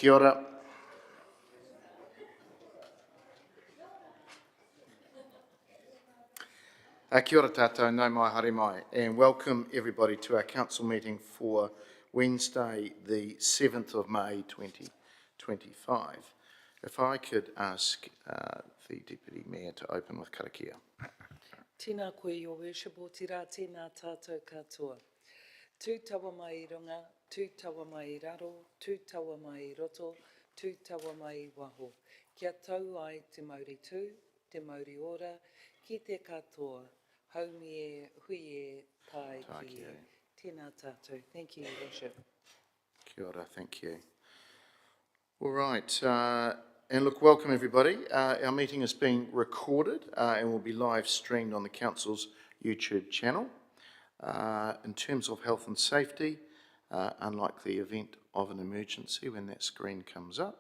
Kia ora. Kia ora tātou, nau mai, haere mai, and welcome everybody to our council meeting for Wednesday, the 7th of May 2025. If I could ask the Deputy Mayor to open with karakia. Tēnā koe, Your Worship, o tira tēnā tātou katoa. Tū tawa mai I runga, tū tawa mai I raro, tū tawa mai I roto, tū tawa mai I waho. Kia tau ai te Māori tū, te Māori ora, ki te katoa, haumi e, hui e, tai ki e. Tēnā tātou. Thank you, Your Worship. Kia ora, thank you. All right, and look, welcome everybody. Our meeting is being recorded and will be live streamed on the Council's YouTube channel. In terms of health and safety, unlike the event of an emergency when that screen comes up,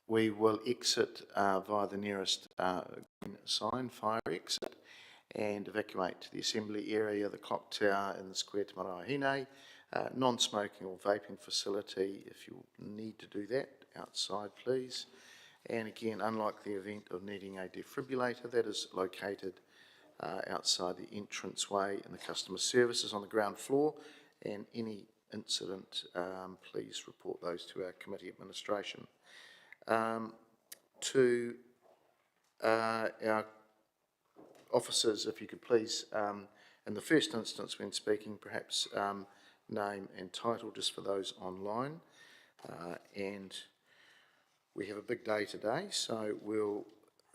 we will exit via the nearest green sign, fire exit, and evacuate to the assembly area, the clock tower in the square Te Maraehine, non-smoking or vaping facility if you need to do that, outside please. And again, unlike the event of needing a defibrillator, that is located outside the entranceway and the customer services on the ground floor, and any incident, please report those to our committee administration. To our officers, if you could please, in the first instance when speaking, perhaps name and title just for those online. And we have a big day today, so we'll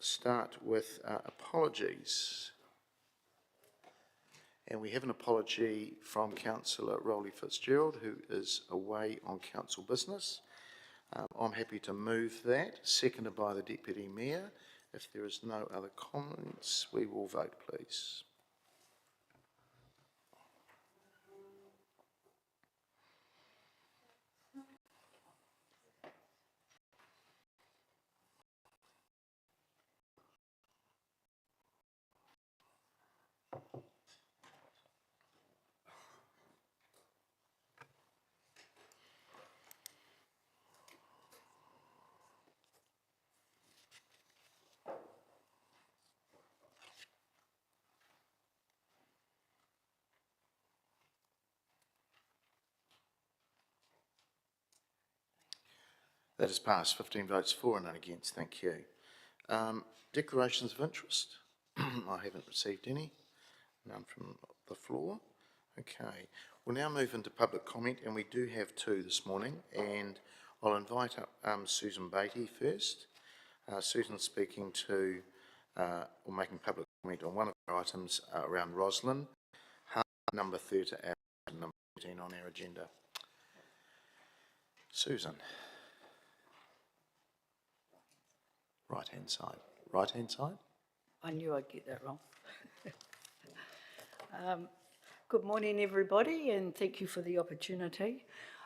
start with apologies. And we have an apology from Councillor Rowley Fitzgerald, who is away on council business. I'm happy to move that, seconded by the Deputy Mayor. If there is no other comments, we will vote, please. That is passed, 15 votes for and none against, thank you. Declarations of interest, I haven't received any, none from the floor. Okay, we'll now move into public comment, and we do have two this morning, and I'll invite up Susan Beattie first. Susan's speaking to, or making public comment on one of our items around Roslyn, number 13, number 13 on our agenda. Susan. Right-hand side. Right-hand side? I knew I'd get that wrong. Good morning, everybody, and thank you for the opportunity.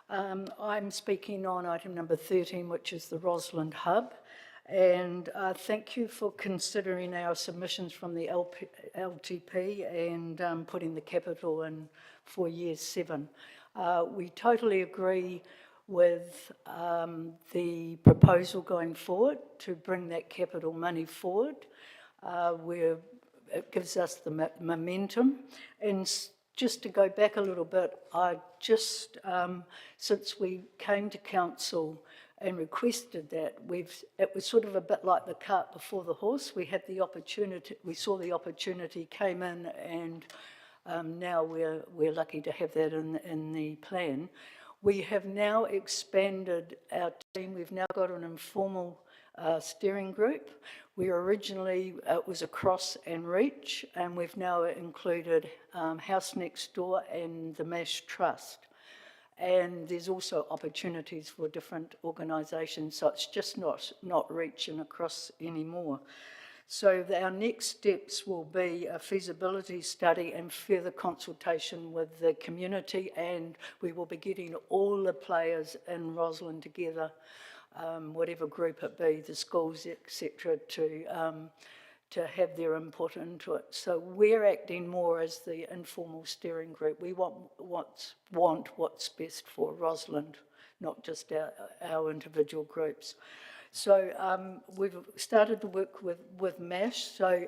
I'm speaking on item number 13, which is the Roslyn Hub, and thank you for considering our submissions from the LTP and putting the capital in for year 7. We totally agree with the proposal going forward to bring that capital money forward, where it gives us the momentum. And just to go back a little bit, I just, since we came to council and requested that, it was sort of a bit like the cart before the horse. We had the opportunity, we saw the opportunity, came in, and now we're lucky to have that in the plan. We have now expanded our team. We've now got an informal steering group. We originally, it was Across and Reach, and we've now included House Next Door and the MASH Trust. And there's also opportunities for different organisations, so it's just not Reach and Across anymore. So our next steps will be a feasibility study and further consultation with the community, and we will be getting all the players in Roslyn together, whatever group it be, the schools, etc., to have their input into it. So we're acting more as the informal steering group. We want what's best for Rosalind, not just our individual groups. So we've started to work with MASH. So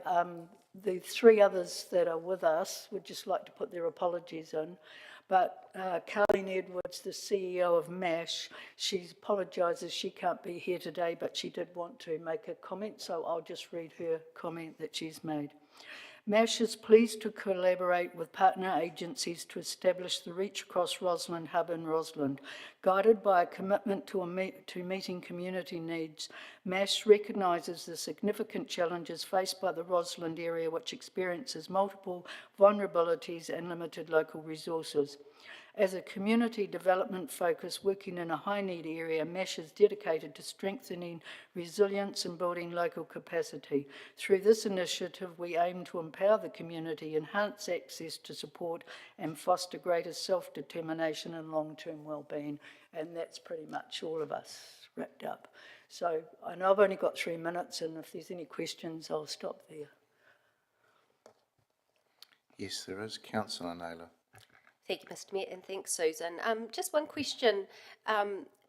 the three others that are with us would just like to put their apologies in. But Carleen Edwards, the CEO of MASH, she apologises she can't be here today, but she did want to make a comment, so I'll just read her comment that she's made. MASH is pleased to collaborate with partner agencies to establish the Reach Across Rosalind Hub in Rosalind. Guided by a commitment to meeting community needs, MASH recognises the significant challenges faced by the Rosalind area, which experiences multiple vulnerabilities and limited local resources. As a community development focus working in a high-need area, MASH is dedicated to strengthening resilience and building local capacity. Through this initiative, we aim to empower the community, enhance access to support, and foster greater self-determination and long-term well-being. And that's pretty much all of us wrapped up. So I know I've only got 3 minutes, and if there's any questions, I'll stop there. Yes, there is. Councillor Naylor. Thank you, Mr Mayor, and thanks, Susan. Just one question.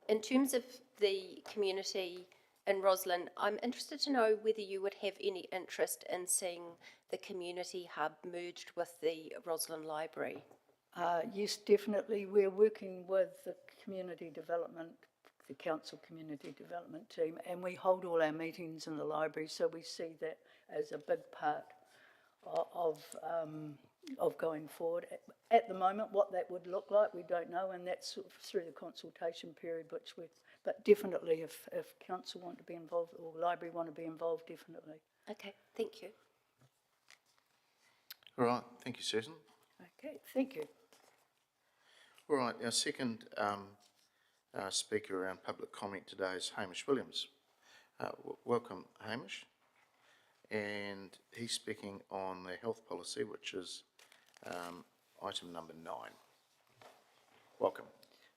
In terms of the community in Rosalind, I'm interested to know whether you would have any interest in seeing the community hub merged with the Rosalind Library. Yes, definitely. We're working with the community development, the council community development team, and we hold all our meetings in the library, so we see that as a big part of going forward. At the moment, what that would look like, we don't know, and that's sort of through the consultation period, but definitely if council want to be involved or library want to be involved, definitely. Okay, thank you. All right, thank you, Susan. Okay, thank you. All right, our second speaker around public comment today is Hamish Williams. Welcome, Hamish. And he's speaking on the health policy, which is item number 9. Welcome.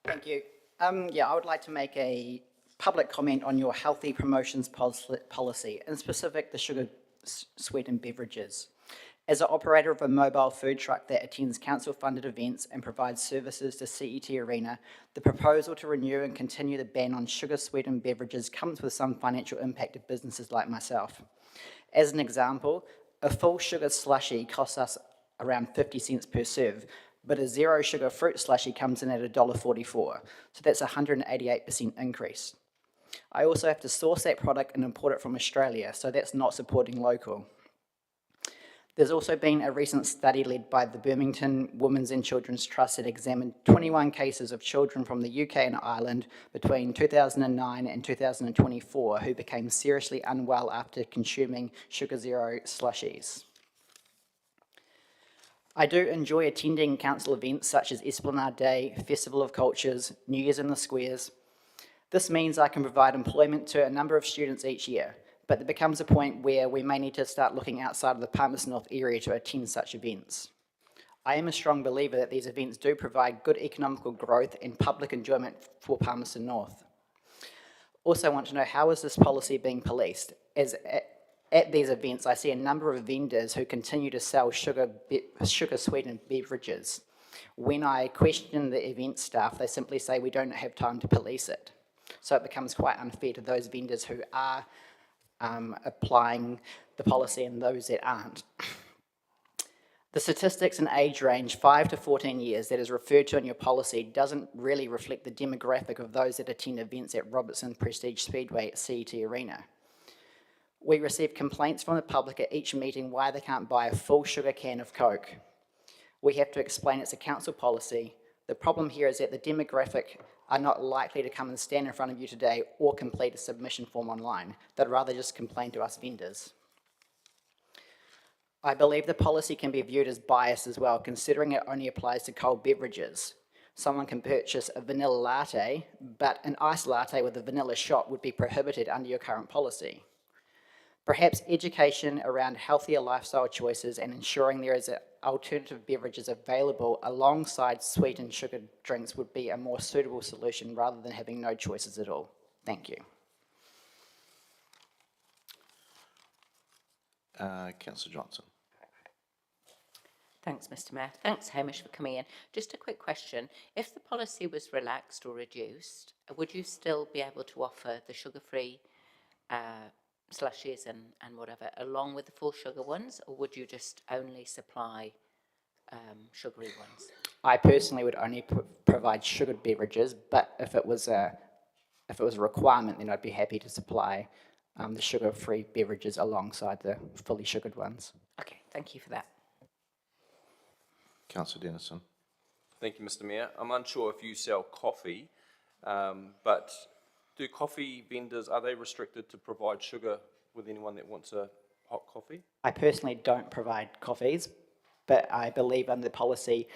Thank you. I would like to make a public comment on your healthy promotions policy, in specific the sugar sweetened beverages. As an operator of a mobile food truck that attends council-funded events and provides services to CET Arena, the proposal to renew and continue the ban on sugar-sweetened beverages comes with some financial impact to businesses like myself. As an example, a full sugar slushie costs us around 50 cents per serve, but a zero sugar fruit slushie comes in at $1.44, so that's a 188% increase. I also have to source that product and import it from Australia, so that's not supporting local. There's also been a recent study led by the Birmingham Women's and Children's Trust that examined 21 cases of children from the UK and Ireland between 2009 and 2024 who became seriously unwell after consuming Sugar Zero slushies. I do enjoy attending council events such as Esplanade Day, Festival of Cultures, New Year's in the Squares. This means I can provide employment to a number of students each year, but there becomes a point where we may need to start looking outside of the Palmerston North area to attend such events. I am a strong believer that these events do provide good economical growth and public enjoyment for Palmerston North. Also, I want to know, how is this policy being policed? As at these events, I see a number of vendors who continue to sell sugar-sweetened beverages. When I question the event staff, they simply say we don't have time to police it. So it becomes quite unfair to those vendors who are applying the policy and those that aren't. The statistics and age range 5 to 14 years that is referred to in your policy doesn't really reflect the demographic of those that attend events at Robertson Prestige Speedway at CET Arena. We receive complaints from the public at each meeting why they can't buy a full sugar can of Coke. We have to explain it's a council policy. The problem here is that the demographic are not likely to come and stand in front of you today or complete a submission form online. They'd rather just complain to us vendors. I believe the policy can be viewed as biased as well, considering it only applies to cold beverages. Someone can purchase a vanilla latte, but an iced latte with a vanilla shot would be prohibited under your current policy. Perhaps education around healthier lifestyle choices and ensuring there is alternative beverages available alongside sweet and sugared drinks would be a more suitable solution rather than having no choices at all. Thank you. Councillor Johnson. Thanks, Mr Mayor. Thanks, Hamish, for coming in. Just a quick question. If the policy was relaxed or reduced, would you still be able to offer the sugar-free slushies and whatever, along with the full sugar ones, or would you just only supply sugary ones? I personally would only provide sugared beverages, but if it was a requirement, then I'd be happy to supply the sugar-free beverages alongside the fully sugared ones. Okay, thank you for that. Councillor Dennison. Thank you, Mr Mayor. I'm unsure if you sell coffee, but do coffee vendors, are they restricted to provide sugar with anyone that wants a hot coffee? I personally don't provide coffees, but I believe under the policy,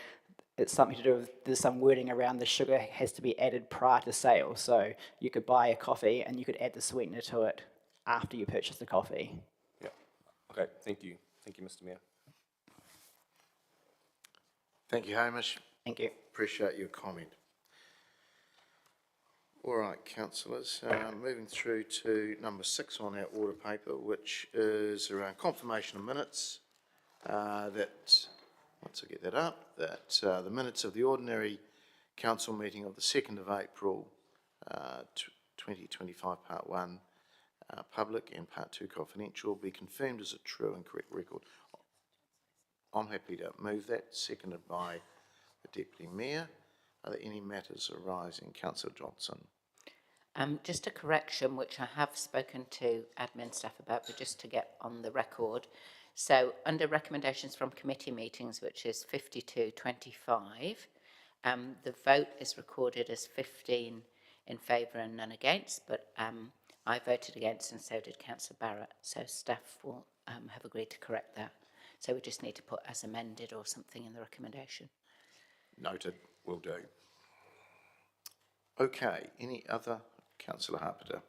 it's something to do with, there's some wording around the sugar has to be added prior to sale. So you could buy a coffee and you could add the sweetener to it after you purchase the coffee. Yeah. Okay, thank you. Thank you, Mr Mayor. Thank you, Hamish. Thank you. Appreciate your comment. All right, councillors, moving through to number 6 on our order paper, which is around confirmation of minutes. That, once I get that up, that the minutes of the ordinary council meeting of the 2nd of April 2025, part 1, public, and part 2, confidential, be confirmed as a true and correct record. I'm happy to move that, seconded by the Deputy Mayor. Are there any matters arising? Councillor Johnson. Just a correction, which I have spoken to admin staff about, but just to get on the record. So under recommendations from committee meetings, which is 5225, the vote is recorded as 15 in favour and none against, but I voted against and so did Councillor Barrett. So staff will have agreed to correct that. So we just need to put as amended or something in the recommendation. Noted, will do. Okay, any other? Councillor Harpiter.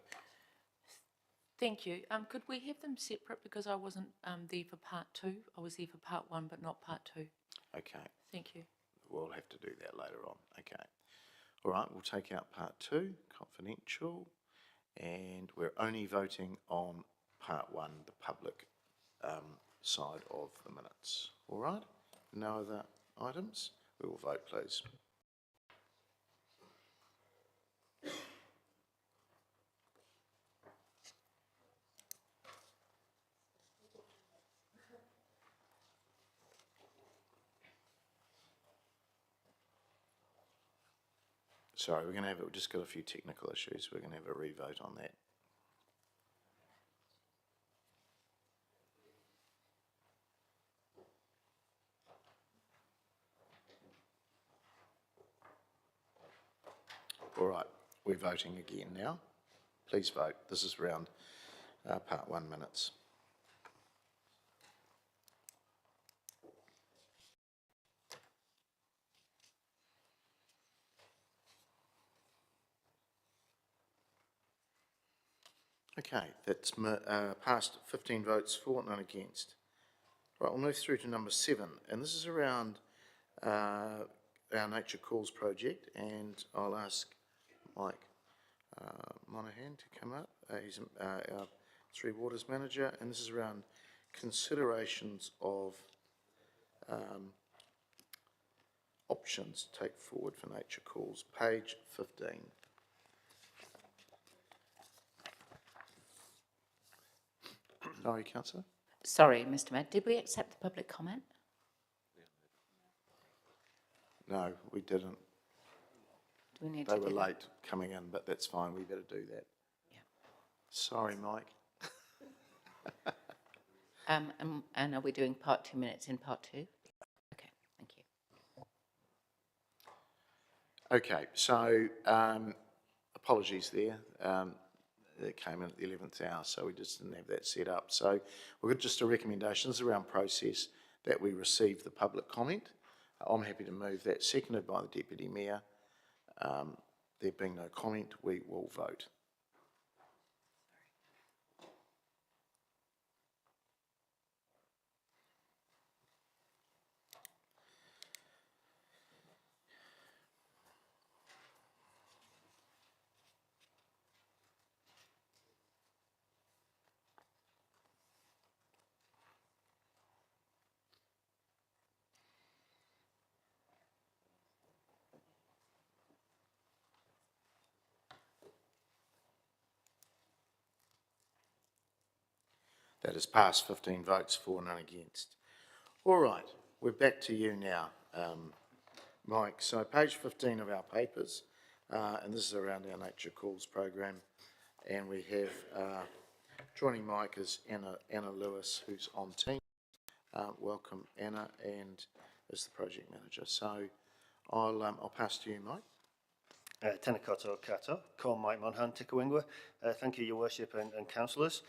Thank you. Could we have them separate because I wasn't there for part 2? I was there for part 1 but not part 2. Okay, Thank you. we'll have to do that later on. Okay. All right, we'll take out part 2, confidential, and we're only voting on part 1, the public side of the minutes. All right, no other items? We will vote, please. Sorry, we've just got a few technical issues. We're going to have a re-vote on that. All right, we're voting again now. Please vote. This is round part 1 minutes. Okay, that's passed 15 votes for, none against. Right, we'll move through to number 7, and this is around our Nature Calls project, and I'll ask Mike Monaghan to come up. He's our Three Waters manager, and this is around considerations of options to take forward for Nature Calls, page 15. Sorry, Councillor. Sorry, Mr Mayor, did we accept the public comment? No, we didn't. Do we need They to were do that? late coming in, but that's fine. We better do that. Yeah. Sorry, Mike. And are we doing part 2 minutes in part 2? Okay, thank you. Okay, so apologies there. It came in at the 11th hour, so we just didn't have that set up. So we've got just a recommendation. This is around process that we receive the public comment. I'm happy to move that, seconded by the Deputy Mayor. There being no comment, we will vote. That is passed, 15 votes for, none against. All right, we're back to you now, Mike. So page 15 of our papers, and this is around our Nature Calls program, and we have joining Mike is Anna Lewis, who's on team. Welcome, Anna, and is the project manager. So I'll pass to you, Mike. Tēnā koutou katoa, ko Mike Monaghan, Tikawingwa. Thank you, Your Worship and councillors.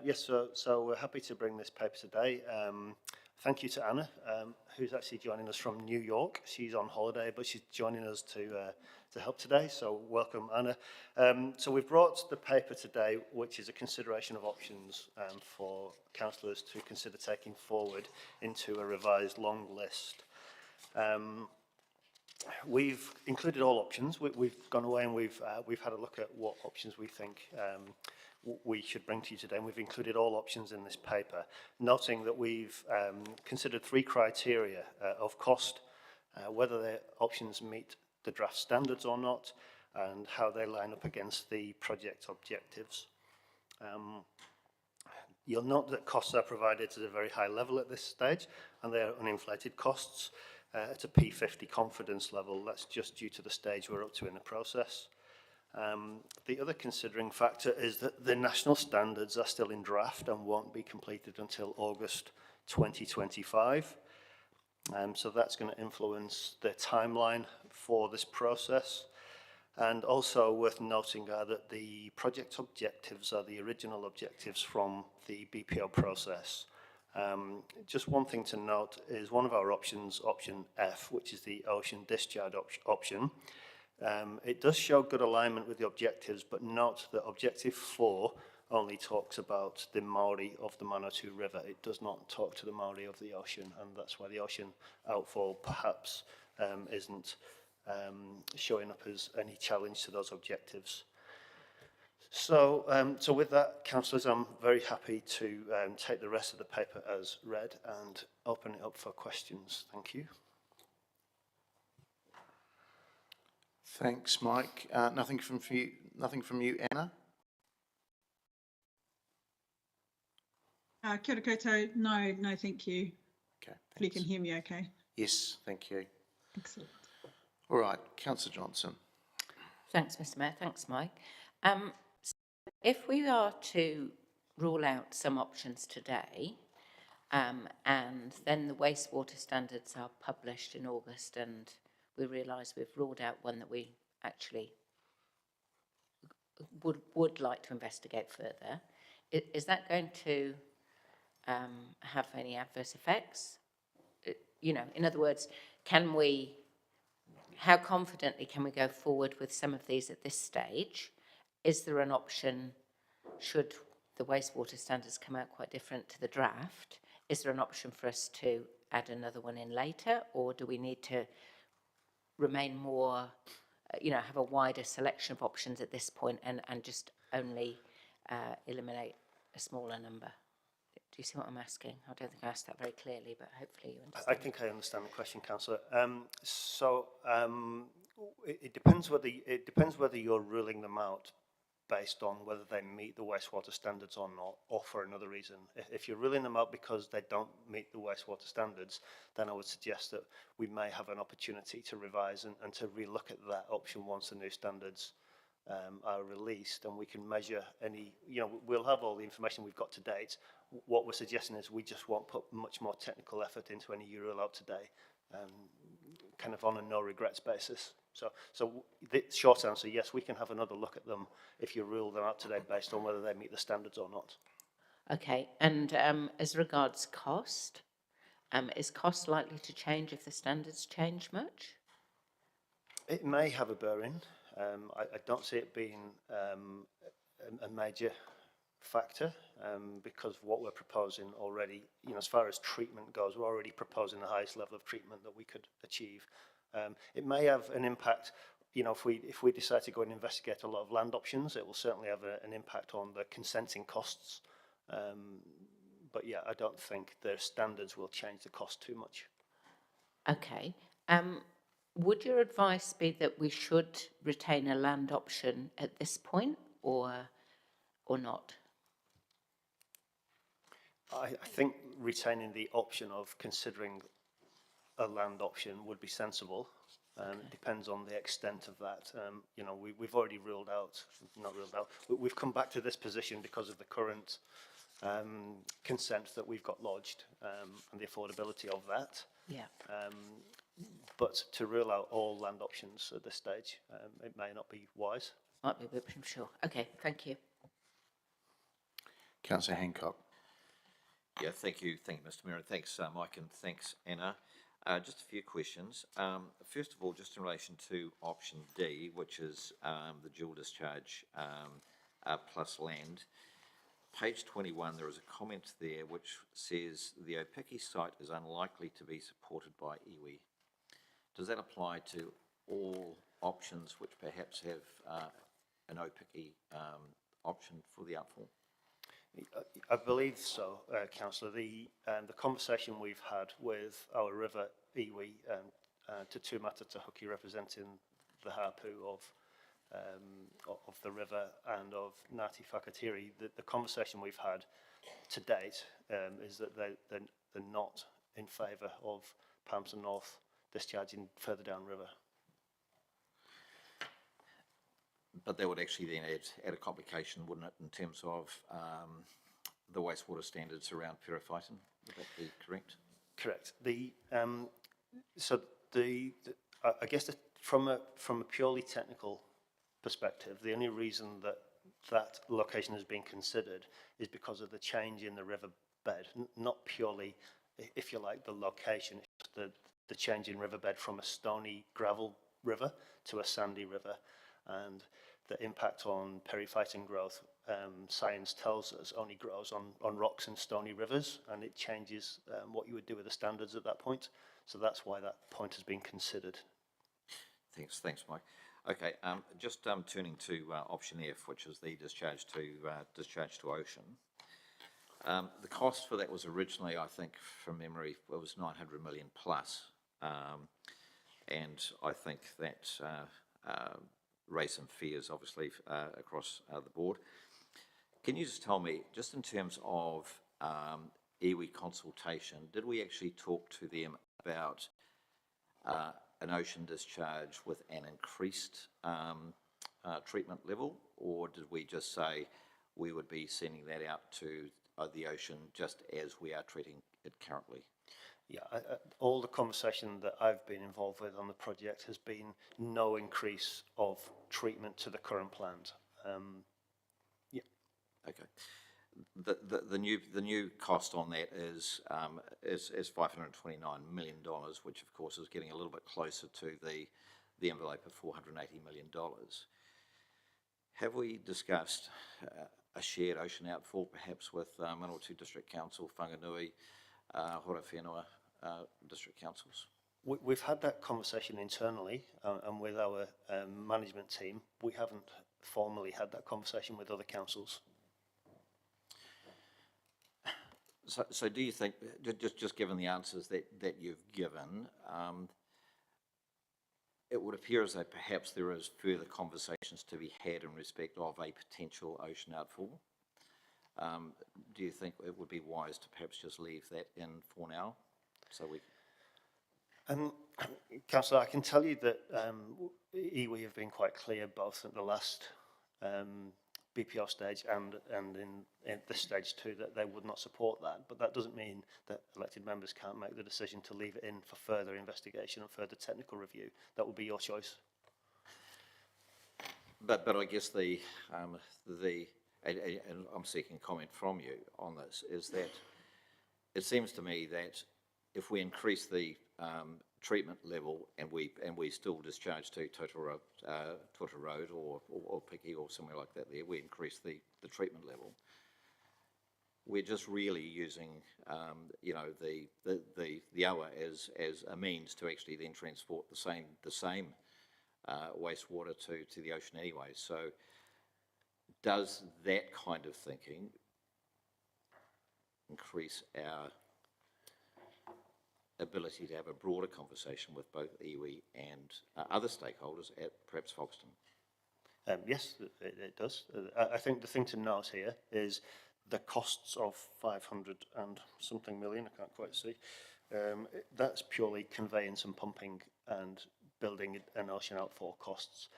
Yes, so we're happy to bring this paper today. Thank you to Anna, who's actually joining us from New York. She's on holiday, but she's joining us to help today, so welcome, Anna. So we've brought the paper today, which is a consideration of options for councillors to consider taking forward into a revised long list. We've included all options. We've gone away and we've had a look at what options we think we should bring to you today, and we've included all options in this paper, noting that we've considered 3 criteria of cost, whether the options meet the draft standards or not, and how they line up against the project objectives. You'll note that costs are provided at a very high level at this stage, and they are uninflated costs. At a P50 confidence level, that's just due to the stage we're up to in the process. The other considering factor is that the national standards are still in draft and won't be completed until August 2025. So that's going to influence the timeline for this process. And also worth noting are that the project objectives are the original objectives from the BPO process. Just one thing to note is one of our options, option F, which is the ocean discharge option. It does show good alignment with the objectives, but note that objective 4 only talks about the Maori of the Manawatu River. It does not talk to the Maori of the ocean, and that's why the ocean outfall perhaps isn't showing up as any challenge to those objectives. So, so with that, councillors, I'm very happy to take the rest of the paper as read and open it up for questions. Thank you. Thanks, Mike. Nothing from you, Anna? Kia ora koutou. No, thank you. Okay, If you thanks. can hear me okay. Yes, thank you. Excellent. All right, Councillor Johnson. Thanks, Mr Mayor. Thanks, Mike. If we are to rule out some options today, and then the wastewater standards are published in August and we realise we've ruled out one that we actually would like to investigate further, is that going to have any adverse effects? You know, in other words, how confidently can we go forward with some of these at this stage? Is there an option, should the wastewater standards come out quite different to the draft, is there an option for us to add another one in later, or do we need to remain more, have a wider selection of options at this point and just only eliminate a smaller number? Do you see what I'm asking? I don't think I asked that very clearly, but hopefully you understand. I think I understand the question, councillor. It depends whether you're ruling them out based on whether they meet the wastewater standards or not, or for another reason. If you're ruling them out because they don't meet the wastewater standards, then I would suggest that we may have an opportunity to revise and to relook at that option once the new standards are released, and we can measure any, we'll have all the information we've got to date. What we're suggesting is we just won't put much more technical effort into any you rule out today, kind of on a no regrets basis. So the short answer, yes, we can have another look at them if you rule them out today based on whether they meet the standards or not. Okay, and as regards cost, is cost likely to change if the standards change much? It may have a bearing. I don't see it being a major factor because of what we're proposing already. As far as treatment goes, we're already proposing the highest level of treatment that we could achieve. It may have an impact, if we decide to go and investigate a lot of land options, it will certainly have an impact on the consenting costs. But yeah, I don't think the standards will change the cost too much. Okay. Would your advice be that we should retain a land option at this point or not? I think retaining the option of considering a land option would be sensible. It depends on the extent of that. You know, we've already ruled out, not ruled out, we've come back to this position because of the current consent that we've got lodged and the affordability of that. Yeah. But to rule out all land options at this stage, it may not be wise. Might be a bit premature. Okay, thank you. Councillor Hancock. Yeah, thank you, Mr Mayor, and thanks, Mike, and thanks, Anna. Just a few questions. First of all, just in relation to option D, which is the dual discharge plus land. Page 21, there is a comment there which says the Opiki site is unlikely to be supported by iwi. Does that apply to all options which perhaps have an Opiki option for the outfall? I believe so, Councillor. The conversation we've had with our river iwi, Te Tūmata Te Huki, representing the hapu of the river and of Ngāti Whakatiri, the conversation we've had to date is that they're not in favour of Palmerston North discharging further downriver. But that would actually then add a complication, wouldn't it, in terms of the wastewater standards around Periphyton? Would that be correct? Correct. I guess from a purely technical perspective, the only reason that location has been considered is because of the change in the river bed, not purely, if you like, the location, it's the change in riverbed from a stony gravel river to a sandy river, and the impact on periphyton growth, science tells us, only grows on rocks and stony rivers, and it changes what you would do with the standards at that point. So that's why that point has been considered. Thanks, Mike. Okay, just turning to option F, which is the discharge to ocean. The cost for that was originally, I think, from memory, it was 900 million plus, and I think that raised some fears, obviously, across the board. Can you just tell me, just in terms of iwi consultation, did we actually talk to them about an ocean discharge with an increased treatment level, or did we just say we would be sending that out to the ocean just as we are treating it currently? Yeah, all the conversation that I've been involved with on the project has been no increase of treatment to the current plant. Yeah. Okay. The new cost on that is $529 million, which of course is getting a little bit closer to the envelope of $480 million. Have we discussed a shared ocean outfall, perhaps with Manawatu District Council, Whanganui, Horowhenua district councils? We've had that conversation internally and with our management team. We haven't formally had that conversation with other councils. So do you think, just given the answers that you've given, it would appear as though perhaps there is further conversations to be had in respect of a potential ocean outfall? Do you think it would be wise to perhaps just leave that in for now? So we... Councillor, I can tell you that iwi have been quite clear both at the last BPO stage and in this stage too, that they would not support that. But that doesn't mean that elected members can't make the decision to leave it in for further investigation and further technical review. That would be your choice. But I guess and I'm seeking comment from you on this, is that it seems to me that if we increase the treatment level and we still discharge to Tota Road or Piki or somewhere like that, there we increase the treatment level. We're just really using the Awa as a means to actually then transport the same wastewater to the ocean anyway. So does that kind of thinking increase our ability to have a broader conversation with both iwi and other stakeholders at perhaps Foxton? Yes, it does. I think the thing to note here is the costs of 500 and something million, I can't quite see, that's purely conveyance and pumping and building an ocean outfall costs.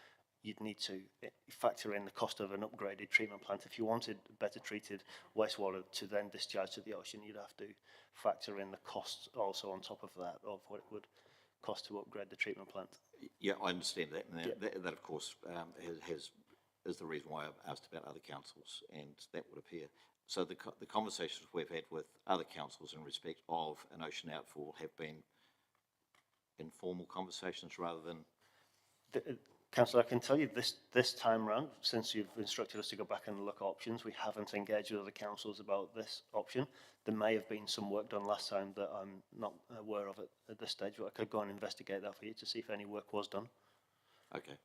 You'd need to factor in the cost of an upgraded treatment plant. If you wanted better treated wastewater to then discharge to the ocean, you'd have to factor in the costs also on top of that, of what it would cost to upgrade the treatment plant. Yeah, I understand that, and Yeah. that of course, is the reason why I've asked about other councils, and that would appear. So the conversations we've had with other councils in respect of an ocean outfall have been informal conversations rather than... Councillor, I can tell you this time round, since you've instructed us to go back and look at options, we haven't engaged with other councils about this option. There may have been some work done last time that I'm not aware of at this stage, but I could go and investigate that for you to see if any work was done. Okay.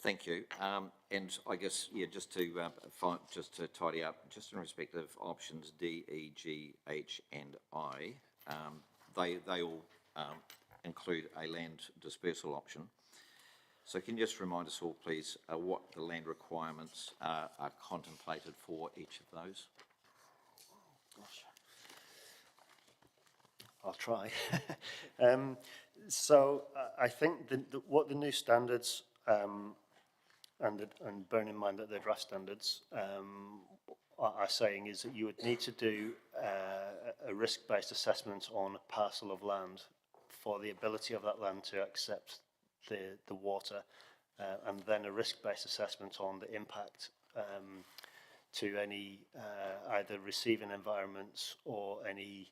Thank you. And I guess, yeah, just to tidy up, just in respect of options D, E, G, H, and I, they all include a land dispersal option. So can you just remind us all, please, what the land requirements are contemplated for each of those? Gosh. I'll try. So I think what the new standards, and bearing in mind that they're draft standards, are saying is that you would need to do a risk-based assessment on a parcel of land for the ability of that land to accept the water, and then a risk-based assessment on the impact to any either receiving environments or any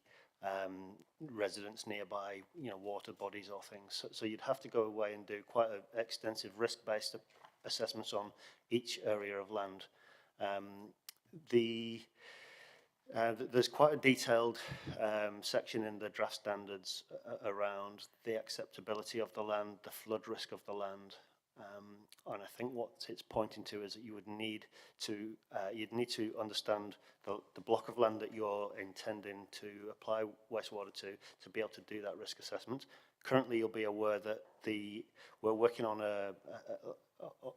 residents nearby, water bodies or things. So you'd have to go away and do quite an extensive risk-based assessments on each area of land. There's quite a detailed section in the draft standards around the acceptability of the land, the flood risk of the land, and I think what it's pointing to is that you would need to you'd need to understand the block of land that you're intending to apply wastewater to be able to do that risk assessment. Currently, you'll be aware that we're working on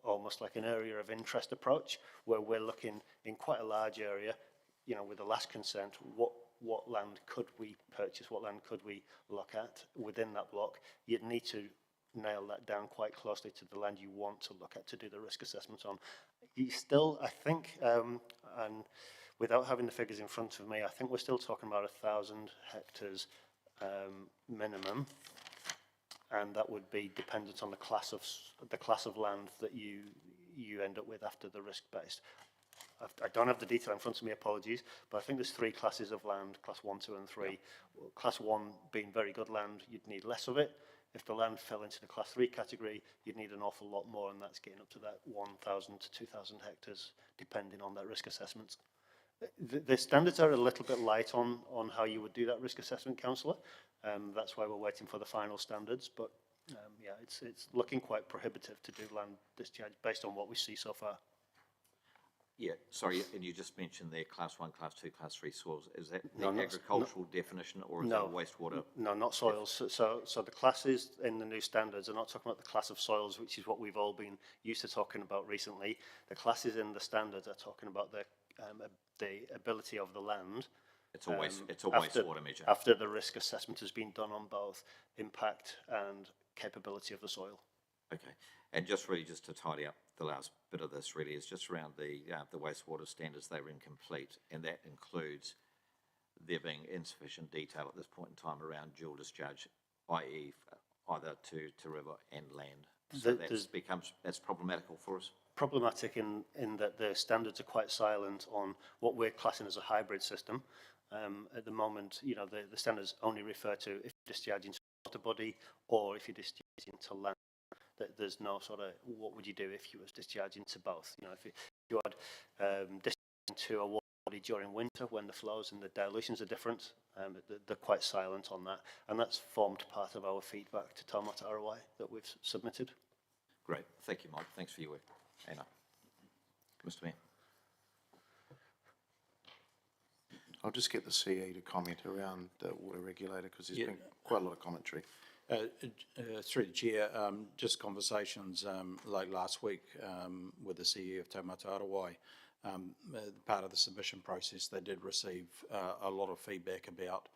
almost like an area of interest approach, where we're looking in quite a large area, with the last consent, what land could we purchase, what land could we look at within that block. You'd need to nail that down quite closely to the land you want to look at to do the risk assessment on. You still, I think, and without having the figures in front of me, I think we're still talking about 1,000 hectares minimum, and that would be dependent on the class of land that you end up with after the risk based. I don't have the detail in front of me, apologies, but I think there's 3 classes of land, class 1, 2 and 3. Class 1 being very good land, you'd need less of it. If the land fell into the class 3 category, you'd need an awful lot more, and that's getting up to that 1,000 to 2,000 hectares, depending on that risk assessment. The standards are a little bit light on how you would do that risk assessment, councillor. That's why we're waiting for the final standards, but yeah, it's looking quite prohibitive to do land discharge based on what we see so far. Yeah, sorry, and you just mentioned there class 1, class 2, class 3 soils. Is that the No, agricultural definition, or is that wastewater? No, not soils. So the classes in the new standards are not talking about the class of soils, which is what we've all been used to talking about recently. The classes in the standards are talking about the ability of the land. It's a wastewater measure. After the risk assessment has been done on both impact and capability of the soil. Okay, and just to tidy up the last bit of this really is just around the wastewater standards. They were incomplete, and that includes there being insufficient detail at this point in time around dual discharge, i.e. either to river and land. So that's problematical for us. Problematic in that the standards are quite silent on what we're classing as a hybrid system. At the moment, the standards only refer to if you're discharging to a water body or if you're discharging to land. There's no sort of what would you do if you was discharging to both. If you had discharging to a water body during winter when the flows and the dilutions are different, they're quite silent on that, and that's formed part of our feedback to Taumata ROI that we've submitted. Great, thank you, Mike. Thanks for your work. Anna. Mr. Mayor. I'll just get the CE to comment around the water regulator, because there's been quite a lot of commentary. Through the chair, just conversations like last week with the CE of Taumata ROI part of the submission process, they did receive a lot of feedback about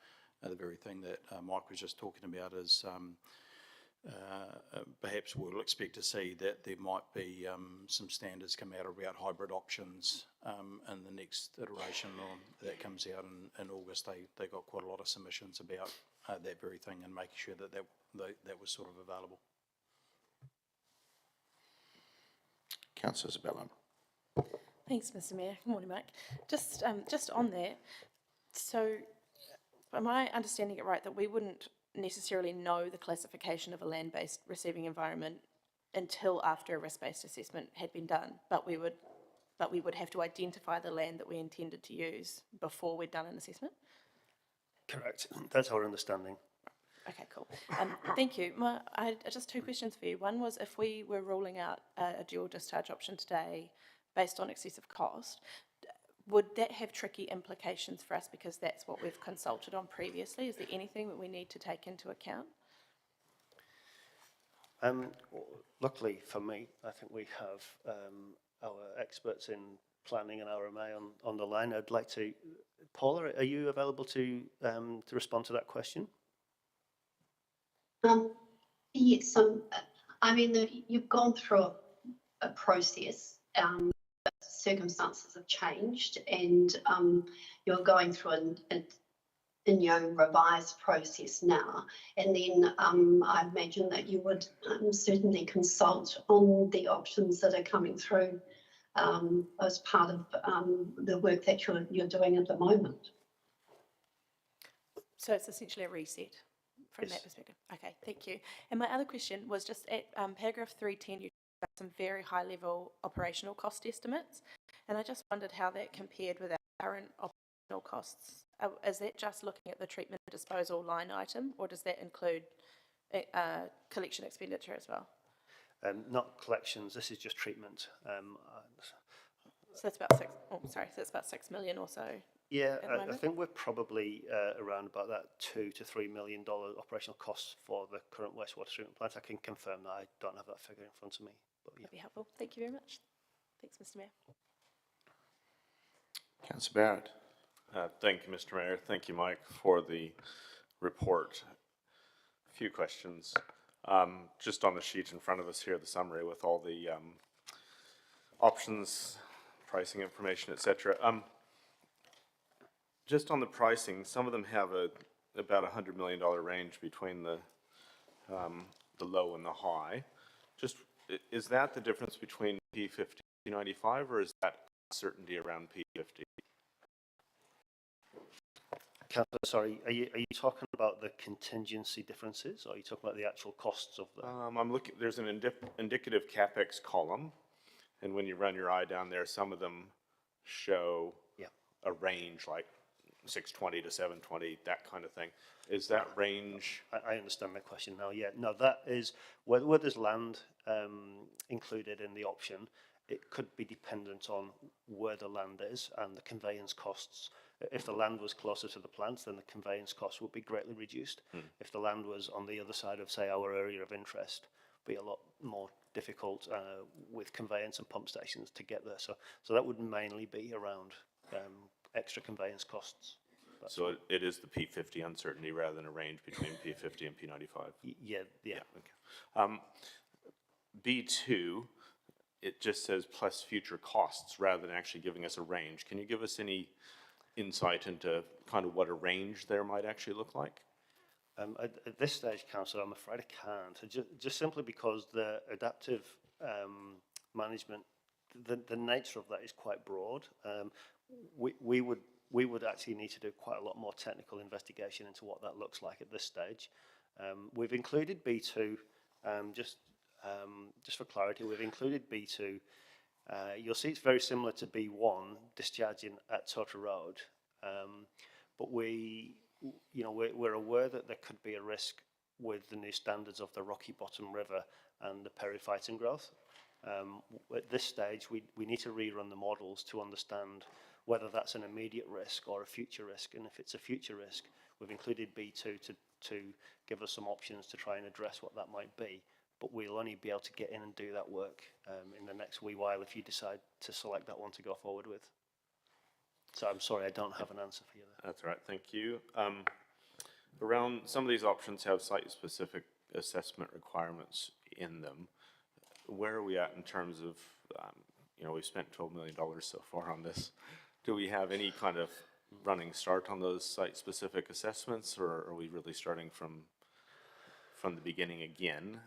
the very thing that Mike was just talking about, is perhaps we'll expect to see that there might be some standards come out about hybrid options in the next iteration that comes out in August. They got quite a lot of submissions about that very thing, and making sure that was sort of available. Councillor Isabella. Thanks, Mr. Mayor. Good morning, Mike. Just on that, so am I understanding it right that we wouldn't necessarily know the classification of a land-based receiving environment until after a risk-based assessment had been done, but we would have to identify the land that we intended to use before we'd done an assessment? Correct. That's our understanding. Okay, cool. Thank you. I had just two questions for you. One was, if we were ruling out a dual discharge option today based on excessive cost, would that have tricky implications for us, because that's what we've consulted on previously? Is there anything that we need to take into account? Luckily for me, I think we have our experts in planning and RMA on the line. I'd like to, Paula, are you available to respond to that question? Yes, I mean, you've gone through a process. Circumstances have changed, and you're going through a new revised process now. And then I imagine that you would certainly consult on the options that are coming through as part of the work that you're doing at the moment. So it's essentially a reset from that perspective. Okay, thank you. And my other question was just at paragraph 310, you talked about some very high level operational cost estimates, and I just wondered how that compared with our current operational costs. Is that just looking at the treatment and disposal line item, or does that include collection expenditure as well? Not collections, this is just treatment. So that's about so that's about 6 million or so. Yeah, I think we're probably around about that $2 to $3 million operational costs for the current wastewater treatment plant. I can confirm that. I don't have that figure in front of me. But yeah. That'd be helpful. Thank you very much. Thanks, Mr. Mayor. Councillor Barrett. Thank you, Mr. Mayor. Thank you, Mike, for the report. A few questions. Just on the sheet in front of us here, the summary with all the options, pricing information, etc. Just on the pricing, some of them have about $100 million range between the low and the high. Just, is that the difference between P50 and P95, or is that certainty around P50? Councillor, sorry, are you talking about the contingency differences, or are you talking about the actual costs of them? I'm looking. There's an indicative capex column, and when you run your eye down there, some of them show a range like 620 to 720, that kind of thing. Is that range? I understand the question now. Yeah, no, that is where there's land included in the option. It could be dependent on where the land is and the conveyance costs. If the land was closer to the plant, then the conveyance costs would be greatly reduced. If the land was on the other side of, say, our area of interest, it'd be a lot more difficult with conveyance and pump stations to get there. So that would mainly be around extra conveyance costs. So it is the P50 uncertainty rather than a range between P50 and P95? Yeah. Okay. B2, it just says plus future costs rather than actually giving us a range. Can you give us any insight into kind of what a range there might actually look like? At this stage, Councillor, I'm afraid I can't. Just simply because the adaptive management, the nature of that is quite broad. We would actually need to do quite a lot more technical investigation into what that looks like at this stage. We've included B2, just for clarity, we've included B2. You'll see it's very similar to B1, discharging at Tota Road, but we're aware that there could be a risk with the new standards of the Rocky Bottom River and the periphyton growth. At this stage, we need to rerun the models to understand whether that's an immediate risk or a future risk, and if it's a future risk, we've included B2 to give us some options to try and address what that might be. but we'll only be able to get in and do that work in the next wee while if you decide to select that one to go forward with. So I'm sorry, I don't have an answer for you there. That's all right, thank you. Around, some of these options have site-specific assessment requirements in them. Where are we at in terms of, we've spent $12 million so far on this. Do we have any kind of running start on those site-specific assessments, or are we really starting from the beginning again?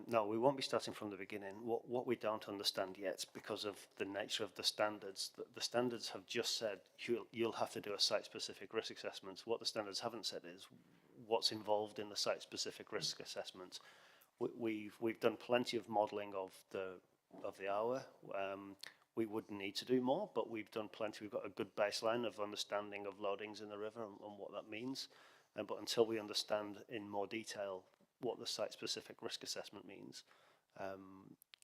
No, we won't be starting from the beginning. What we don't understand yet, because of the nature of the standards, the standards have just said you'll have to do a site-specific risk assessment. What the standards haven't said is what's involved in the site-specific risk assessment. We've done plenty of modelling of the hour. We would need to do more, but we've done plenty. We've got a good baseline of understanding of loadings in the river and what that means. But until we understand in more detail what the site-specific risk assessment means,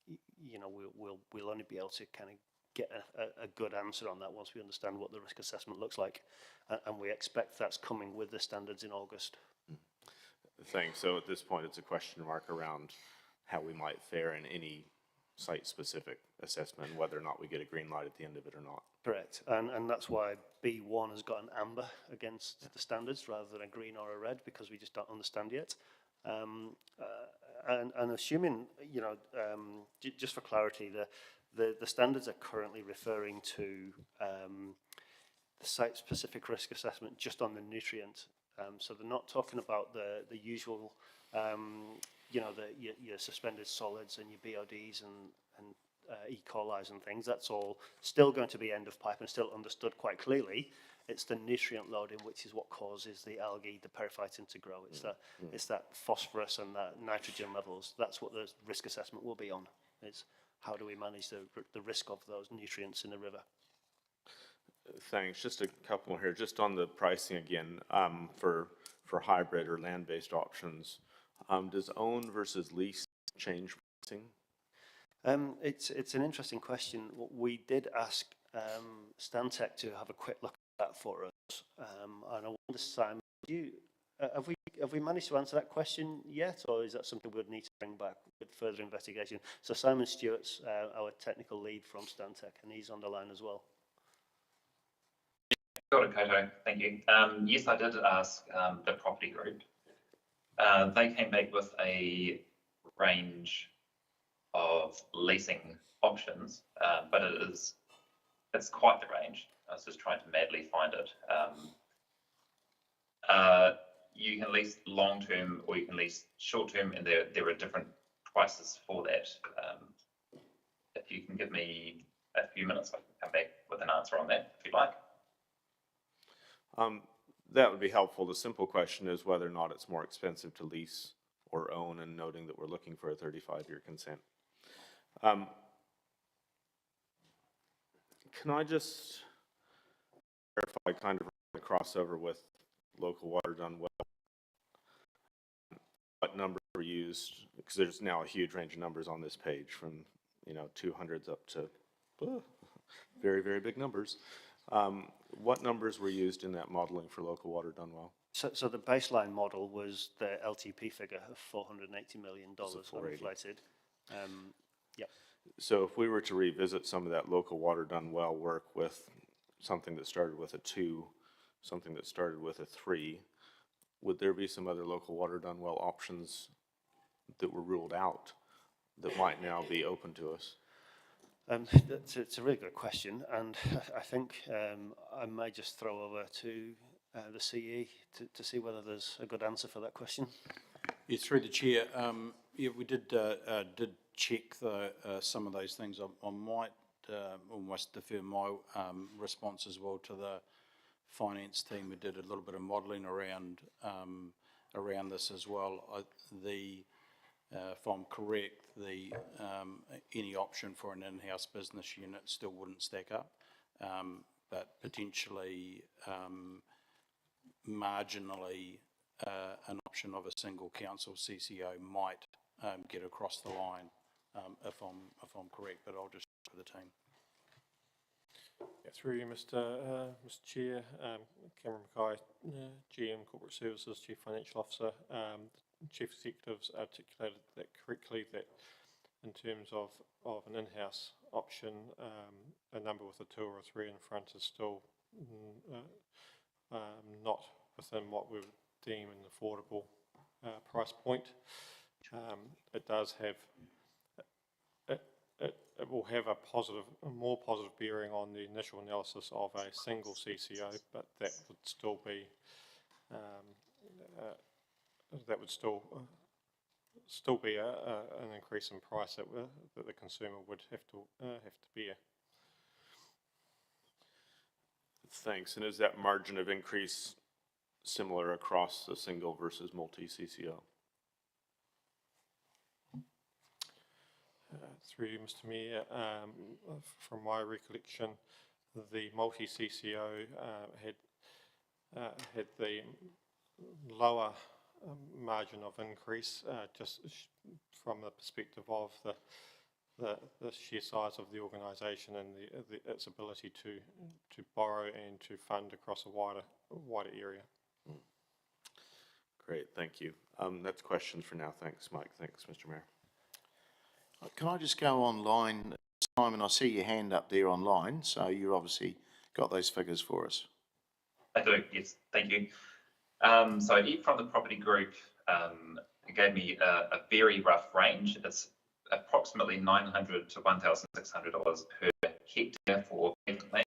we'll only be able to kind of get a good answer on that once we understand what the risk assessment looks like, and we expect that's coming with the standards in August. Thanks. So at this point, it's a question mark around how we might fare in any site-specific assessment, whether or not we get a green light at the end of it or not. Correct, and that's why B1 has got an amber against the standards rather than a green or a red, because we just don't understand yet. And assuming, just for clarity, the standards are currently referring to the site-specific risk assessment just on the nutrient. So they're not talking about the usual, your suspended solids and your BODs and E. coli's and things. That's all still going to be end of pipe and still understood quite clearly. It's the nutrient loading which is what causes the algae, the periphyton to grow. It's that phosphorus and that nitrogen levels. That's what the risk assessment will be on. Is how do we manage the risk of those nutrients in the river. Thanks. Just a couple more here. Just on the pricing again, for hybrid or land-based options, does own versus lease change pricing? It's an interesting question. We did ask Stantec to have a quick look at that for us, and I wonder, Simon, have we managed to answer that question yet, or is that something we would need to bring back with further investigation? So Simon Stewart's our technical lead from Stantec, and he's on the line as well. Got it, Koto. Thank you. Yes, I did ask the property group. They came back with a range of leasing options, but it's quite the range. I was just trying to madly find it. You can lease long-term or you can lease short-term, and there are different prices for that. If you can give me a few minutes, I can come back with an answer on that, if you'd like. That would be helpful. The simple question is whether or not it's more expensive to lease or own, and noting that we're looking for a 35-year consent. Can I just verify kind of the crossover with local water done well? What numbers were used? Because there's now a huge range of numbers on this page, from 200s up to very, very big numbers. What numbers were used in that modelling for local water done well? So the baseline model was the LTP figure of $480 million uninflated. Yeah. So if we were to revisit some of that local water done well work with something that started with a 2, something that started with a 3, would there be some other local water done well options that were ruled out that might now be open to us? It's a really good question, and I think I may just throw over to the CE to see whether there's a good answer for that question. Yeah, through the chair. Yeah, we did check some of those things. I might almost defer my response as well to the finance team. We did a little bit of modelling around this as well. If I'm correct, any option for an in-house business unit still wouldn't stack up, but potentially marginally an option of a single council CCO might get across the line, if I'm correct, but I'll just check with the team. Yeah, through you, Mr. Chair, Cameron Mackay, GM Corporate Services, Chief Financial Officer. Chief Executive's articulated that correctly, that in terms of an in-house option, a number with a 2 or a 3 in front is still not within what we would deem an affordable price point. It does have, it will have a more positive bearing on the initial analysis of a single CCO, but that would still be, an increase in price that the consumer would have to bear. Thanks. And is that margin of increase similar across the single versus multi-CCO? Through you, Mr. Mayor, from my recollection, the multi-CCO had the lower margin of increase, just from the perspective of the sheer size of the organisation and its ability to borrow and to fund across a wider area. Great, thank you. That's questions for now. Thanks, Mike. Thanks, Mr. Mayor. Can I just go online? Simon, I see your hand up there online, so you've obviously got those figures for us. I do, yes, thank you. So Eve from the property group gave me a very rough range. It's approximately $900 to $1,600 per hectare for pavement land.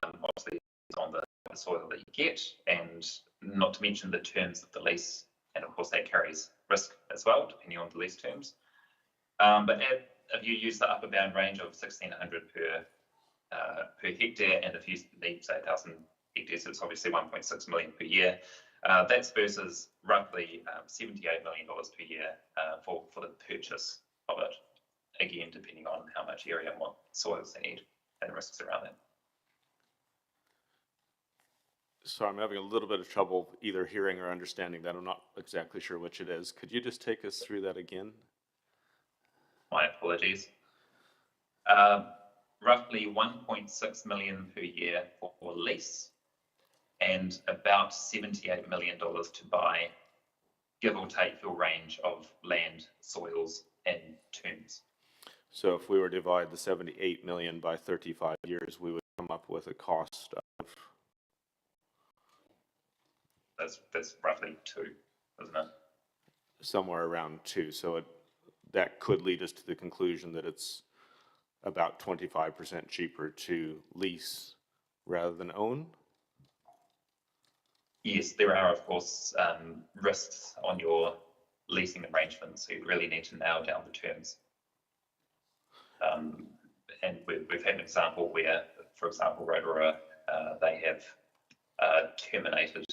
Obviously, it's on the soil that you get, and not to mention the terms of the lease, and of course that carries risk as well, depending on the lease terms. But if you use the upper bound range of 1,600 per hectare, and if you need say 1,000 hectares, it's obviously 1.6 million per year. That's versus roughly $78 million per year for the purchase of it. Again, depending on how much area and what soils they need and the risks around that. So I'm having a little bit of trouble either hearing or understanding that. I'm not exactly sure which it is. Could you just take us through that again? My apologies. Roughly 1.6 million per year for lease, and about $78 million to buy, give or take your range of land, soils, and terms. So if we were to divide the 78 million by 35 years, we would come up with a cost of... That's roughly 2, isn't it? Somewhere around 2. So that could lead us to the conclusion that it's about 25% cheaper to lease rather than own? Yes, there are, of course, risks on your leasing arrangements, so you really need to nail down the terms. And we've had an example where, for example, Rotorua, they have terminated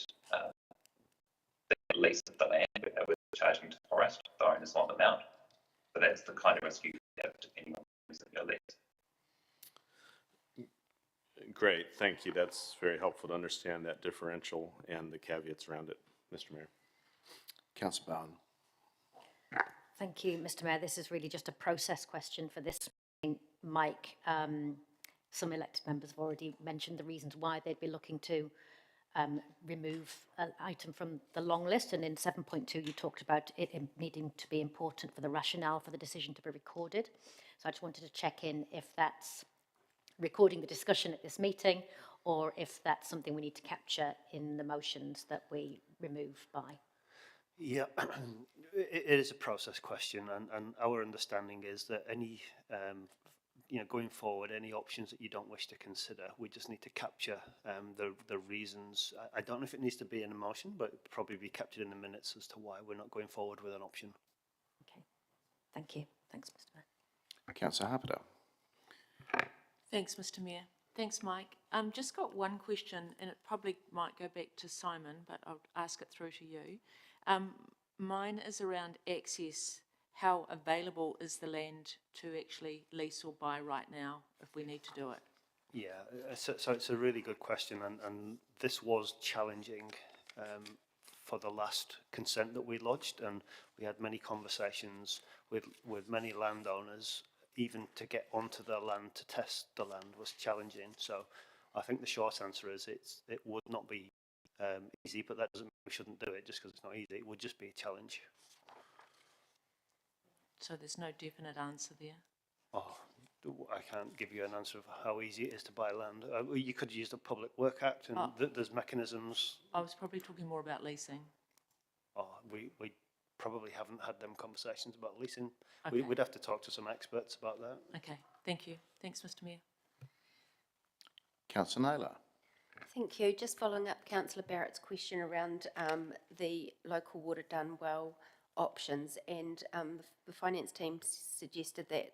the lease of the land where they were charging to forest. The owners want them out. So that's the kind of risk you have depending on the terms of your lease. Great, thank you. That's very helpful to understand that differential and the caveats around it, Mr. Mayor. Councillor Bowen. Thank you, Mr. Mayor. This is really just a process question for this. Mike, some elected members have already mentioned the reasons why they'd be looking to remove an item from the long list, and in 7.2 you talked about it needing to be important for the rationale for the decision to be recorded. So I just wanted to check in if that's recording the discussion at this meeting, or if that's something we need to capture in the motions that we remove by. Yeah, it is a process question, and our understanding is that any, going forward, any options that you don't wish to consider, we just need to capture the reasons. I don't know if it needs to be in a motion, but it'll probably be captured in the minutes as to why we're not going forward with an option. Okay, thank you. Thanks, Mr. Mayor. Councillor Harperdale. Thanks, Mr. Mayor. Thanks, Mike. Just got one question, and it probably might go back to Simon, but I'll ask it through to you. Mine is around access. How available is the land to actually lease or buy right now if we need to do it? Yeah, so it's a really good question, and this was challenging for the last consent that we lodged, and we had many conversations with many landowners. Even to get onto the land to test the land was challenging. So I think the short answer is it would not be easy, but that doesn't mean we shouldn't do it just because it's not easy. It would just be a challenge. So there's no definite answer there? Oh, I can't give you an answer of how easy it is to buy land. You could use the Public Work Act, and there's mechanisms. I was probably talking more about leasing. We probably haven't had them conversations about leasing. Okay. We'd have to talk to some experts about that. Okay, thank you. Thanks, Mr Mayor. Councillor Naylor. Thank you. Just following up Councillor Barrett's question around the local water done well options, and the finance team suggested that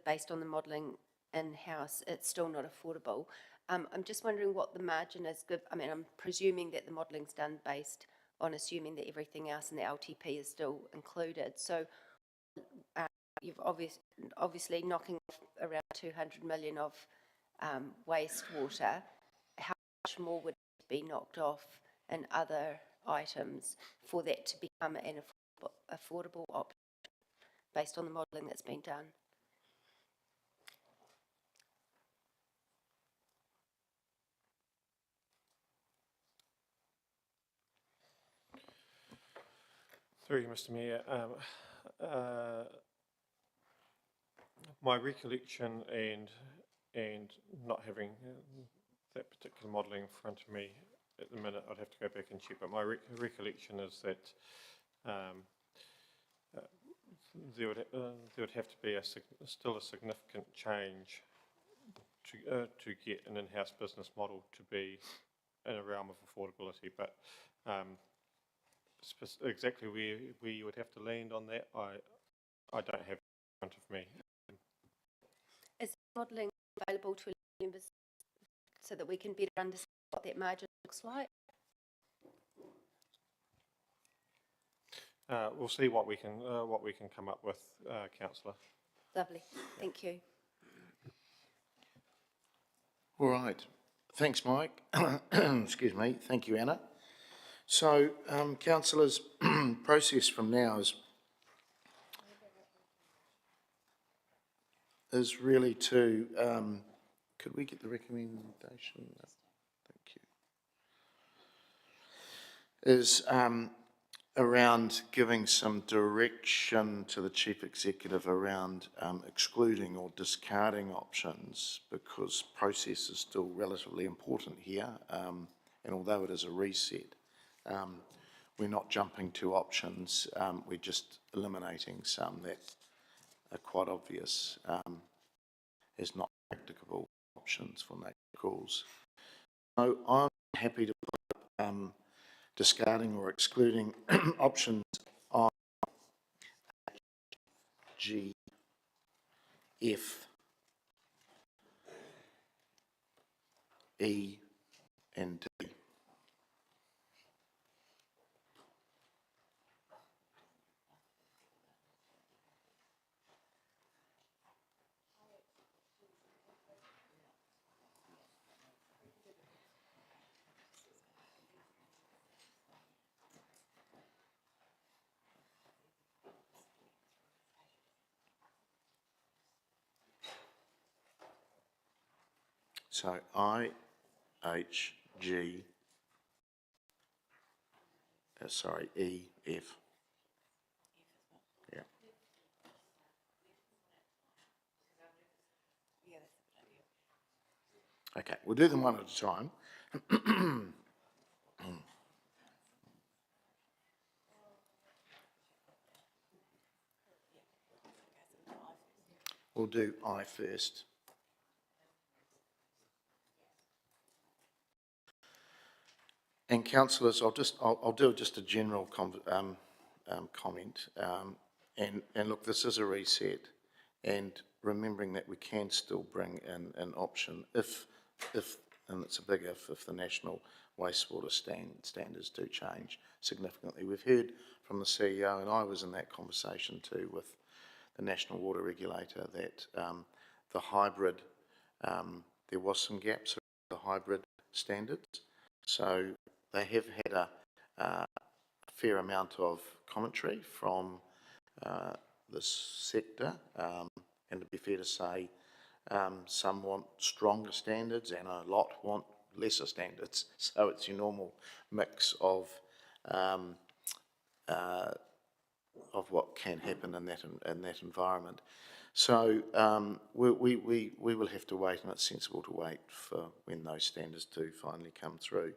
based on the modelling in-house, it's still not affordable. I'm just wondering what the margin is. I mean, I'm presuming that the modelling's done based on assuming that everything else in the LTP is still included. So you've obviously knocking off around 200 million of wastewater. How much more would be knocked off in other items for that to become an affordable option based on the modelling that's been done? Through you, Mr Mayor. My recollection and not having that particular modelling in front of me at the minute, I'd have to go back and check, but my recollection is that there would have to be still a significant change to get an in-house business model to be in a realm of affordability, but exactly where you would have to land on that, I don't have it in front of me. Is modelling available to members so that we can better understand what that margin looks like? We'll see what we can come up with, Councillor. Lovely, thank you. All right. Thanks, Mike. Excuse me. Thank you, Anna. So, councillors, process from now is really to, could we get the recommendation? Thank you. Is around giving some direction to the Chief Executive around excluding or discarding options, because process is still relatively important here, and although it is a reset, we're not jumping to options, we're just eliminating some that are quite obvious as not practicable options for nature calls. So I'm happy to put discarding or excluding options I, G, F, E and D. So I, H, G, sorry, E, F. Yeah. Okay, we'll do them one at a time. We'll do I first. And councillors, I'll do just a general comment. And look, this is a reset, and remembering that we can still bring in an option if, and it's a big if the national wastewater standards do change significantly. We've heard from the CEO, and I was in that conversation too with the National Water Regulator, that the hybrid, there was some gaps in the hybrid standards. So they have had a fair amount of commentary from this sector, and to be fair to say, some want stronger standards and a lot want lesser standards. So it's your normal mix of what can happen in that environment. So we will have to wait, and it's sensible to wait for when those standards do finally come through.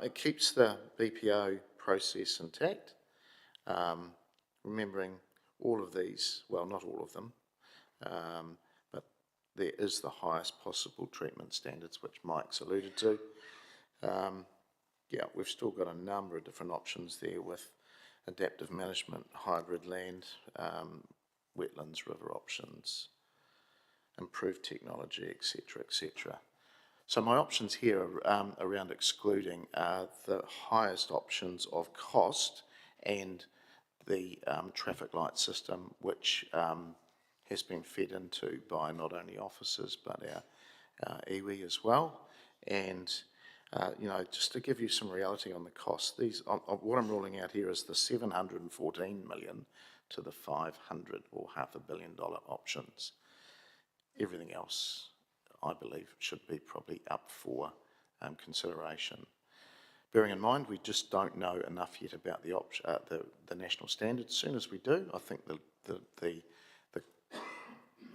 It keeps the BPO process intact, remembering all of these, well, not all of them, but there is the highest possible treatment standards, which Mike's alluded to. Yeah, we've still got a number of different options there with adaptive management, hybrid land, wetlands, river options, improved technology, etc., etc. So my options here are, around excluding are the highest options of cost and the traffic light system, which has been fed into by not only officers but our iwi as well. And you know, just to give you some reality on the cost, these what I'm ruling out here is the 714 million to the 500 or $500 million options. Everything else, I believe, should be probably up for consideration. Bearing in mind, we just don't know enough yet about the national standards. As soon as we do, I think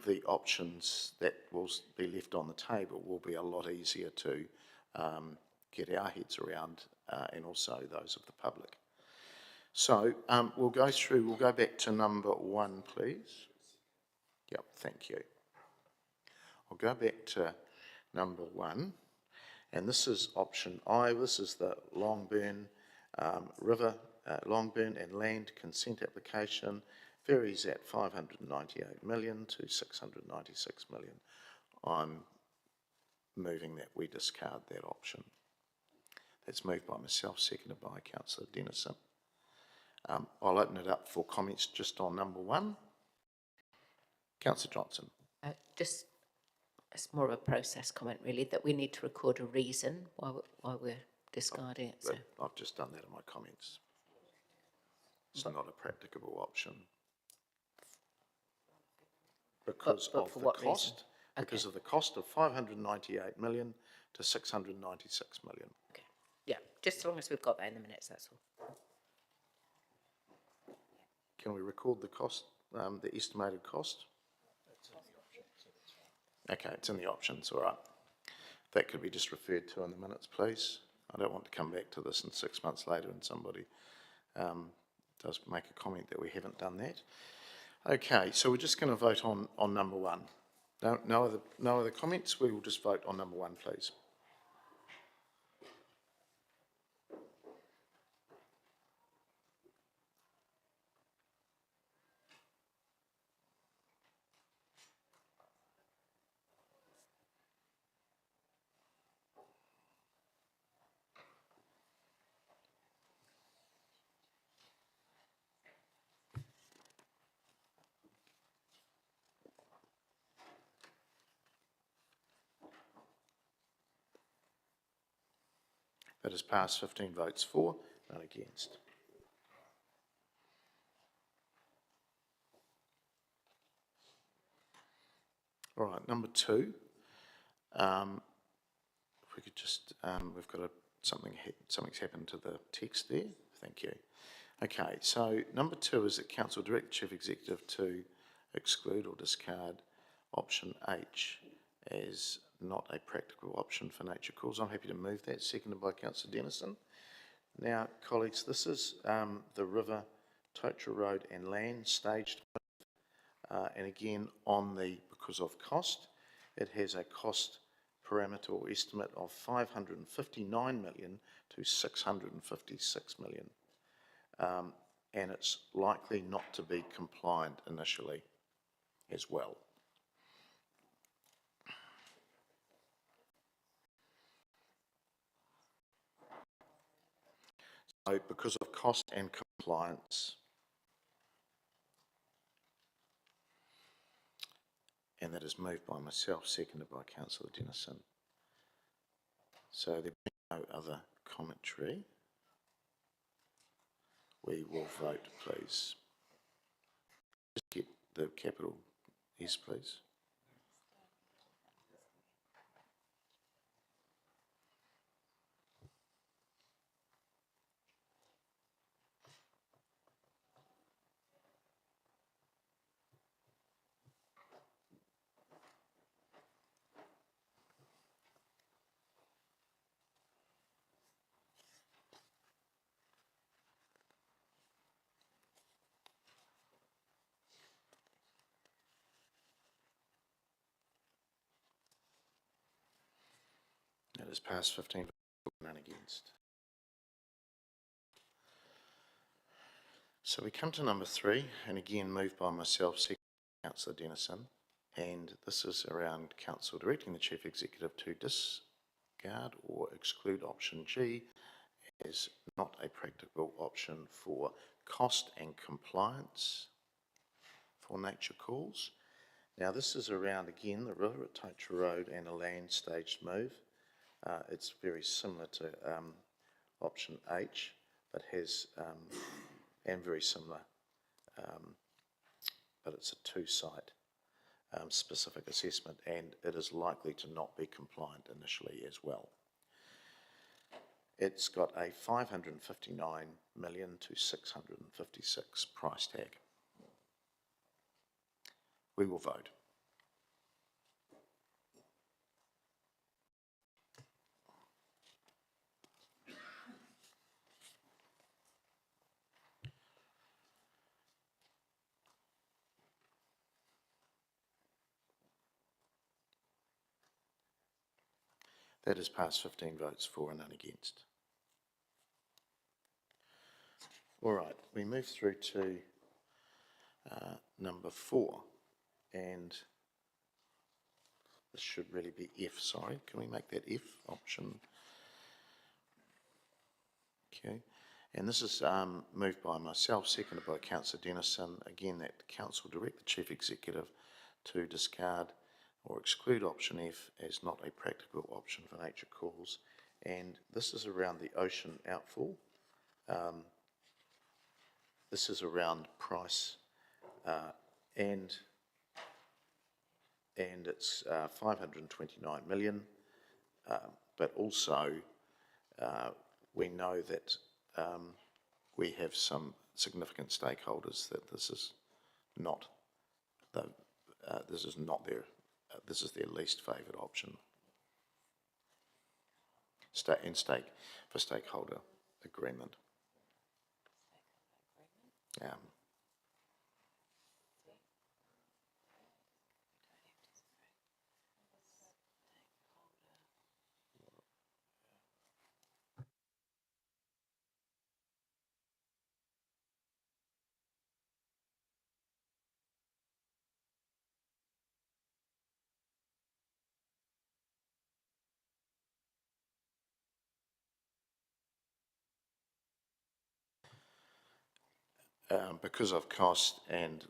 the options that will be left on the table will be a lot easier to get our heads around, and also those of the public. So we'll go back to number 1, please. Yep, thank you. I'll go back to number 1, and this is option I. This is the Longburn River, Longburn and land consent application. Varies at 598 million to 696 million. I'm moving that we discard that option. That's moved by myself, seconded by Councillor Dennison. I'll open it up for comments just on number 1. Councillor Johnson. Just, it's more of a process comment really, that we need to record a reason why we're discarding it. So. I've just done that in my comments. It's not a practicable option. Because of the cost. Because of the cost of 598 million to 696 million. Okay. Yeah, just as long as we've got that in the minutes, that's all. Can we record the cost, the estimated cost? Okay, it's in the options, all right. That could be just referred to in the minutes, please. I don't want to come back to this in 6 months later and somebody does make a comment that we haven't done that. Okay, so we're just going to vote on number 1. No other comments. We will just vote on number 1, please. That has passed 15 votes for, none against. All right, number 2. If we could just, we've got something's happened to the text there. Thank you. Okay, so number 2 is that Council direct Chief Executive to exclude or discard option H as not a practical option for nature calls. I'm happy to move that, seconded by Councillor Dennison. Now, colleagues, this is the River, Totara Road and land staged. And again, because of cost, it has a cost parameter or estimate of 559 million to 656 million. And it's likely not to be compliant initially as well. So because of cost and compliance, and that is moved by myself, seconded by Councillor Dennison. So there being no other commentary, we will vote, please. Just get the capital S, please. is passed 15 for, none against. So we come to number 3, and again moved by myself, second by Councillor Dennison, and this is around Council directing the Chief Executive to discard or exclude option G as not a practical option for cost and compliance for nature calls. Now this is around again the river at Taitra Road and a land staged move. It's very similar to option H, but has and very similar, but it's a two-site specific assessment, and it is likely to not be compliant initially as well. It's got a 559 million to 656 price tag. We will vote. That is passed 15 votes for and none against. All right, we move through to number 4, and this should really be F, sorry. Can we make that F option? Okay, and this is moved by myself, seconded by Councillor Dennison. Again, that Council direct the Chief Executive to discard or exclude option F as not a practical option for nature calls, and this is around the ocean outfall. This is around price, and it's 529 million, but also we know that we have some significant stakeholders that this is not their this is their least favoured option. For stakeholder agreement. Because of cost and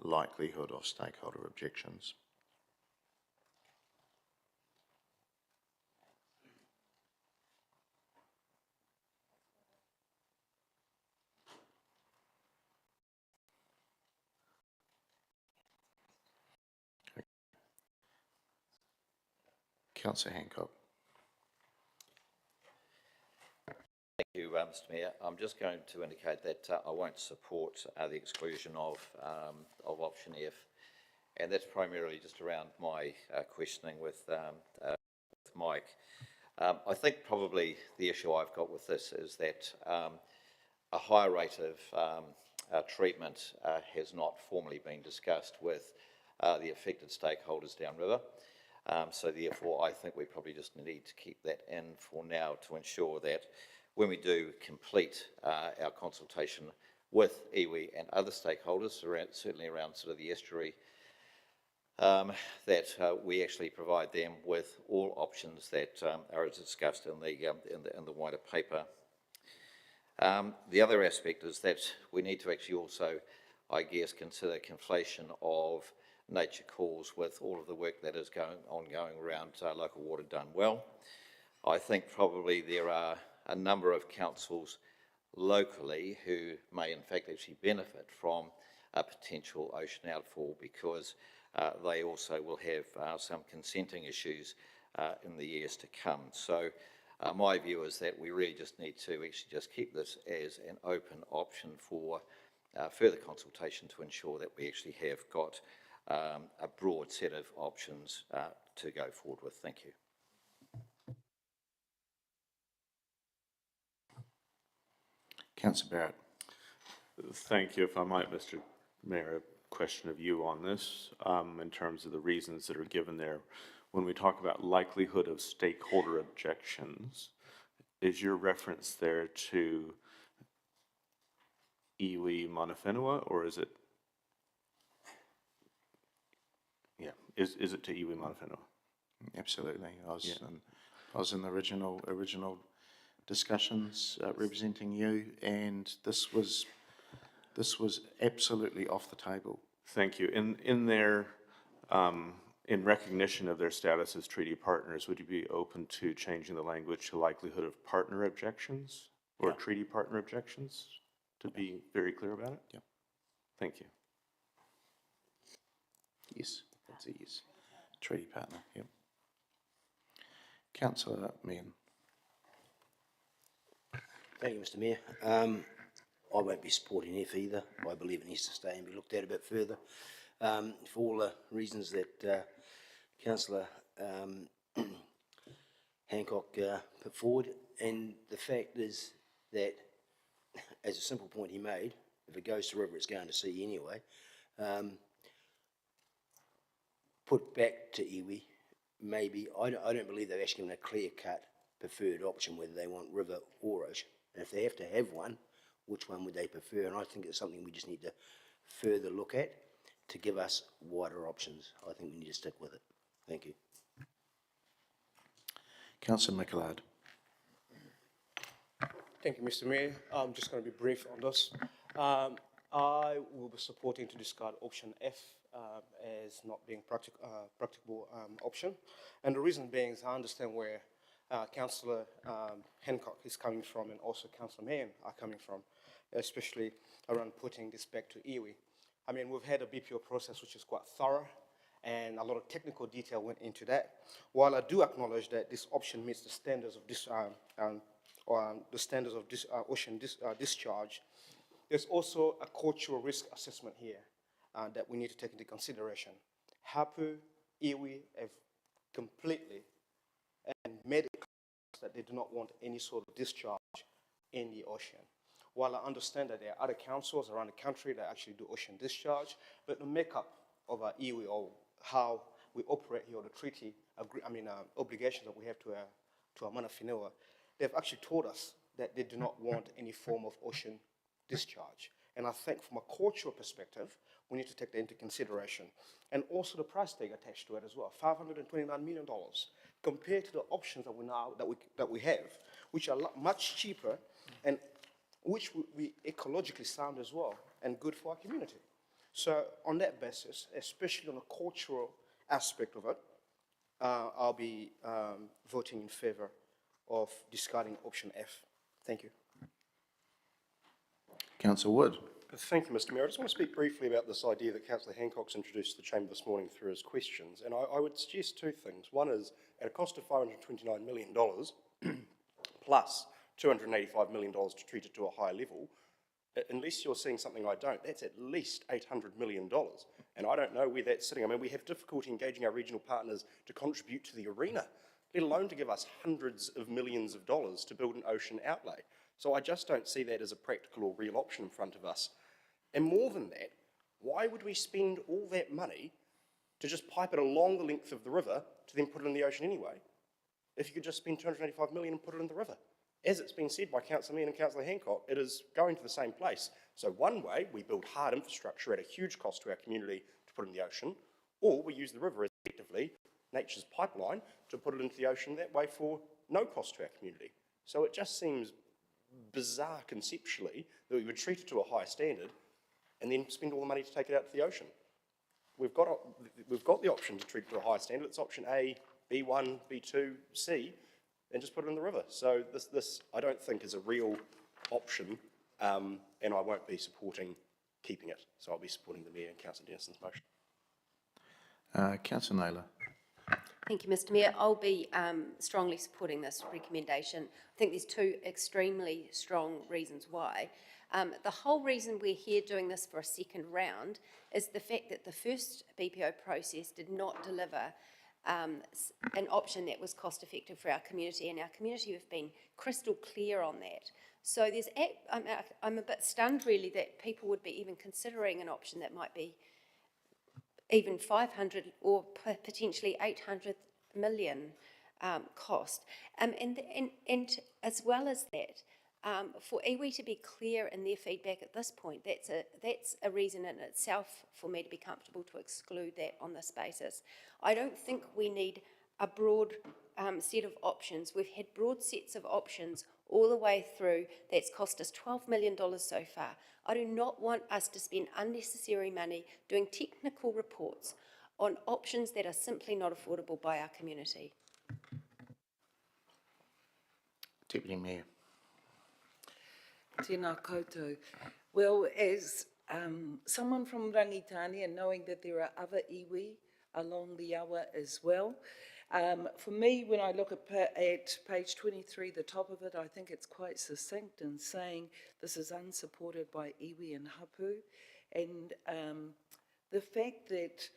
likelihood of stakeholder objections. Councillor Hancock. Thank you, Mr Mayor. I'm just going to indicate that I won't support the exclusion of option F, and that's primarily just around my questioning with Mike. I think probably the issue I've got with this is that a higher rate of treatment has not formally been discussed with the affected stakeholders downriver. So therefore, I think we probably just need to keep that in for now to ensure that when we do complete our consultation with iwi and other stakeholders, certainly around sort of the estuary, that we actually provide them with all options that are discussed in the wider paper. The other aspect is that we need to actually also, I guess, consider conflation of nature calls with all of the work that is ongoing around local water done well. I think probably there are a number of councils locally who may in fact actually benefit from a potential ocean outfall because they also will have some consenting issues in the years to come. So my view is that we really just need to actually just keep this as an open option for further consultation to ensure that we actually have got a broad set of options to go forward with. Thank you. Councillor Barrett. Thank you. If I might, Mr Mayor, a question of you on this, in terms of the reasons that are given there. when we talk about likelihood of stakeholder objections, is your reference there to iwi mana whenua, or is it, yeah, is it to iwi mana whenua? Absolutely. I was in the original discussions representing you, and this was absolutely off the table. Thank you. In their, in recognition of their status as treaty partners, would you be open to changing the language to likelihood of partner objections or treaty partner objections, to be very clear about it? Yep. Thank you. Yes, that's a yes. Treaty partner, yep. Councillor Meehan. Thank you, Mr Mayor. I won't be supporting F either. I believe it needs to stay and be looked at a bit further. For all the reasons that Councillor Hancock put forward, and the fact is that, as a simple point he made, if it goes to river, it's going to sea anyway. Put back to iwi, maybe. I don't believe they're actually given a clear-cut preferred option whether they want river or ocean. And if they have to have one, which one would they prefer? And I think it's something we just need to further look at to give us wider options. I think we need to stick with it. Thank you. Councillor McLeod. Thank you, Mr Mayor. I'm just going to be brief on this. I will be supporting to discard option F as not being practicable option. And the reason being is I understand where Councillor Hancock is coming from, and also Councillor Meehan are coming from, especially around putting this back to iwi. I mean, we've had a BPO process which is quite thorough, and a lot of technical detail went into that. While I do acknowledge that this option meets the standards of this ocean discharge, there's also a cultural risk assessment here that we need to take into consideration. Hapu, iwi have completely and made it clear that they do not want any sort of discharge in the ocean. While I understand that there are other councils around the country that actually do ocean discharge, but the makeup of our iwi, or how we operate here, or the treaty, obligations that we have to our mana whenua, they've actually told us that they do not want any form of ocean discharge. And I think from a cultural perspective, we need to take that into consideration. And also the price tag attached to it as well, $529 million, compared to the options that we have, which are much cheaper and which would be ecologically sound as well and good for our community. So on that basis, especially on the cultural aspect of it, I'll be voting in favour of discarding option F. Thank you. Councillor Wood. Thank you, Mr Mayor. I just want to speak briefly about this idea that Councillor Hancock's introduced to the Chamber this morning through his questions. And I would suggest two things. One is, at a cost of $529 million, plus $285 million to treat it to a higher level, unless you're seeing something I don't, that's at least $800 million. And I don't know where that's sitting. I mean, we have difficulty engaging our regional partners to contribute to the arena, let alone to give us hundreds of millions of dollars to build an ocean outlay. So I just don't see that as a practical or real option in front of us. And more than that, why would we spend all that money to just pipe it along the length of the river to then put it in the ocean anyway, if you could just spend $285 million and put it in the river? As it's been said by Councillor Meehan and Councillor Hancock, it is going to the same place. So one way, we build hard infrastructure at a huge cost to our community to put in the ocean, or we use the river as effectively nature's pipeline to put it into the ocean that way for no cost to our community. So it just seems bizarre conceptually that we would treat it to a higher standard and then spend all the money to take it out to the ocean. We've got the option to treat it to a higher standard. It's option A, B1, B2, C, and just put it in the river. So this I don't think is a real option, and I won't be supporting keeping it. So I'll be supporting the Mayor and Councillor Denison's motion. Councillor Naylor. Thank you, Mr Mayor. I'll be strongly supporting this recommendation. I think there's two extremely strong reasons why. The whole reason we're here doing this for a second round is the fact that the first BPO process did not deliver an option that was cost effective for our community, and our community have been crystal clear on that. So I'm a bit stunned really that people would be even considering an option that might be even 500 or potentially 800 million cost. And as well as that, for iwi to be clear in their feedback at this point, that's a reason in itself for me to be comfortable to exclude that on this basis. I don't think we need a broad set of options. We've had broad sets of options all the way through. That's cost us $12 million so far. I do not want us to spend unnecessary money doing technical reports on options that are simply not affordable by our community. Deputy Mayor. Tēnā koutou. Well, as someone from Rangitane, and knowing that there are other iwi along the awa as well, for me, when I look at page 23, the top of it, I think it's quite succinct in saying this is unsupported by iwi and hapu. And the fact that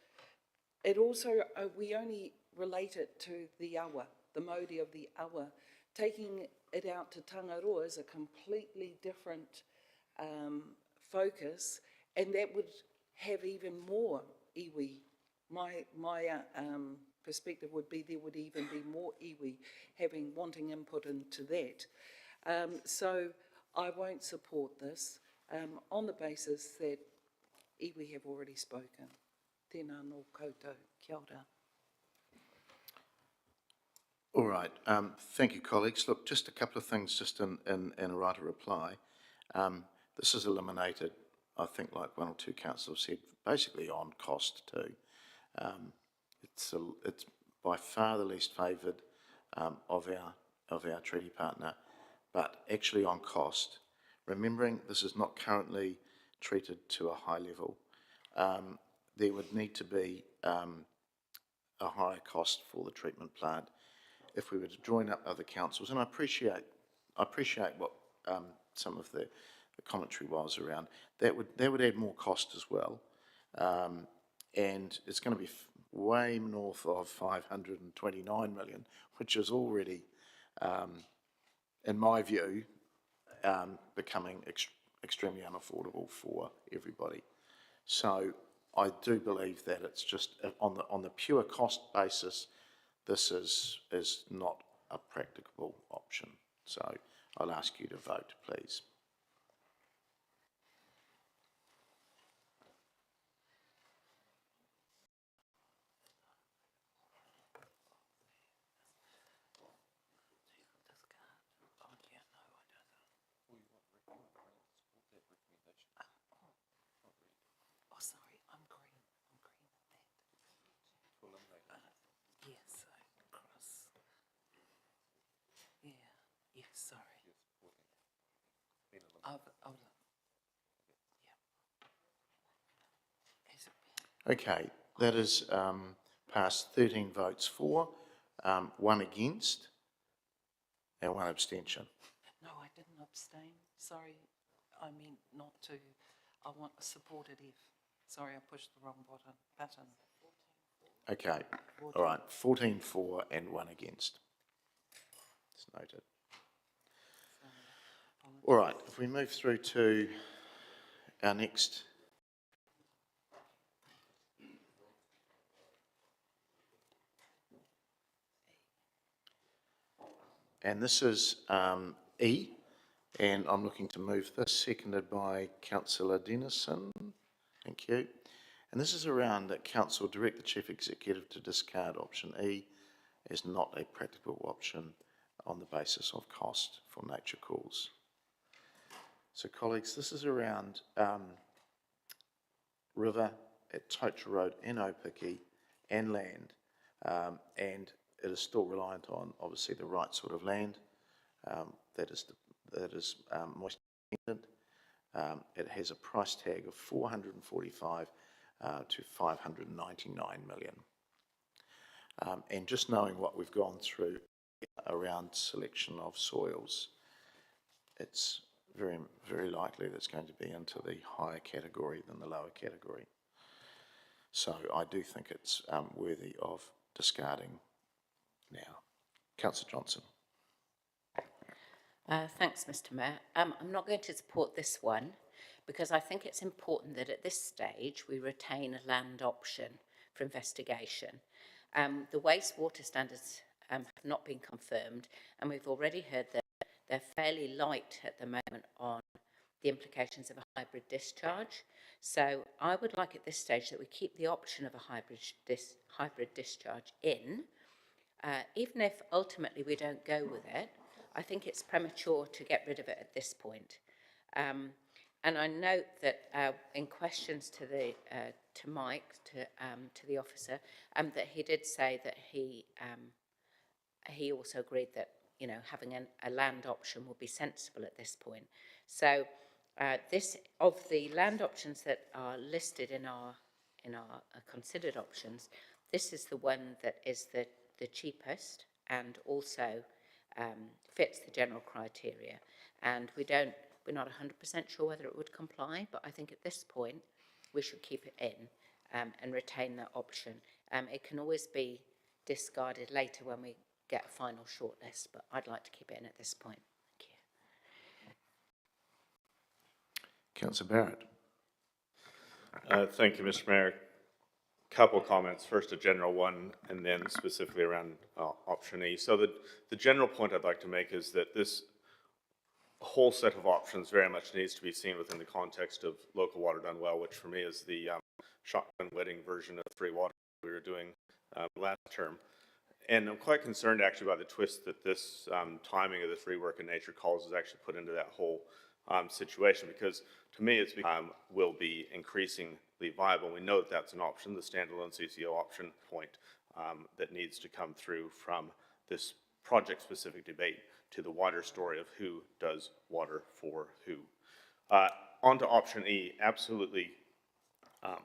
it also, we only relate it to the awa, the mauri of the awa. Taking it out to Tangaroa is a completely different focus, and that would have even more iwi. My perspective would be there would even be more iwi wanting input into that. So I won't support this on the basis that iwi have already spoken. Tēnā nō koutou, kia ora. All right, thank you, colleagues. Look, just a couple of things just in a right of reply. This is eliminated, I think, like one or two councillors said, basically on cost too. It's by far the least favoured of our treaty partner, but actually on cost. Remembering this is not currently treated to a high level, there would need to be a higher cost for the treatment plant if we were to join up other councils. And I appreciate what some of the commentary was around. That would add more cost as well, and it's going to be way north of 529 million, which is already, in my view, becoming extremely unaffordable for everybody. So I do believe that it's just on the pure cost basis, this is not a practicable option. So I'll ask you to vote, please. Okay, that is passed 13 votes for, 1 against, and 1 abstention. No, I didn't abstain. Sorry, I meant not to. I want supported if. Sorry, I pushed the wrong button. Okay, all right, 14 for and 1 against. It's noted. All right, if we move through to our next and this is E, and I'm looking to move this, seconded by Councillor Denison. Thank you. And this is around that Council direct the Chief Executive to discard option E as not a practical option on the basis of cost for nature calls. So colleagues, this is around river at Tocha Road and Opiki and land, and it is still reliant on obviously the right sort of land that is moisture dependent. It has a price tag of 445 to 599 million. And just knowing what we've gone through around selection of soils, it's very, very likely that's going to be into the higher category than the lower category. So I do think it's worthy of discarding now. Councillor Johnson. Thanks, Mr. Mayor. I'm not going to support this one because I think it's important that at this stage we retain a land option for investigation. The wastewater standards have not been confirmed, and we've already heard that they're fairly light at the moment on the implications of a hybrid discharge. So I would like at this stage that we keep the option of a hybrid discharge in, even if ultimately we don't go with it. I think it's premature to get rid of it at this point. And I note that in questions to Mike, to the officer, that he did say that he also agreed that, you know, having a land option would be sensible at this point. So this, of the land options that are listed in our considered options, this is the one that is the cheapest and also fits the general criteria. And we're not 100% sure whether it would comply, but I think at this point we should keep it in and retain that option. It can always be discarded later when we get a final shortlist, but I'd like to keep it in at this point. Thank you. Councillor Barrett. Thank you, Mr. Mayor. Couple of comments. First, a general one, and then specifically around option E. So the general point I'd like to make is that this whole set of options very much needs to be seen within the context of local water done well, which for me is the shotgun wedding version of free water we were doing last term. And I'm quite concerned actually by the twist that this timing of this rework in nature calls is actually put into that whole situation, because to me it's will be increasingly viable. We know that that's an option, the standalone CCO option point that needs to come through from this project-specific debate to the wider story of who does water for who. On to option E, absolutely.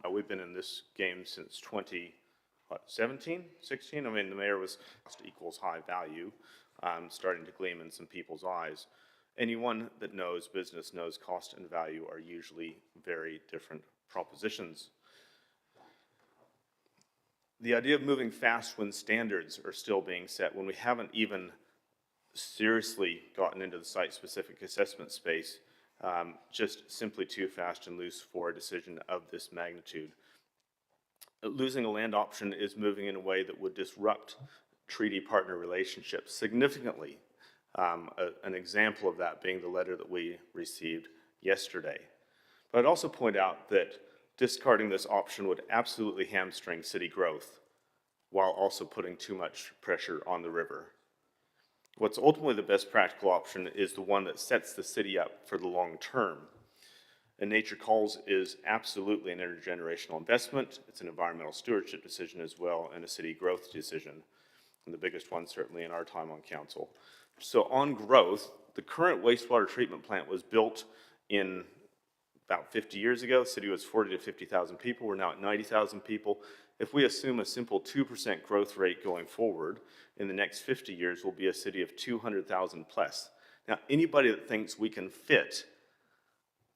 We've been in this game since 2017, 16? I mean, the mayor was cost equals high value, starting to gleam in some people's eyes. Anyone that knows business knows cost and value are usually very different propositions. The idea of moving fast when standards are still being set, when we haven't even seriously gotten into the site-specific assessment space, just simply too fast and loose for a decision of this magnitude. Losing a land option is moving in a way that would disrupt treaty partner relationships significantly. An example of that being the letter that we received yesterday. But I'd also point out that discarding this option would absolutely hamstring city growth while also putting too much pressure on the river. What's ultimately the best practical option is the one that sets the city up for the long term. And Nature Calls is absolutely an intergenerational investment. It's an environmental stewardship decision as well, and a city growth decision, and the biggest one certainly in our time on council. So on growth, the current wastewater treatment plant was built in about 50 years ago. The city was 40 to 50,000 people. We're now at 90,000 people. If we assume a simple 2% growth rate going forward, in the next 50 years, we'll be a city of 200,000 plus. Now, anybody that thinks we can fit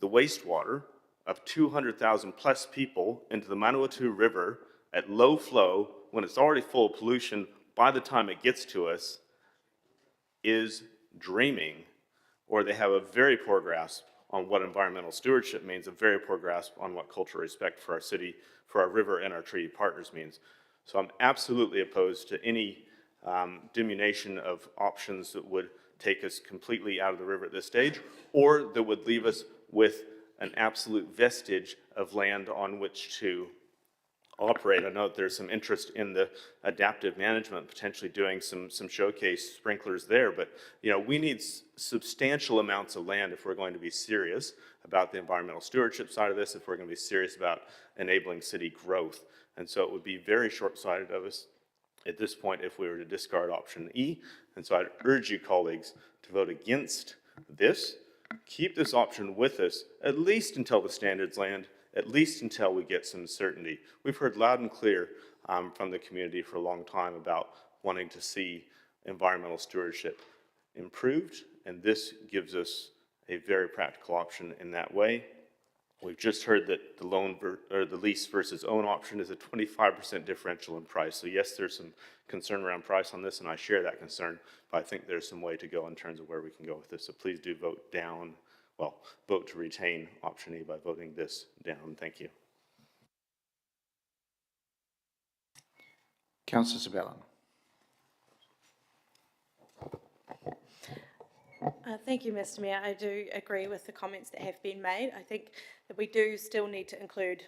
the wastewater of 200,000 plus people into the Manawatu River at low flow, when it's already full of pollution by the time it gets to us, is dreaming, or they have a very poor grasp on what environmental stewardship means, a very poor grasp on what cultural respect for our city, for our river, and our treaty partners means. So I'm absolutely opposed to any diminution of options that would take us completely out of the river at this stage, or that would leave us with an absolute vestige of land on which to operate. I know that there's some interest in the adaptive management, potentially doing some showcase sprinklers there, but you know, we need substantial amounts of land if we're going to be serious about the environmental stewardship side of this, if we're going to be serious about enabling city growth. And so it would be very short-sighted of us at this point if we were to discard option E. And so I'd urge you, colleagues, to vote against this. Keep this option with us, at least until the standards land, at least until we get some certainty. We've heard loud and clear from the community for a long time about wanting to see environmental stewardship improved, and this gives us a very practical option in that way. We've just heard that the loan or the lease versus own option is a 25% differential in price. So yes, there's some concern around price on this, and I share that concern, but I think there's some way to go in terms of where we can go with this. So please do vote down. Well, vote to retain option E by voting this down. Thank you. Councillor Sabellin. Thank you, Mr. Mayor. I do agree with the comments that have been made. I think that we do still need to include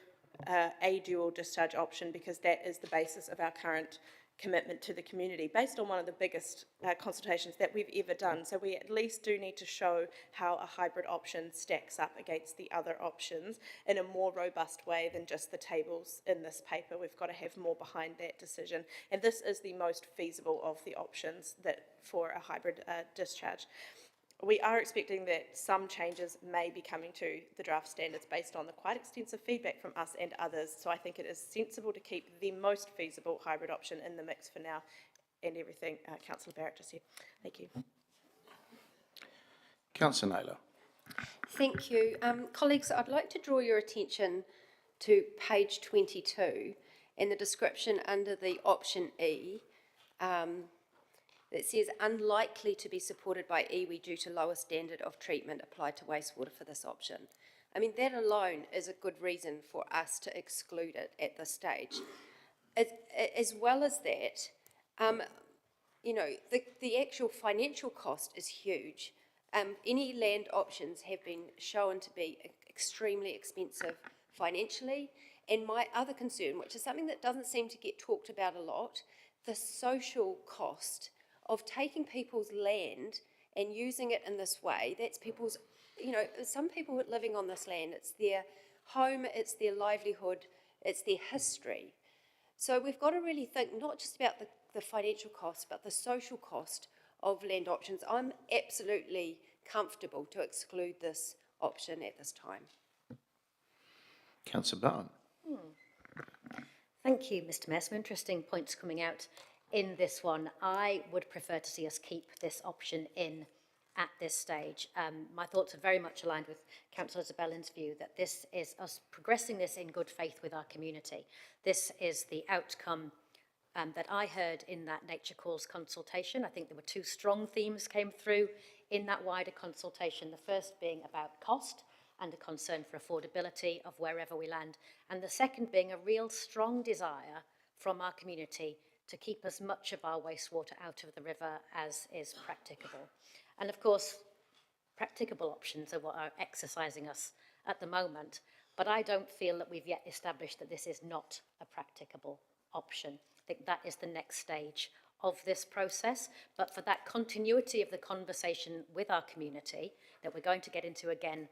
a dual discharge option because that is the basis of our current commitment to the community based on one of the biggest consultations that we've ever done. So we at least do need to show how a hybrid option stacks up against the other options in a more robust way than just the tables in this paper. We've got to have more behind that decision. And this is the most feasible of the options that for a hybrid discharge. We are expecting that some changes may be coming to the draft standards based on the quite extensive feedback from us and others. So I think it is sensible to keep the most feasible hybrid option in the mix for now, and everything Councillor Barrett just said. Thank you. Councillor Naylor. Thank you. Colleagues, I'd like to draw your attention to page 22 and the description under the option E. It says unlikely to be supported by iwi due to lower standard of treatment applied to wastewater for this option. I mean, that alone is a good reason for us to exclude it at this stage. As well as that, you know, the actual financial cost is huge. Any land options have been shown to be extremely expensive financially. And my other concern, which is something that doesn't seem to get talked about a lot, the social cost of taking people's land and using it in this way. That's people's, you know, some people living on this land, it's their home, it's their livelihood, it's their history. So we've got to really think not just about the financial cost, but the social cost of land options. I'm absolutely comfortable to exclude this option at this time. Councillor Bowen. Thank you, Mr. Mayor. Some interesting points coming out in this one. I would prefer to see us keep this option in at this stage. My thoughts are very much aligned with Councillor Sabellin's view that this is us progressing this in good faith with our community. This is the outcome that I heard in that Nature Calls consultation. I think there were two strong themes came through in that wider consultation. The first being about cost and a concern for affordability of wherever we land. And the second being a real strong desire from our community to keep as much of our wastewater out of the river as is practicable. And of course, practicable options are what are exercising us at the moment, but I don't feel that we've yet established that this is not a practicable option. I think that is the next stage of this process, but for that continuity of the conversation with our community that we're going to get into again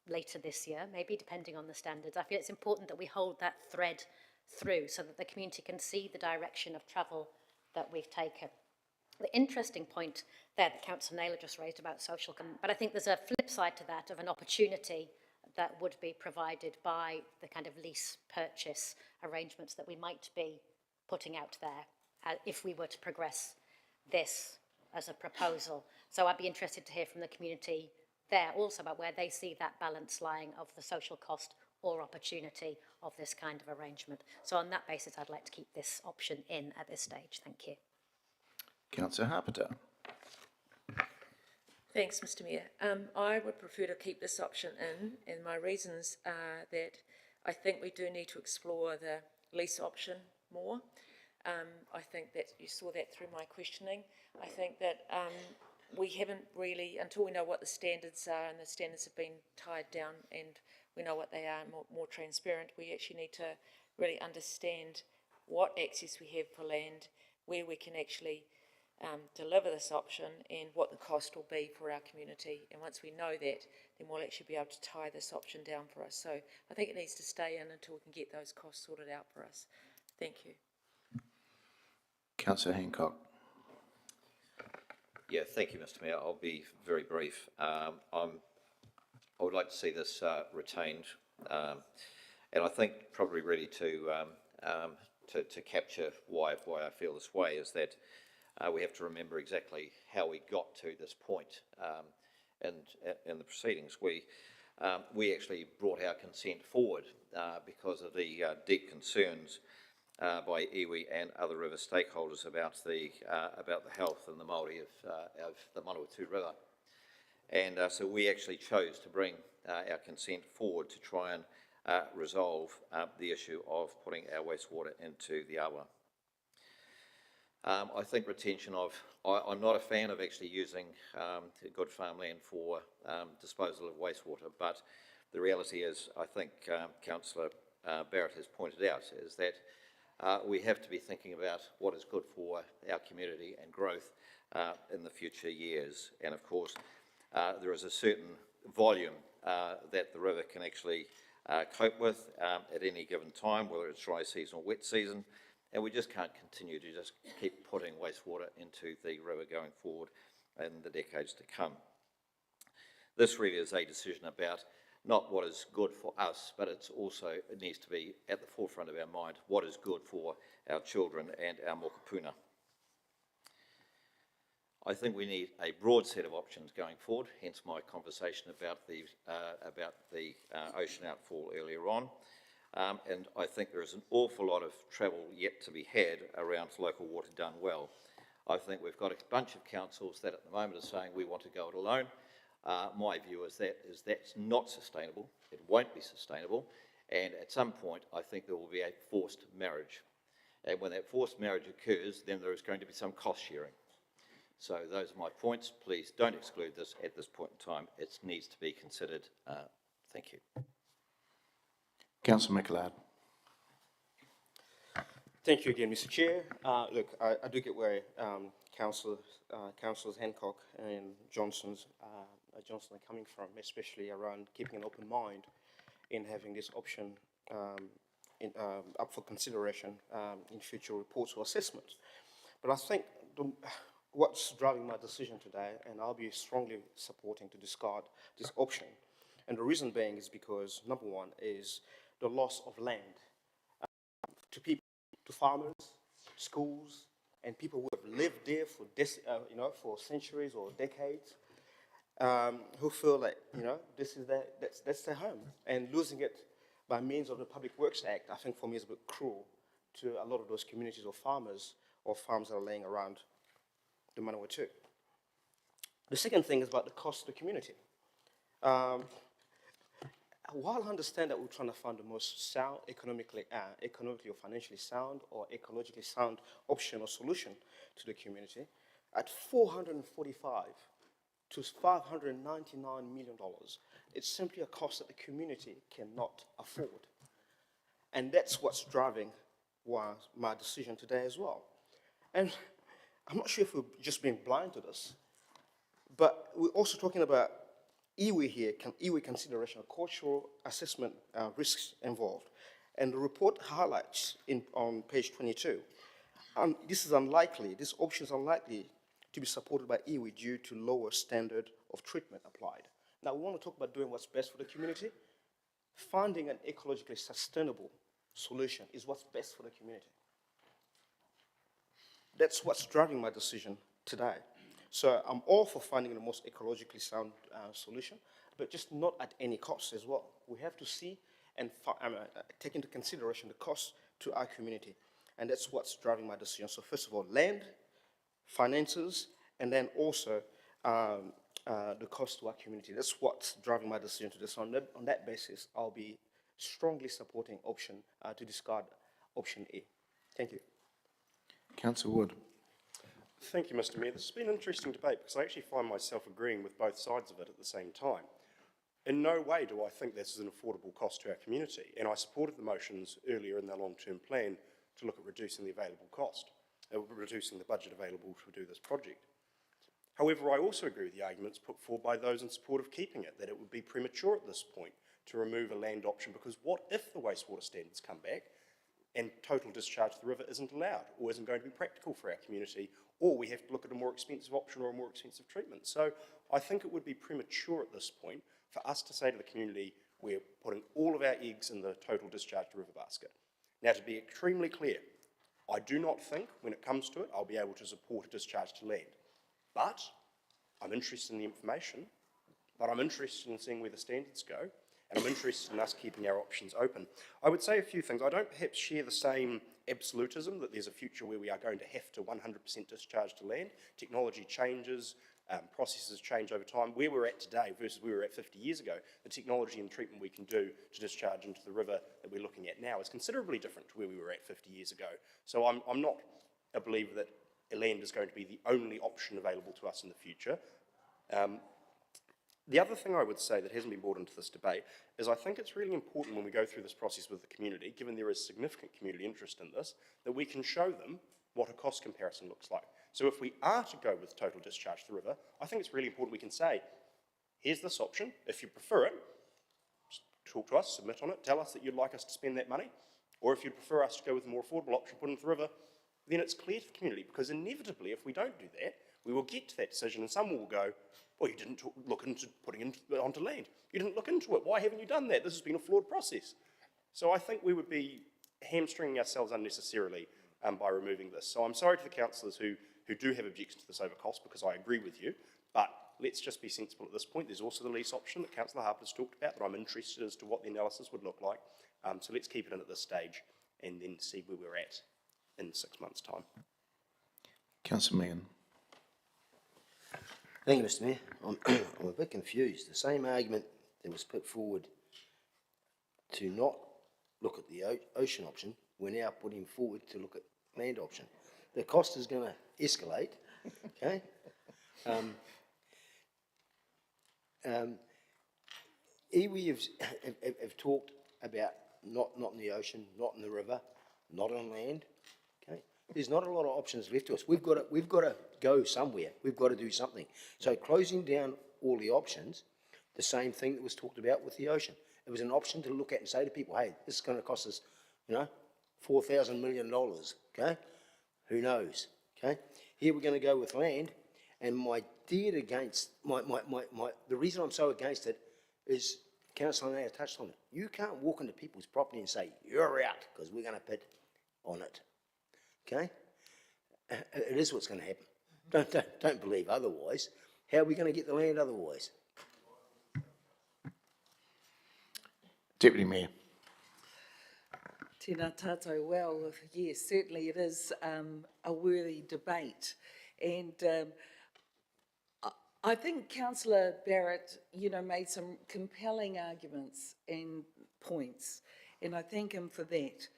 later this year, maybe depending on the standards, I feel it's important that we hold that thread through so that the community can see the direction of travel that we've taken. The interesting point there that Councillor Naylor just raised about social, but I think there's a flip side to that of an opportunity that would be provided by the kind of lease purchase arrangements that we might be putting out there if we were to progress this as a proposal. So I'd be interested to hear from the community there also about where they see that balance lying of the social cost or opportunity of this kind of arrangement. So on that basis, I'd like to keep this option in at this stage. Thank you. Councillor Harpenter. Thanks, Mr. Mayor. I would prefer to keep this option in, and my reasons are that I think we do need to explore the lease option more. I think that you saw that through my questioning. I think that we haven't really, until we know what the standards are, and the standards have been tied down and we know what they are, more transparent, we actually need to really understand what access we have for land, where we can actually deliver this option and what the cost will be for our community. And once we know that, then we'll actually be able to tie this option down for us. So I think it needs to stay in until we can get those costs sorted out for us. Thank you. Councillor Hancock. Yeah, thank you, Mr. Mayor. I'll be very brief. I would like to see this retained, and I think probably really to capture why I feel this way is that we have to remember exactly how we got to this point in the proceedings. We actually brought our consent forward because of the deep concerns by iwi and other river stakeholders about the health and the Māori of the Manawatu River. And so we actually chose to bring our consent forward to try and resolve the issue of putting our wastewater into the Awa. I think retention of, I'm not a fan of actually using good farmland for disposal of wastewater, but the reality is, I think Councillor Barrett has pointed out, is that we have to be thinking about what is good for our community and growth in the future years. And of course, there is a certain volume that the river can actually cope with at any given time, whether it's dry season or wet season, and we just can't continue to just keep putting wastewater into the river going forward in the decades to come. This really is a decision about not what is good for us, but it's also, it needs to be at the forefront of our mind, what is good for our children and our mokopuna. I think we need a broad set of options going forward, hence my conversation about the ocean outfall earlier on. And I think there is an awful lot of travel yet to be had around local water done well. I think we've got a bunch of councils that at the moment are saying we want to go it alone. My view is that's not sustainable. It won't be sustainable. And at some point, I think there will be a forced marriage. And when that forced marriage occurs, then there is going to be some cost sharing. So those are my points. Please don't exclude this at this point in time. It needs to be considered. Thank you. Councillor McLeod. Thank you again, Mr. Chair. Look, I do get where Councillors Hancock and Johnson are coming from, especially around keeping an open mind in having this option up for consideration in future reports or assessments. But I think what's driving my decision today, and I'll be strongly supporting to discard this option, and the reason being is because, number one, is the loss of land to people, to farmers, schools, and people who have lived there for for centuries or decades, who feel like that's their home, and losing it by means of the Public Works Act, I think for me is a bit cruel to a lot of those communities or farmers or farms that are laying around the Manawatu. The second thing is about the cost to the community. While I understand that we're trying to find the most sound, economically or financially sound or ecologically sound option or solution to the community, at $445 to $599 million, it's simply a cost that the community cannot afford. And that's what's driving my decision today as well. And I'm not sure if we're just being blind to this, but we're also talking about iwi here, iwi consideration of cultural assessment risks involved. And the report highlights on page 22, this option is unlikely to be supported by iwi due to lower standard of treatment applied. Now we want to talk about doing what's best for the community. Finding an ecologically sustainable solution is what's best for the community. That's what's driving my decision today. So I'm all for finding the most ecologically sound solution, but just not at any cost as well. We have to see and take into consideration the cost to our community. And that's what's driving my decision. So first of all, land, finances, and then also the cost to our community. That's what's driving my decision to this. On that basis, I'll be strongly supporting option to discard option A. Thank you. Councillor Wood. Thank you, Mr. Mayor. This has been an interesting debate because I actually find myself agreeing with both sides of it at the same time. In no way do I think this is an affordable cost to our community, and I supported the motions earlier in the long-term plan to look at reducing the available cost, reducing the budget available to do this project. However, I also agree with the arguments put forward by those in support of keeping it, that it would be premature at this point to remove a land option, because what if the wastewater standards come back and total discharge to the river isn't allowed or isn't going to be practical for our community, or we have to look at a more expensive option or a more expensive treatment. So I think it would be premature at this point for us to say to the community, we're putting all of our eggs in the total discharge to river basket. Now, to be extremely clear, I do not think, when it comes to it, I'll be able to support a discharge to land. But I'm interested in the information, but I'm interested in seeing where the standards go, and I'm interested in us keeping our options open. I would say a few things. I don't perhaps share the same absolutism that there's a future where we are going to have to 100% discharge to land. Technology changes, processes change over time. Where we're at today versus where we were at 50 years ago, the technology and treatment we can do to discharge into the river that we're looking at now is considerably different to where we were at 50 years ago. So I'm not a believer that land is going to be the only option available to us in the future. The other thing I would say that hasn't been brought into this debate is I think it's really important when we go through this process with the community, given there is significant community interest in this, that we can show them what a cost comparison looks like. So if we are to go with total discharge to the river, I think it's really important we can say, here's this option. If you prefer it, just talk to us, submit on it, tell us that you'd like us to spend that money. Or if you'd prefer us to go with a more affordable option, put into the river, then it's clear to the community, because inevitably, if we don't do that, we will get to that decision and someone will go, well, you didn't look into putting it onto land. You didn't look into it. Why haven't you done that? This has been a flawed process. So I think we would be hamstringing ourselves unnecessarily by removing this. So I'm sorry to the councillors who do have objections to this over cost, because I agree with you, but let's just be sensible at this point. There's also the lease option that Councillor Harper's talked about that I'm interested as to what the analysis would look like. So let's keep it in at this stage and then see where we're at in 6 months' time. Councillor Megan. Thank you, Mr Mayor. I'm a bit confused. The same argument that was put forward to not look at the ocean option, we're now putting forward to look at land option. The cost is going to escalate, okay? Iwi have talked about not in the ocean, not in the river, not on land, okay? There's not a lot of options left to us. We've got to go somewhere. We've got to do something. So closing down all the options, the same thing that was talked about with the ocean. It was an option to look at and say to people, hey, this is going to cost us, $4,000 million, okay? Who knows, okay? Here we're going to go with land, and my deed against, the reason I'm so against it is, Councillor Nair touched on it. You can't walk into people's property and say, you're out, because we're going to put on it. Okay? It is what's going to happen. Don't believe otherwise. How are we going to get the land otherwise? Deputy Mayor. Tēnā tātou, well, yes, certainly it is a worthy debate. And I think Councillor Barrett, made some compelling arguments and points, and I thank him for that.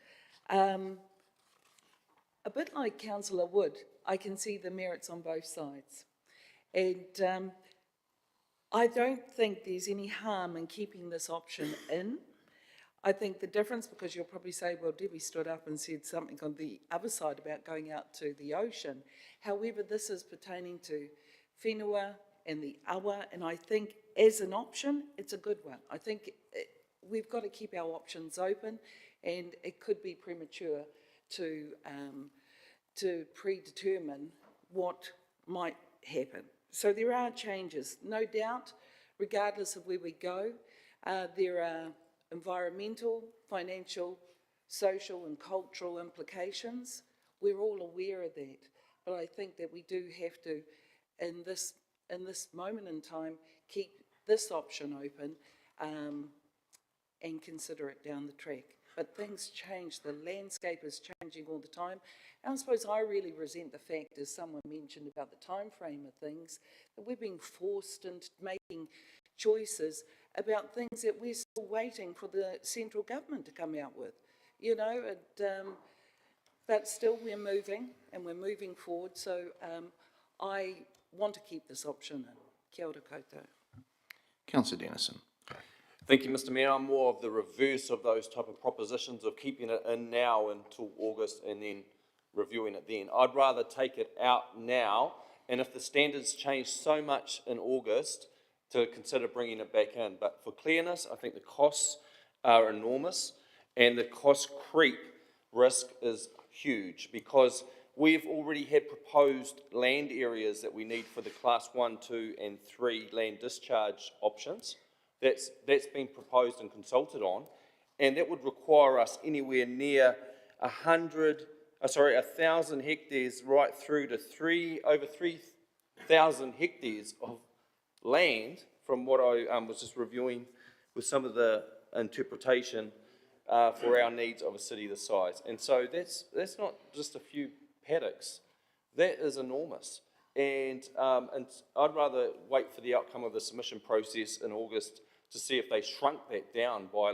A bit like Councillor Wood, I can see the merits on both sides. And I don't think there's any harm in keeping this option in. I think the difference, because you'll probably say, well, Debbie stood up and said something on the other side about going out to the ocean. However, this is pertaining to whenua and the awa, and I think as an option, it's a good one. I think we've got to keep our options open, and it could be premature to predetermine what might happen. So there are changes, no doubt, regardless of where we go. There are environmental, financial, social and cultural implications. We're all aware of that, but I think that we do have to, in this moment in time, keep this option open and consider it down the track. But things change, the landscape is changing all the time. And I suppose I really resent the fact, as someone mentioned about the time frame of things, that we're being forced into making choices about things that we're still waiting for the central government to come out with. But still we're moving, and we're moving forward, so I want to keep this option in. Kia ora koutou. Councillor Dennison. Thank you, Mr Mayor. I'm more of the reverse of those type of propositions of keeping it in now until August and then reviewing it then. I'd rather take it out now, and if the standards change so much in August, to consider bringing it back in. But for clearness, I think the costs are enormous, and the cost creep risk is huge, because we've already had proposed land areas that we need for the class 1, 2 and 3 land discharge options. That's been proposed and consulted on, and that would require us anywhere near 1,000 hectares right through to over 3,000 hectares of land, from what I was just reviewing with some of the interpretation for our needs of a city this size. And so that's not just a few paddocks, that is enormous. And I'd rather wait for the outcome of the submission process in August to see if they shrunk that down by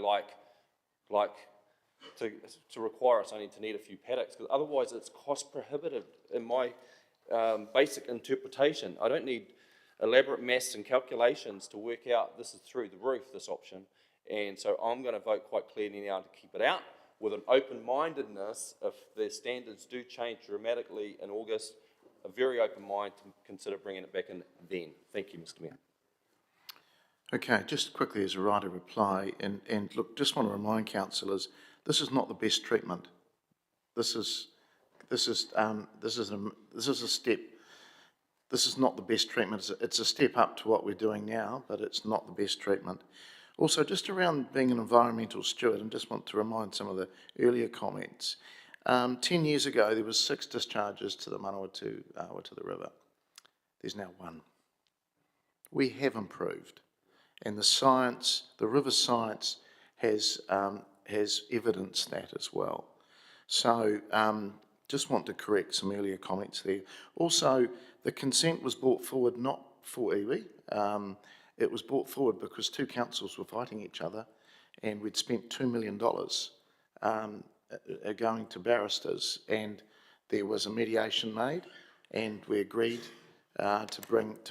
to require us only to need a few paddocks, because otherwise it's cost prohibitive in my basic interpretation. I don't need elaborate maths and calculations to work out this is through the roof, this option. And so I'm going to vote quite clearly now to keep it out with an open-mindedness. If the standards do change dramatically in August, a very open mind to consider bringing it back in then. Thank you, Mr. Mayor. Okay, just quickly as a right of reply, and look, just want to remind councillors, this is not the best treatment. This is a step. This is not the best treatment. It's a step up to what we're doing now, but it's not the best treatment. Also, just around being an environmental steward, I just want to remind some of the earlier comments. 10 years ago, there was 6 discharges to the Manawatu to the river. There's now 1. We have improved, and the science, the river science, has evidenced that as well. So, just want to correct some earlier comments there. Also, the consent was brought forward not for iwi. It was brought forward because 2 councils were fighting each other, and we'd spent $2 million going to barristers, and there was a mediation made, and we agreed to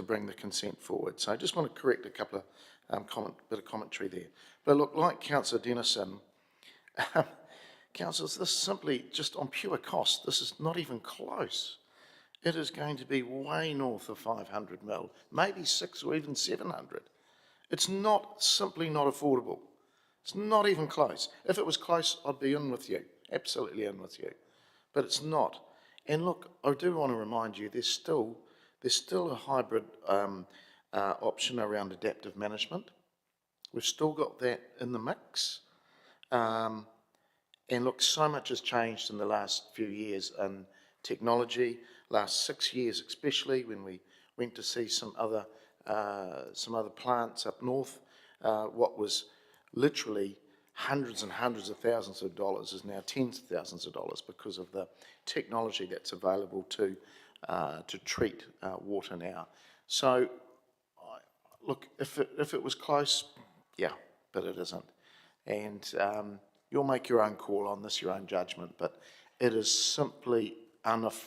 bring the consent forward. So I just want to correct a couple of bit of commentary there. But look, like Councillor Dennison, councillors, this is simply just on pure cost. This is not even close. It is going to be way north of 500 mil, maybe 600 or even 700. It's simply not affordable. It's not even close. If it was close, I'd be in with you, absolutely in with you. But it's not. And look, I do want to remind you, there's still a hybrid option around adaptive management. We've still got that in the mix. And look, so much has changed in the last few years in technology, last 6 years especially, when we went to see some other plants up north. What was literally hundreds and hundreds of thousands of dollars is now tens of thousands of dollars because of the technology that's available to treat water now. So, look, if it was close, yeah, but it isn't. And you'll make your own call on this, your own judgment, but it is simply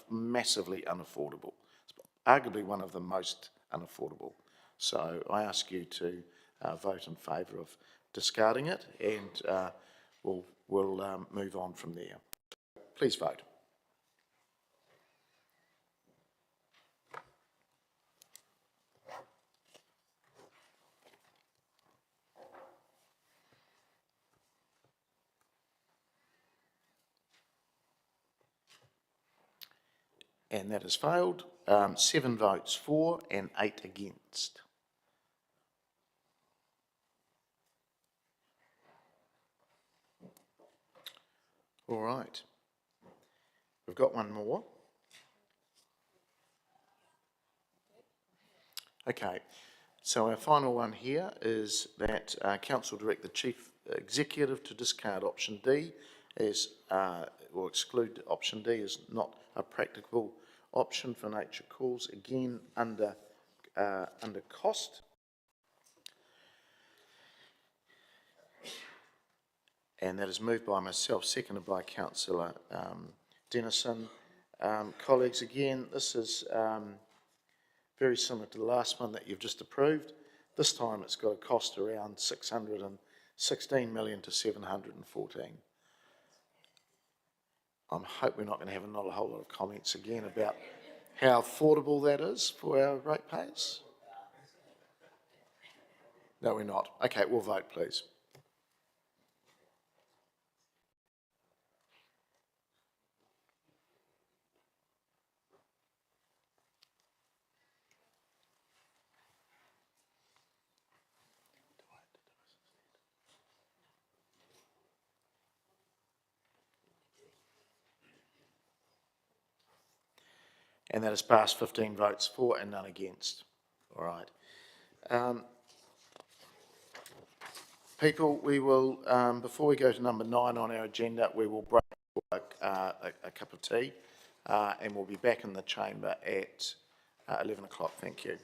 massively unaffordable. It's arguably one of the most unaffordable. So I ask you to vote in favour of discarding it, and we'll move on from there. Please vote. And that has failed. 7 votes for and 8 against. All right. We've got one more. Okay. So our final one here is that Council direct the Chief Executive to discard option D as, or exclude option D as not a practicable option for nature calls, again under cost. And that is moved by myself, seconded by Councillor Dennison. Colleagues, again, this is very similar to the last one that you've just approved. This time it's got a cost around 616 million to 714. I hope we're not going to have not a whole lot of comments again about how affordable that is for our ratepayers. No, we're not. Okay, we'll vote, please. And that has passed 15 votes for and none against. All right. People, we will, before we go to number 9 on our agenda, we will break for a cup of tea, and we'll be back in the chamber at 11 o'clock. Thank you.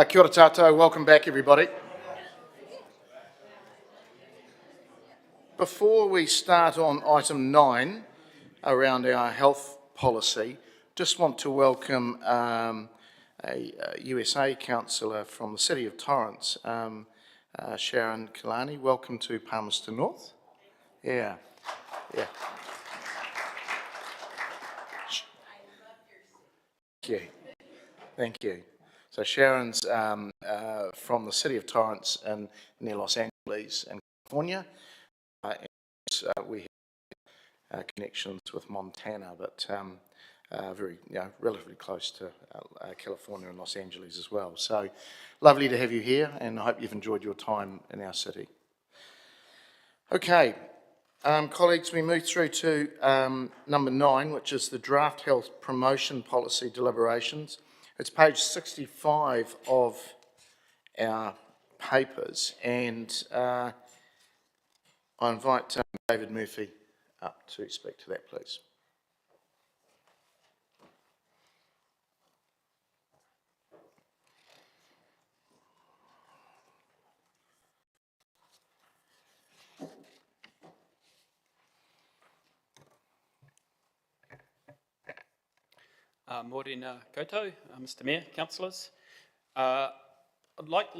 Kia ora tātou, welcome back everybody. Before we start on item 9 around our health policy, just want to welcome a USA councillor from the City of Torrance, Sharon Kalani. Welcome to Palmerston North. Yeah. Thank you. So Sharon's from the City of Torrance near Los Angeles in California. We have connections with Montana, but very, relatively close to California and Los Angeles as well. So lovely to have you here, and I hope you've enjoyed your time in our city. Okay, colleagues, we move through to number 9, which is the Draft Health Promotion Policy Deliberations. It's page 65 of our papers, and I invite David Murphy up to speak to that, please. Morena koutou, Mr Mayor, councillors. I'd like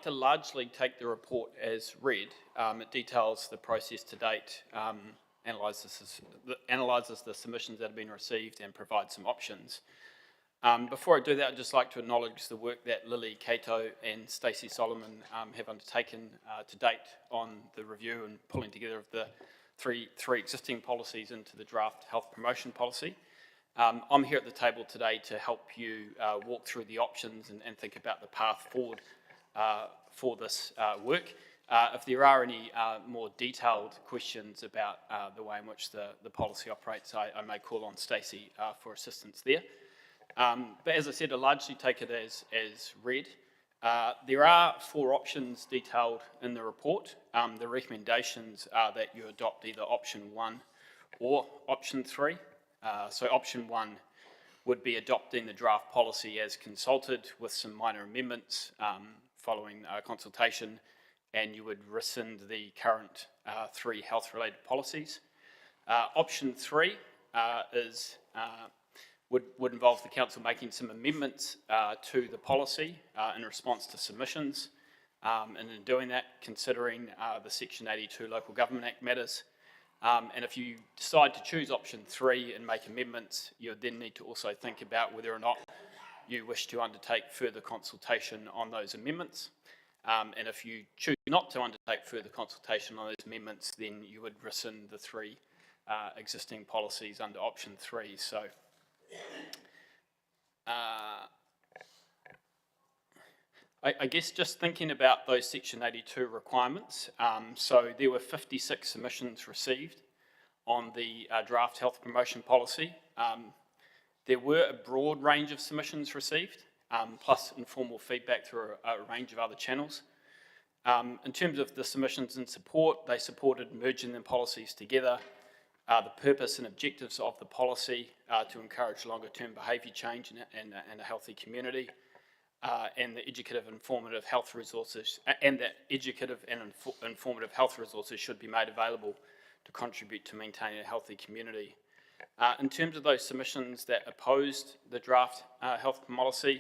to largely take the report as read. It details the process to date, analyses the submissions that have been received and provides some options. Before I do that, I'd just like to acknowledge the work that Lily Cato and Stacey Solomon have undertaken to date on the review and pulling together of the three existing policies into the draft health promotion policy. I'm here at the table today to help you walk through the options and think about the path forward for this work. If there are any more detailed questions about the way in which the policy operates, I may call on Stacey for assistance there. But as I said, I largely take it as read. There are 4 options detailed in the report. The recommendations are that you adopt either option 1 or option 3. So option 1 would be adopting the draft policy as consulted with some minor amendments following consultation, and you would rescind the current 3 health-related policies. Option 3 would involve the council making some amendments to the policy in response to submissions, and in doing that, considering the Section 82 Local Government Act matters. And if you decide to choose option 3 and make amendments, you would then need to also think about whether or not you wish to undertake further consultation on those amendments. And if you choose not to undertake further consultation on those amendments, then you would rescind the 3 existing policies under option 3. So I guess just thinking about those Section 82 requirements, so there were 56 submissions received on the draft health promotion policy. There were a broad range of submissions received, plus informal feedback through a range of other channels. In terms of the submissions in support, they supported merging the policies together, the purpose and objectives of the policy to encourage longer term behaviour change and a healthy community, and the educative and informative health resources, and that educative and informative health resources should be made available to contribute to maintaining a healthy community. In terms of those submissions that opposed the draft health policy,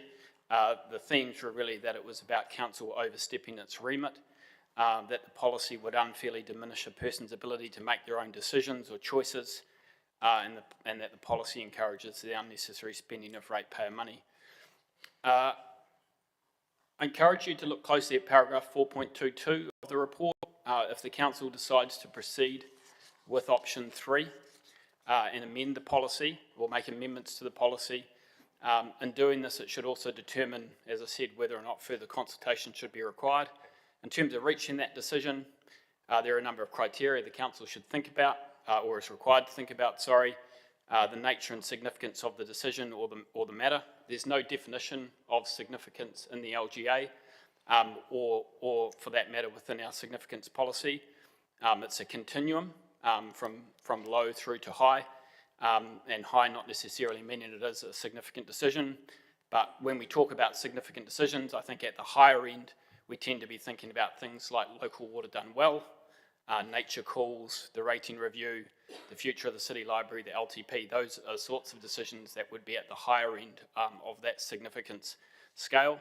the themes were really that it was about council overstepping its remit, that the policy would unfairly diminish a person's ability to make their own decisions or choices, and that the policy encourages the unnecessary spending of ratepayer money. I encourage you to look closely at paragraph 4.22 of the report if the council decides to proceed with option 3 and amend the policy or make amendments to the policy. In doing this, it should also determine, as I said, whether or not further consultation should be required. In terms of reaching that decision, there are a number of criteria the council should think about, or is required to think about, the nature and significance of the decision or the matter. There's no definition of significance in the LGA, or for that matter within our significance policy. It's a continuum from low through to high, and high not necessarily meaning it is a significant decision. But when we talk about significant decisions, I think at the higher end, we tend to be thinking about things like local water done well, nature calls, the rating review, the future of the city library, the LTP. Those are sorts of decisions that would be at the higher end of that significance scale.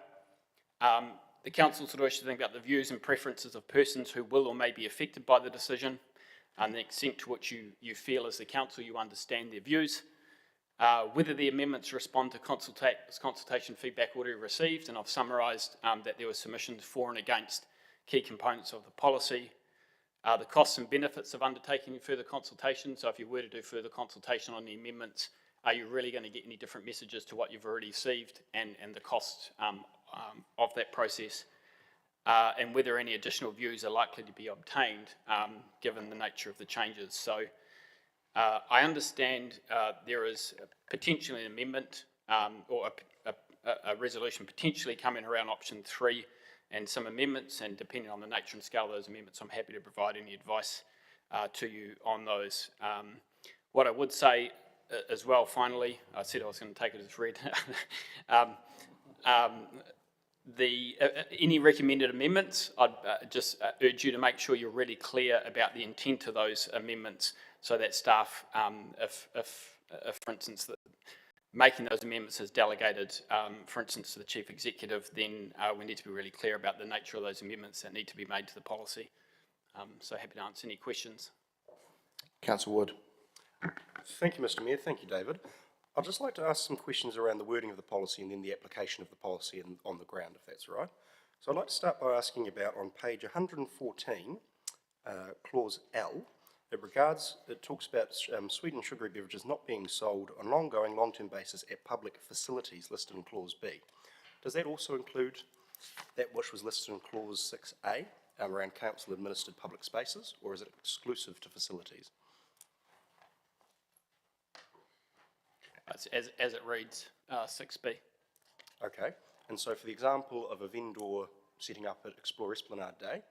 The council sort of should think about the views and preferences of persons who will or may be affected by the decision, and the extent to which you feel as the council you understand their views. Whether the amendments respond to consultation feedback already received, and I've summarised that there were submissions for and against key components of the policy. The costs and benefits of undertaking further consultation. So if you were to do further consultation on the amendments, are you really going to get any different messages to what you've already received, and the cost of that process? And whether any additional views are likely to be obtained given the nature of the changes. So I understand there is potentially an amendment or a resolution potentially coming around option 3 and some amendments, and depending on the nature and scale of those amendments, I'm happy to provide any advice to you on those. What I would say as well, finally, I said I was going to take it as read. Any recommended amendments, I'd just urge you to make sure you're really clear about the intent of those amendments, so that staff, if for instance, making those amendments is delegated, for instance, to the Chief Executive, then we need to be really clear about the nature of those amendments that need to be made to the policy. So happy to answer any questions. Councillor Wood. Thank you, Mr. Mayor. Thank you, David. I'd just like to ask some questions around the wording of the policy and then the application of the policy on the ground, if that's all right. So I'd like to start by asking about on page 114, clause L. It talks about sweetened sugary beverages not being sold on an ongoing long-term basis at public facilities listed in clause B. Does that also include that which was listed in clause 6A around council-administered public spaces, or is it exclusive to facilities? As it reads, 6B. Okay, and so for the example of a vendor setting up at Explore Esplanade Day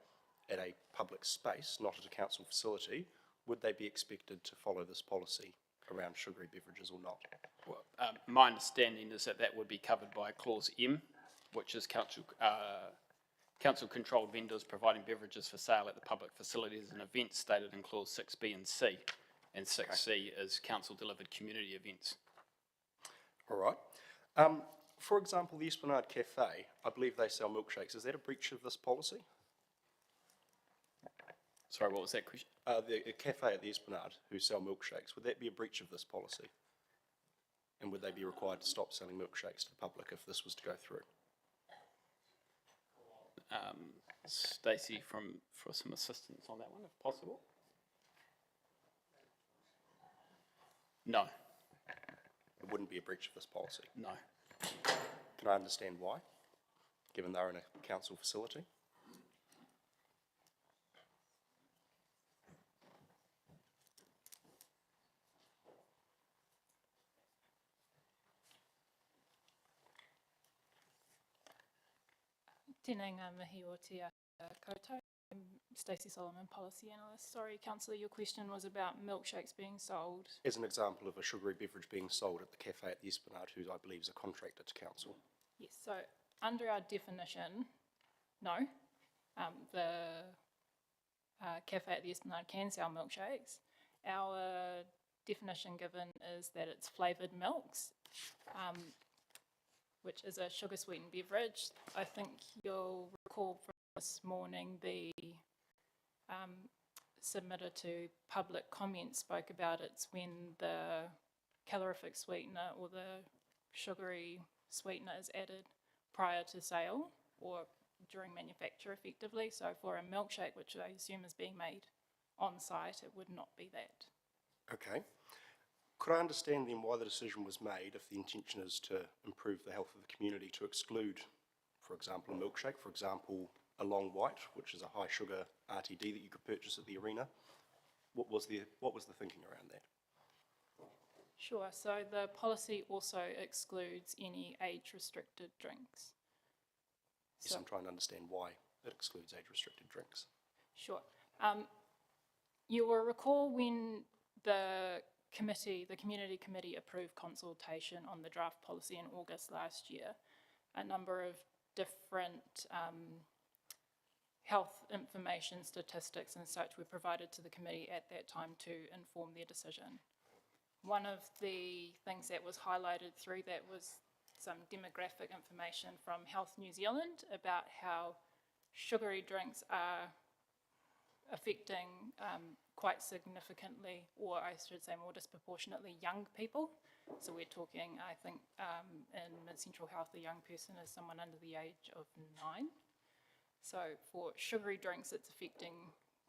at a public space, not at a council facility, would they be expected to follow this policy around sugary beverages or not? Well, my understanding is that would be covered by clause M, which is council-controlled vendors providing beverages for sale at the public facilities and events stated in clause 6B and C, and 6C is council-delivered community events. All right. For example, the Esplanade Cafe, I believe they sell milkshakes. Is that a breach of this policy? Sorry, what was that question? The cafe at the Esplanade who sell milkshakes, would that be a breach of this policy? And would they be required to stop selling milkshakes to the public if this was to go through? Stacey, for some assistance on that one, if possible. No. It wouldn't be a breach of this policy? No. Can I understand why, given they're in a council facility? Tēnā ngā mihi o te koutou. I'm Stacey Solomon, Policy Analyst. Sorry, Councillor, your question was about milkshakes being sold. As an example of a sugary beverage being sold at the cafe at the Esplanade, who I believe is a contractor to council. Yes, so under our definition, no. The cafe at the Esplanade can sell milkshakes. Our definition given is that it's flavoured milks, which is a sugar sweetened beverage. I think you'll recall from this morning the submitted to public comment spoke about it's when the calorific sweetener or the sugary sweetener is added prior to sale or during manufacture effectively. So for a milkshake, which I assume is being made on site, it would not be that. Okay. Could I understand then why the decision was made, if the intention is to improve the health of the community, to exclude, for example, a milkshake, for example, a long white, which is a high sugar RTD that you could purchase at the arena? What was the thinking around that? Sure, so the policy also excludes any age-restricted drinks. Yes, I'm trying to understand why it excludes age-restricted drinks. Sure. You will recall when the the community committee approved consultation on the draft policy in August last year. A number of different health information, statistics and such were provided to the committee at that time to inform their decision. One of the things that was highlighted through that was some demographic information from Health New Zealand about how sugary drinks are affecting quite significantly, or I should say more disproportionately, young people. So we're talking, I think, in Mid-Central Health, a young person is someone under the age of 9. So for sugary drinks, it's affecting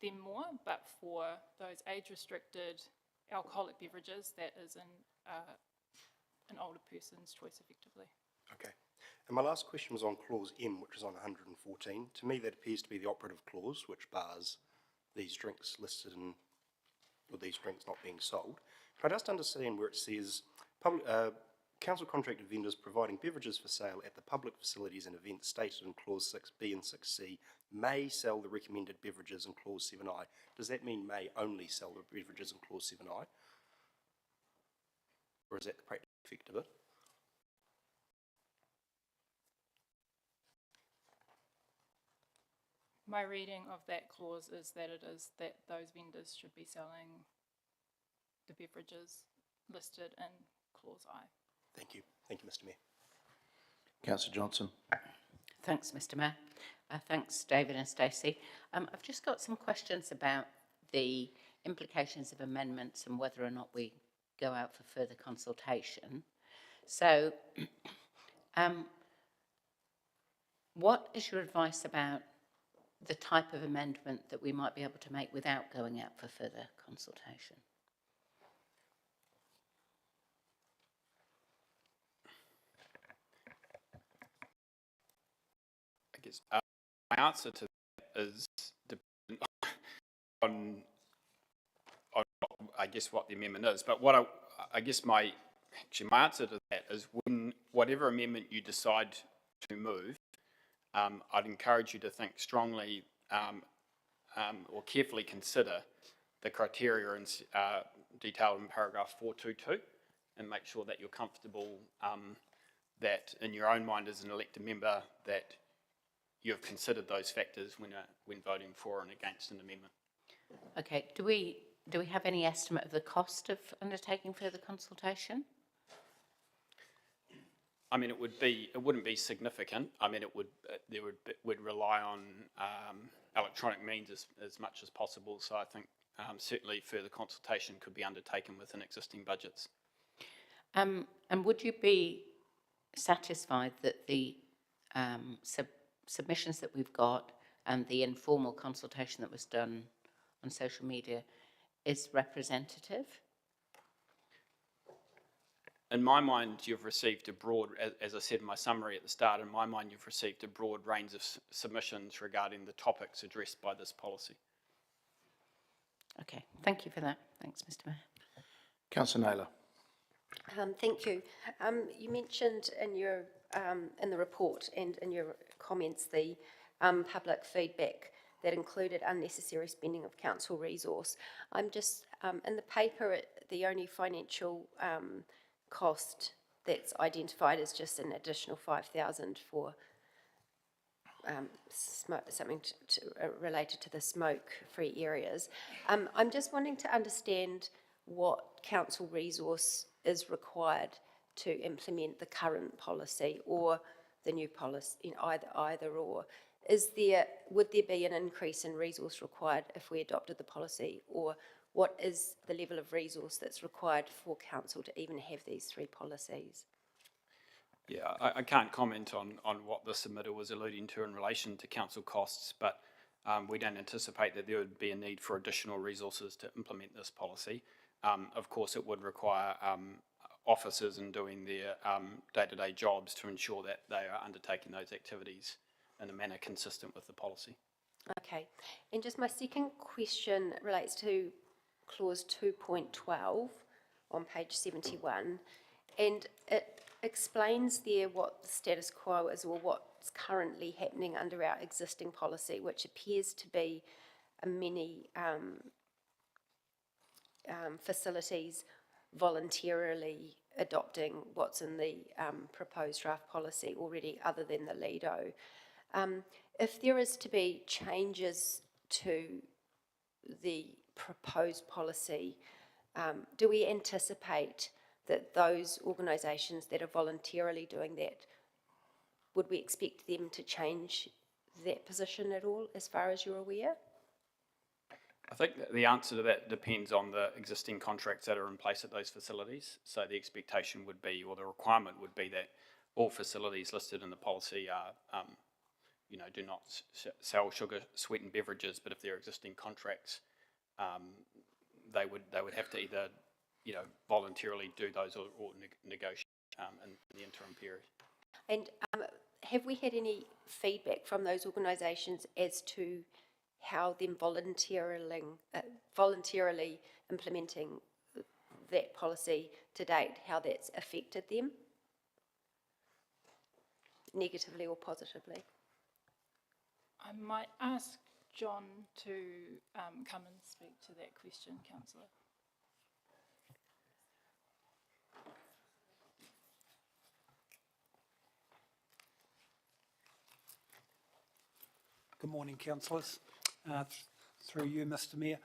them more, but for those age-restricted alcoholic beverages, that is an older person's choice, effectively. Okay. And my last question was on clause M, which is on 114. To me, that appears to be the operative clause, which bars these drinks listed in, or these drinks not being sold. Can I just understand where it says, council contracted vendors providing beverages for sale at the public facilities and events stated in clause 6B and 6C may sell the recommended beverages in clause 7I. Does that mean may only sell the beverages in clause 7I? Or is that the practical effect of it? My reading of that clause is that it is that those vendors should be selling the beverages listed in clause I. Thank you. Thank you, Mr. Mayor. Councillor Johnson. Thanks, Mr. Mayor. Thanks, David and Stacey. I've just got some questions about the implications of amendments and whether or not we go out for further consultation. So, what is your advice about the type of amendment that we might be able to make without going out for further consultation? I guess my answer to that is dependent on I guess what the amendment is. But what I guess my answer to that is when whatever amendment you decide to move, I'd encourage you to think strongly or carefully consider the criteria detailed in paragraph 422 and make sure that you're comfortable that in your own mind as an elected member that you have considered those factors when voting for and against an amendment. Okay, do we have any estimate of the cost of undertaking further consultation? I mean, it wouldn't be significant. I mean, would rely on electronic means as much as possible. So I think certainly further consultation could be undertaken within existing budgets. And would you be satisfied that the submissions that we've got and the informal consultation that was done on social media is representative? In my mind, you've received a broad, as I said in my summary at the start, in my mind, you've received a broad range of submissions regarding the topics addressed by this policy. Okay, thank you for that. Thanks, Mr. Mayor. Councillor Naylor. Thank you. You mentioned in your in the report and in your comments the public feedback that included unnecessary spending of council resource. I'm just in the paper, the only financial cost that's identified is just an additional 5,000 for something related to the smoke-free areas. I'm just wanting to understand what council resource is required to implement the current policy or the new policy, either or. Would there be an increase in resource required if we adopted the policy, or what is the level of resource that's required for council to even have these three policies? Yeah, I can't comment on what the submitter was alluding to in relation to council costs, but we don't anticipate that there would be a need for additional resources to implement this policy. Of course, it would require officers in doing their day-to-day jobs to ensure that they are undertaking those activities in a manner consistent with the policy. Okay, and just my second question relates to clause 2.12 on page 71, and it explains there what the status quo is, or what's currently happening under our existing policy, which appears to be many facilities voluntarily adopting what's in the proposed draft policy already, other than the Lido. If there is to be changes to the proposed policy, do we anticipate that those organisations that are voluntarily doing that, would we expect them to change that position at all, as far as you're aware? I think that the answer to that depends on the existing contracts that are in place at those facilities. So the expectation would be, or the requirement would be, that all facilities listed in the policy are, do not sell sugar sweetened beverages. But if there are existing contracts, they would have to either, voluntarily do those or negotiate in the interim period. And have we had any feedback from those organisations as to how them voluntarily implementing that policy to date, how that's affected them, negatively or positively? I might ask John to come and speak to that question, Councillor. Good morning, councillors. Through you, Mr Mayor.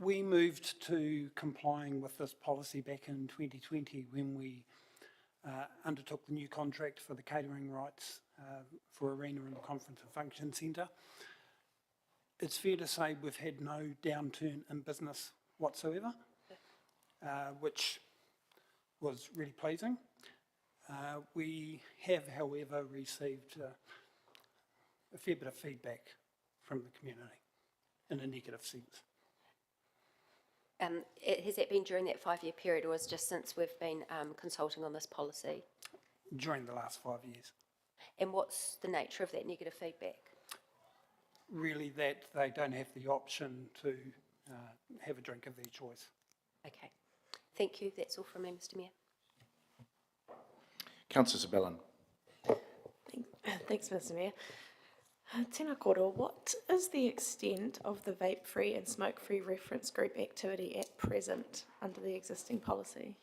We moved to complying with this policy back in 2020 when we undertook the new contract for the catering rights for Arena and Conference and Function Centre. It's fair to say we've had no downturn in business whatsoever, which was really pleasing. We have, however, received a fair bit of feedback from the community in a negative sense. Has that been during that 5-year period, or is just since we've been consulting on this policy? During the last 5 years. And what's the nature of that negative feedback? Really that they don't have the option to have a drink of their choice. Okay, thank you. That's all from me, Mr Mayor. Councillor Sabellin. Thanks, Mr Mayor. Tēnā koro, what is the extent of the vape-free and smoke-free reference group activity at present under the existing policy?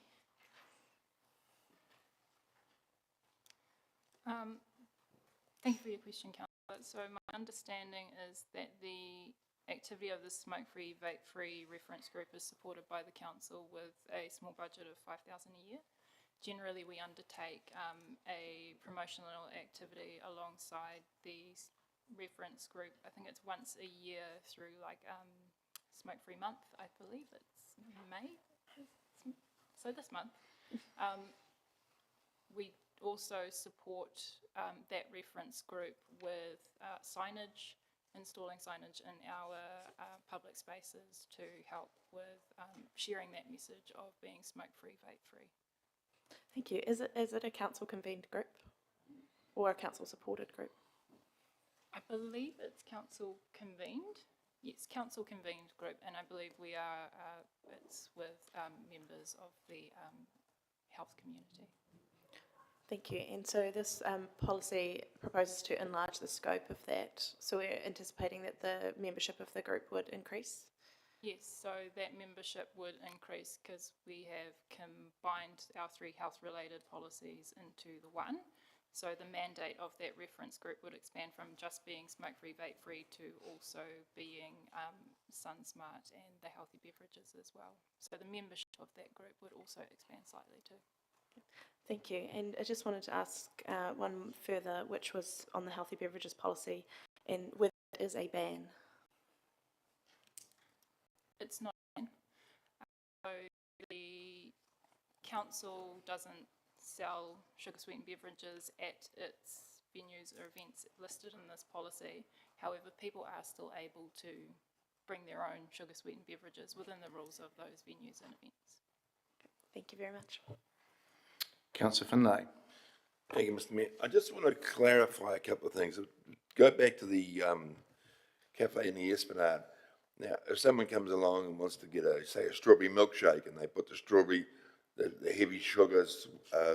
Thank you for your question, Councillor. So my understanding is that the activity of the smoke-free, vape-free reference group is supported by the council with a small budget of $5,000 a year. Generally, we undertake a promotional activity alongside the reference group. I think it's once a year through Smoke-Free Month, I believe it's May, so this month. We also support that reference group with signage, installing signage in our public spaces to help with sharing that message of being smoke-free, vape-free. Thank you. Is it a council convened group or a council supported group? I believe it's council convened. Yes, council convened group, and I believe we are. It's with members of the health community. Thank you. And so this policy proposes to enlarge the scope of that. So we're anticipating that the membership of the group would increase? Yes, so that membership would increase because we have combined our 3 health-related policies into the one. So the mandate of that reference group would expand from just being smoke-free, vape-free to also being SunSmart and the healthy beverages as well. So the membership of that group would also expand slightly too. Thank you. And I just wanted to ask one further, which was on the healthy beverages policy and whether it is a ban. It's not. So the council doesn't sell sugar sweetened beverages at its venues or events listed in this policy. However, people are still able to bring their own sugar sweetened beverages within the rules of those venues and events. Thank you very much. Councillor Finlay. Thank you, Mr Mayor. I just want to clarify a couple of things. Go back to the cafe in the Esplanade. Now, if someone comes along and wants to get a strawberry milkshake, and they put the strawberry, the heavy sugar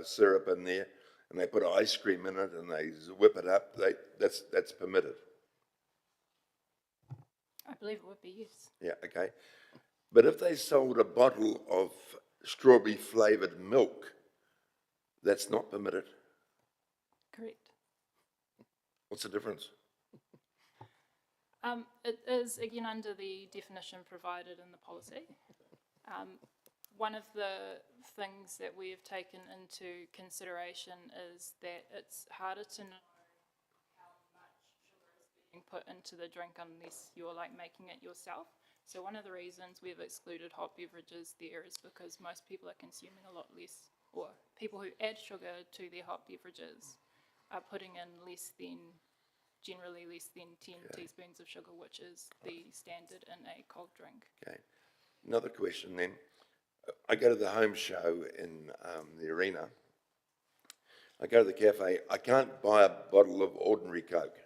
syrup in there, and they put ice cream in it, and they whip it up, that's permitted. I believe it would be, yes. Yeah, okay. But if they sold a bottle of strawberry flavoured milk, that's not permitted. Correct. What's the difference? It is, again, under the definition provided in the policy. One of the things that we have taken into consideration is that it's harder to know how much sugar is being put into the drink unless you're like making it yourself. So one of the reasons we've excluded hot beverages there is because most people are consuming a lot less, or people who add sugar to their hot beverages are putting in generally less than 10 teaspoons of sugar, which is the standard in a cold drink. Okay. Another question then. I go to the home show in the arena. I go to the cafe. I can't buy a bottle of ordinary Coke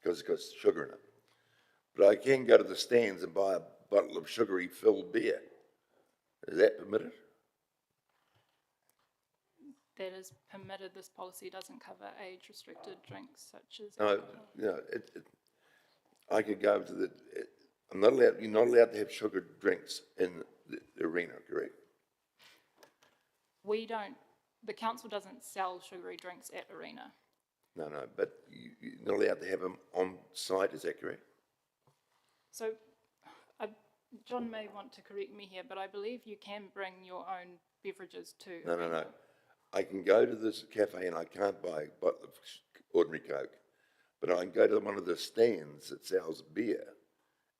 because it's got sugar in it. But I can go to the stands and buy a bottle of sugary filled beer. Is that permitted? That is permitted. This policy doesn't cover age-restricted drinks such as No, alcohol. I could go to the. I'm not allowed. You're not allowed to have sugar drinks in the arena, correct? The council doesn't sell sugary drinks at arena. No, but you're not allowed to have them on site. Is that correct? So, John may want to correct me here, but I believe you can bring your own beverages to arena. No. I can go to this cafe and I can't buy a bottle of ordinary Coke, but I can go to one of the stands that sells beer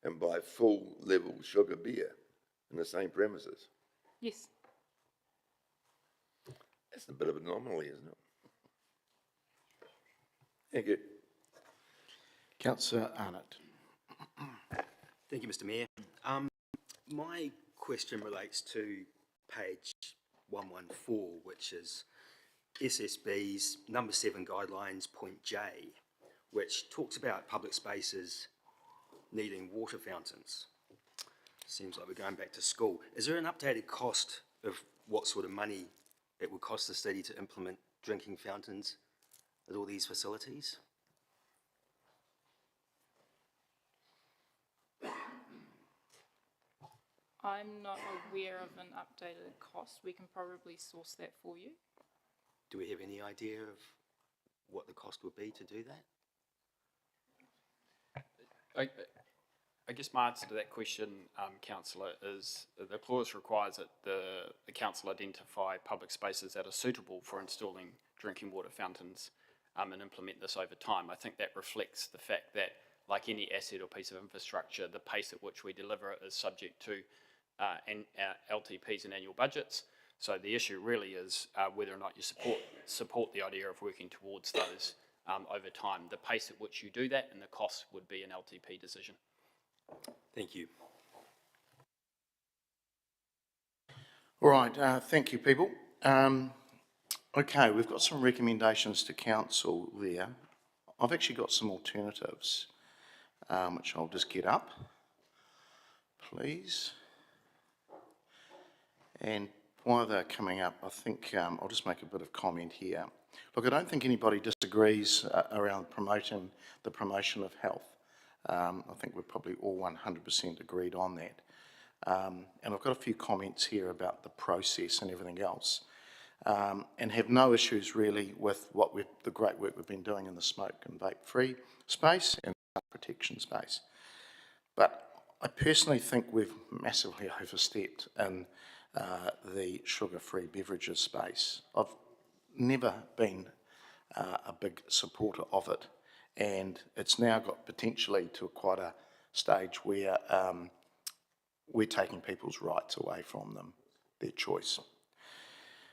and buy full level sugar beer in the same premises. Yes. That's a bit of an anomaly, isn't it? Thank you. Councillor Arnott. Thank you, Mr. Mayor. My question relates to page 114, which is SSB's number 7 guidelines, point J, which talks about public spaces needing water fountains. Seems like we're going back to school. Is there an updated cost of what sort of money it would cost the city to implement drinking fountains at all these facilities? I'm not aware of an updated cost. We can probably source that for you. Do we have any idea of what the cost would be to do that? I guess my answer to that question, councillor, is the clause requires that the council identify public spaces that are suitable for installing drinking water fountains and implement this over time. I think that reflects the fact that, like any asset or piece of infrastructure, the pace at which we deliver it is subject to LTPs and annual budgets. So the issue really is whether or not you support the idea of working towards those over time. The pace at which you do that and the cost would be an LTP decision. Thank you. All right, thank you, people. Okay, we've got some recommendations to council there. I've actually got some alternatives, which I'll just get up, please. And while they're coming up, I think I'll just make a bit of comment here. Look, I don't think anybody disagrees around promoting the promotion of health. I think we're probably all 100% agreed on that. And I've got a few comments here about the process and everything else, and have no issues really with the great work we've been doing in the smoke and vape-free space and protection space. But I personally think we've massively overstepped in the sugar-free beverages space. I've never been a big supporter of it, and it's now got potentially to quite a stage where we're taking people's rights away from them, their choice.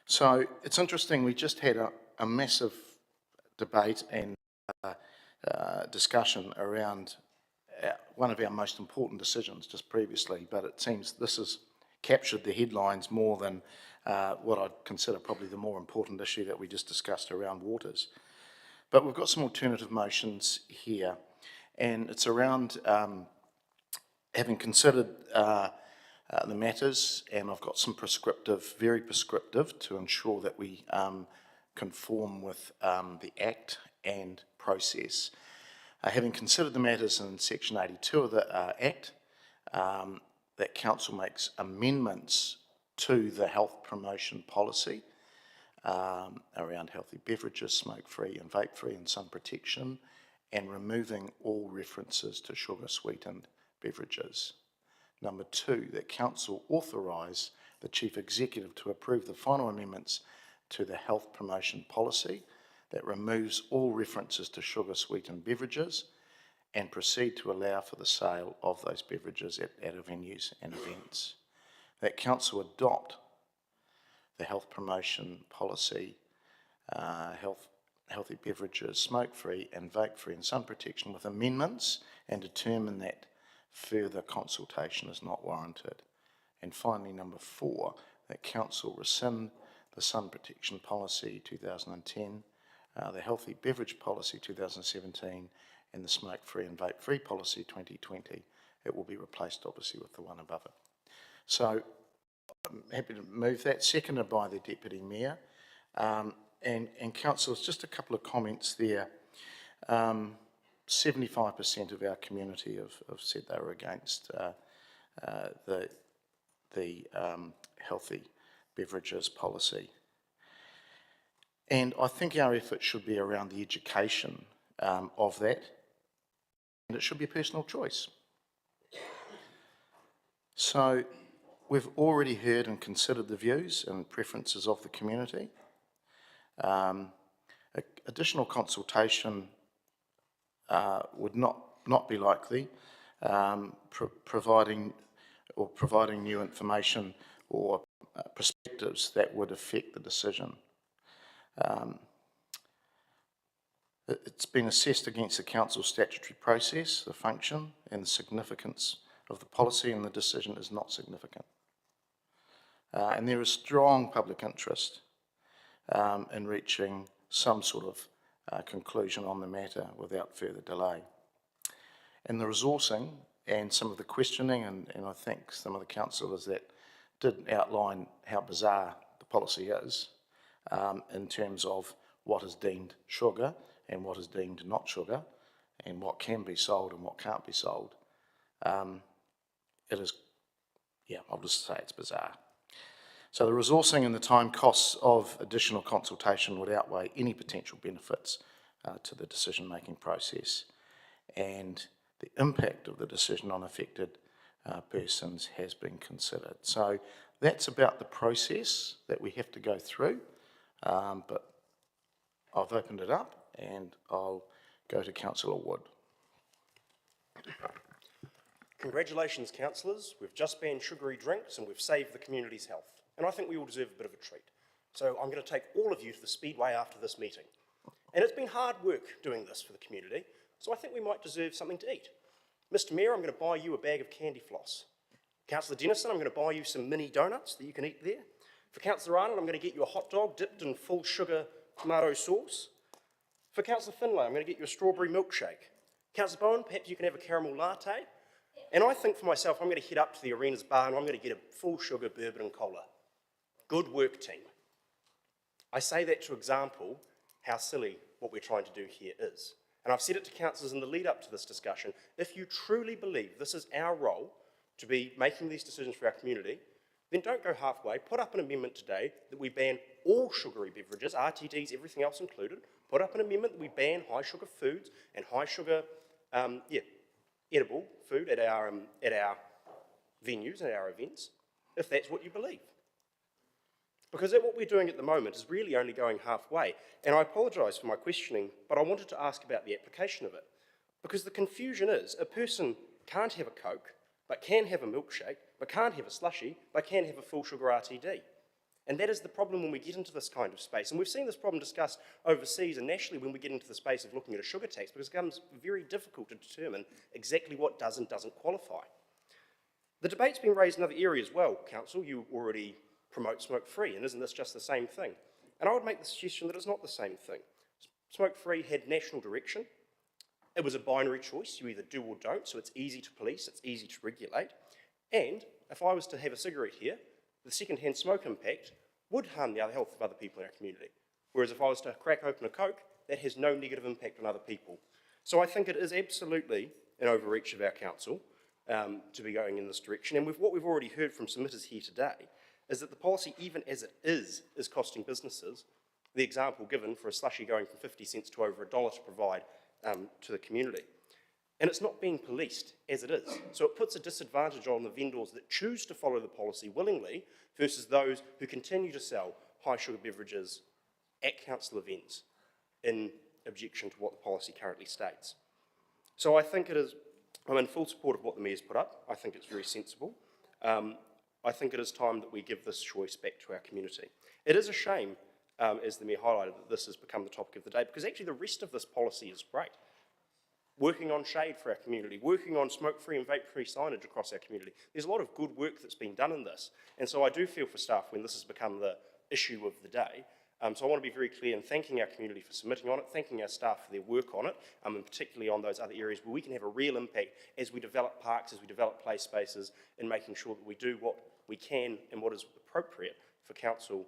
So it's interesting, we just had a massive debate and discussion around one of our most important decisions just previously, but it seems this has captured the headlines more than what I'd consider probably the more important issue that we just discussed around waters. But we've got some alternative motions here, and it's around having considered the matters, and I've got some very prescriptive to ensure that we conform with the Act and process. Having considered the matters in section 82 of the Act, that council makes amendments to the health promotion policy around healthy beverages, smoke-free and vape-free, and sun protection, and removing all references to sugar-sweetened beverages. Number 2, that Council authorise the Chief Executive to approve the final amendments to the health promotion policy that removes all references to sugar-sweetened beverages and proceed to allow for the sale of those beverages at our venues and events. That Council adopt the health promotion policy, healthy beverages, smoke-free and vape-free and sun protection with amendments, and determine that further consultation is not warranted. And finally, number 4, that Council rescind the sun protection policy 2010, the healthy beverage policy 2017, and the smoke-free and vape-free policy 2020. It will be replaced, obviously, with the one above it. So I'm happy to move that, seconded by the Deputy Mayor. And councillors, just a couple of comments there. 75% of our community have said they were against the healthy beverages policy. And I think our effort should be around the education of that, and it should be a personal choice. So we've already heard and considered the views and preferences of the community. Additional consultation would not be likely, providing new information or perspectives that would affect the decision. It's been assessed against the Council's statutory process, the function and the significance of the policy, and the decision is not significant. And there is strong public interest in reaching some sort of conclusion on the matter without further delay. And the resourcing and some of the questioning, and I think some of the councillors that did outline how bizarre the policy is in terms of what is deemed sugar and what is deemed not sugar, and what can be sold and what can't be sold. It is, yeah, I'll just say it's bizarre. So the resourcing and the time costs of additional consultation would outweigh any potential benefits to the decision-making process, and the impact of the decision on affected persons has been considered. So that's about the process that we have to go through, but I've opened it up and I'll go to Councillor Wood. Congratulations, councillors. We've just banned sugary drinks and we've saved the community's health. And I think we all deserve a bit of a treat. So I'm going to take all of you to the Speedway after this meeting. And it's been hard work doing this for the community, so I think we might deserve something to eat. Mr. Mayor, I'm going to buy you a bag of candy floss. Councillor Dennison, I'm going to buy you some mini donuts that you can eat there. For Councillor Arnold, I'm going to get you a hot dog dipped in full sugar tomato sauce. For Councillor Finlay, I'm going to get you a strawberry milkshake. Councillor Bowen, perhaps you can have a caramel latte. And I think for myself, I'm going to head up to the Arenas bar and I'm going to get a full sugar bourbon and cola. Good work, team. I say that to example how silly what we're trying to do here is. And I've said it to councillors in the lead up to this discussion, if you truly believe this is our role to be making these decisions for our community, then don't go halfway. Put up an amendment today that we ban all sugary beverages, RTDs, everything else included. Put up an amendment that we ban high sugar foods and high sugar, edible food at our venues and our events, if that's what you believe. Because what we're doing at the moment is really only going halfway. And I apologise for my questioning, but I wanted to ask about the application of it. Because the confusion is, a person can't have a Coke, but can have a milkshake, but can't have a slushie, but can have a full sugar RTD. And that is the problem when we get into this kind of space. And we've seen this problem discussed overseas and nationally when we get into the space of looking at a sugar tax, because it becomes very difficult to determine exactly what does and doesn't qualify. The debate's been raised in other areas as well, Council. You already promote smoke-free, and isn't this just the same thing? And I would make the suggestion that it's not the same thing. Smoke-free had national direction. It was a binary choice. You either do or don't, so it's easy to police, it's easy to regulate. And if I was to have a cigarette here, the second-hand smoke impact would harm the health of other people in our community. Whereas if I was to crack open a Coke, that has no negative impact on other people. So I think it is absolutely an overreach of our council to be going in this direction. And with what we've already heard from submitters here today, is that the policy, even as it is costing businesses, the example given for a slushy going from 50 cents to over $1 to provide to the community. And it's not being policed as it is. So it puts a disadvantage on the vendors that choose to follow the policy willingly versus those who continue to sell high sugar beverages at council events in objection to what the policy currently states. So I think I'm in full support of what the Mayor's put up. I think it's very sensible. I think it is time that we give this choice back to our community. It is a shame, as the Mayor highlighted, that this has become the topic of the day, because actually the rest of this policy is great. Working on shade for our community, working on smoke-free and vape-free signage across our community. There's a lot of good work that's been done in this. And so I do feel for staff when this has become the issue of the day. So I want to be very clear in thanking our community for submitting on it, thanking our staff for their work on it, and particularly on those other areas where we can have a real impact as we develop parks, as we develop play spaces, and making sure that we do what we can and what is appropriate for council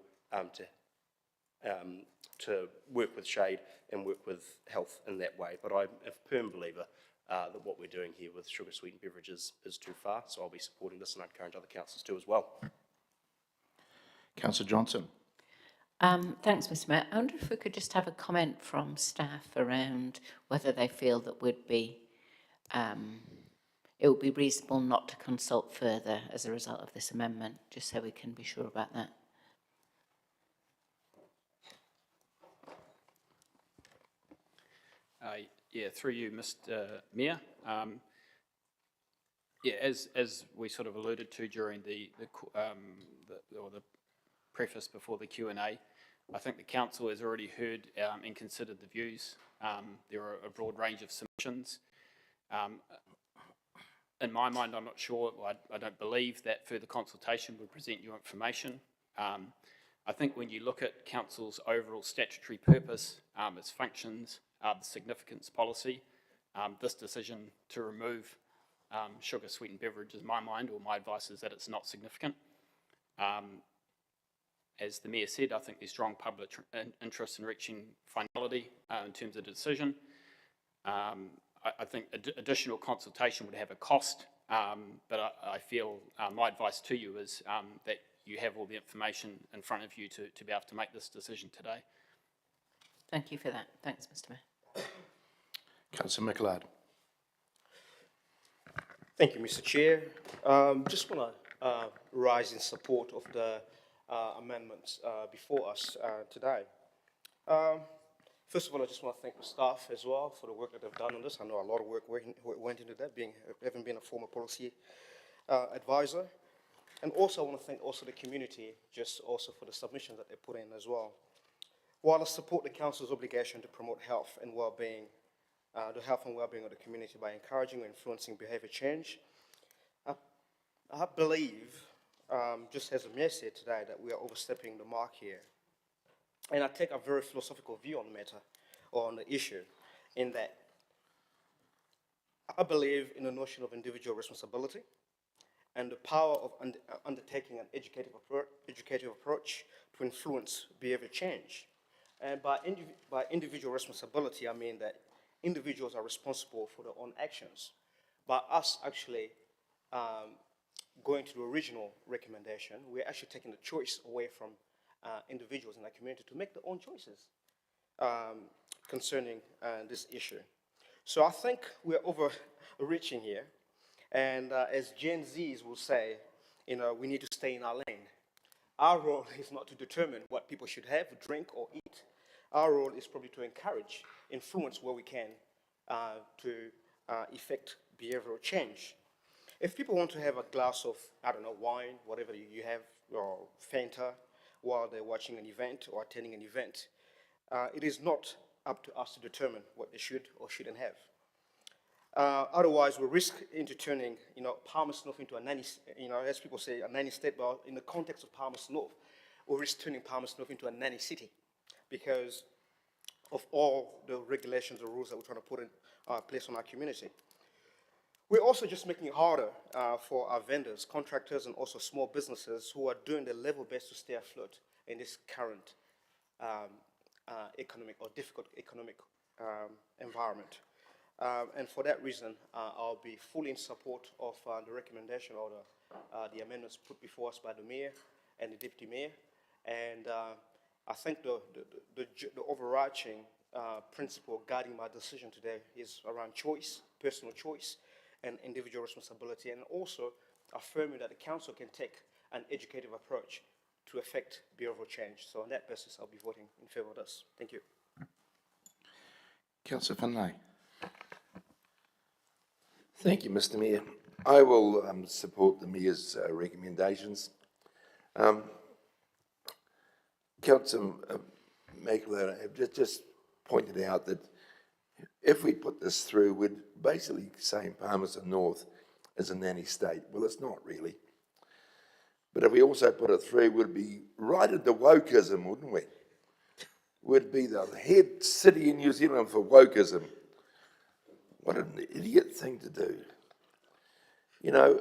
to work with shade and work with health in that way. But I'm a firm believer that what we're doing here with sugar-sweetened beverages is too far, so I'll be supporting this, and I'd encourage other councillors to as well. Councillor Johnson. Thanks, Mr Mayor. I wonder if we could just have a comment from staff around whether they feel that it would be reasonable not to consult further as a result of this amendment, just so we can be sure about that. Yeah, through you, Mr. Mayor. Yeah, as we sort of alluded to during the preface before the Q&A, I think the council has already heard and considered the views. There are a broad range of submissions. In my mind, I'm not sure, I don't believe that further consultation would present new information. I think when you look at council's overall statutory purpose, its functions, the significance policy, this decision to remove sugar-sweetened beverages, in my mind, or my advice is that it's not significant. As the Mayor said, I think there's strong public interest in reaching finality in terms of the decision. I think additional consultation would have a cost, but I feel my advice to you is that you have all the information in front of you to be able to make this decision today. Thank you for that. Thanks, Mr Mayor. Councillor McLeod. Thank you, Mr. Chair. Just want to rise in support of the amendments before us today. First of all, I just want to thank the staff as well for the work that they've done on this. I know a lot of work went into that, having been a former policy advisor. And also I want to thank also the community, just also for the submissions that they put in as well. While I support the council's obligation to promote health and well-being, the health and well-being of the community by encouraging and influencing behaviour change, I believe, just as the Mayor said today, that we are overstepping the mark here. And I take a very philosophical view on the matter, or on the issue, in that I believe in the notion of individual responsibility and the power of undertaking an educative approach to influence behaviour change. And by individual responsibility, I mean that individuals are responsible for their own actions. By us actually going to the original recommendation, we're actually taking the choice away from individuals in our community to make their own choices concerning this issue. So I think we're overreaching here, and as Gen Zs will say, we need to stay in our lane. Our role is not to determine what people should have, drink, or eat. Our role is probably to encourage, influence where we can to effect behavioral change. If people want to have a glass of, I don't know, wine, whatever you have, or Fanta, while they're watching an event or attending an event, it is not up to us to determine what they should or shouldn't have. Otherwise, we risk into turning, Palmerston into a nanny, as people say, a nanny state. But in the context of Palmerston, we risk turning Palmerston into a nanny city because of all the regulations or rules that we're trying to put in place on our community. We're also just making it harder for our vendors, contractors, and also small businesses who are doing their level best to stay afloat in this current economic or difficult economic environment. And for that reason, I'll be fully in support of the recommendation or the amendments put before us by the Mayor and the Deputy Mayor. And I think the overarching principle guiding my decision today is around choice, personal choice, and individual responsibility, and also affirming that the council can take an educative approach to effect behavioural change. So on that basis, I'll be voting in favour of this. Thank you. Councillor Finlay. Thank you, Mr. Mayor. I will support the Mayor's recommendations. Councillor McLeod have just pointed out that if we put this through, we're basically saying Palmerston North is a nanny state. Well, it's not really. But if we also put it through, we'd be right at the wokeism, wouldn't we? We'd be the head city in New Zealand for wokeism. What an idiot thing to do. You know,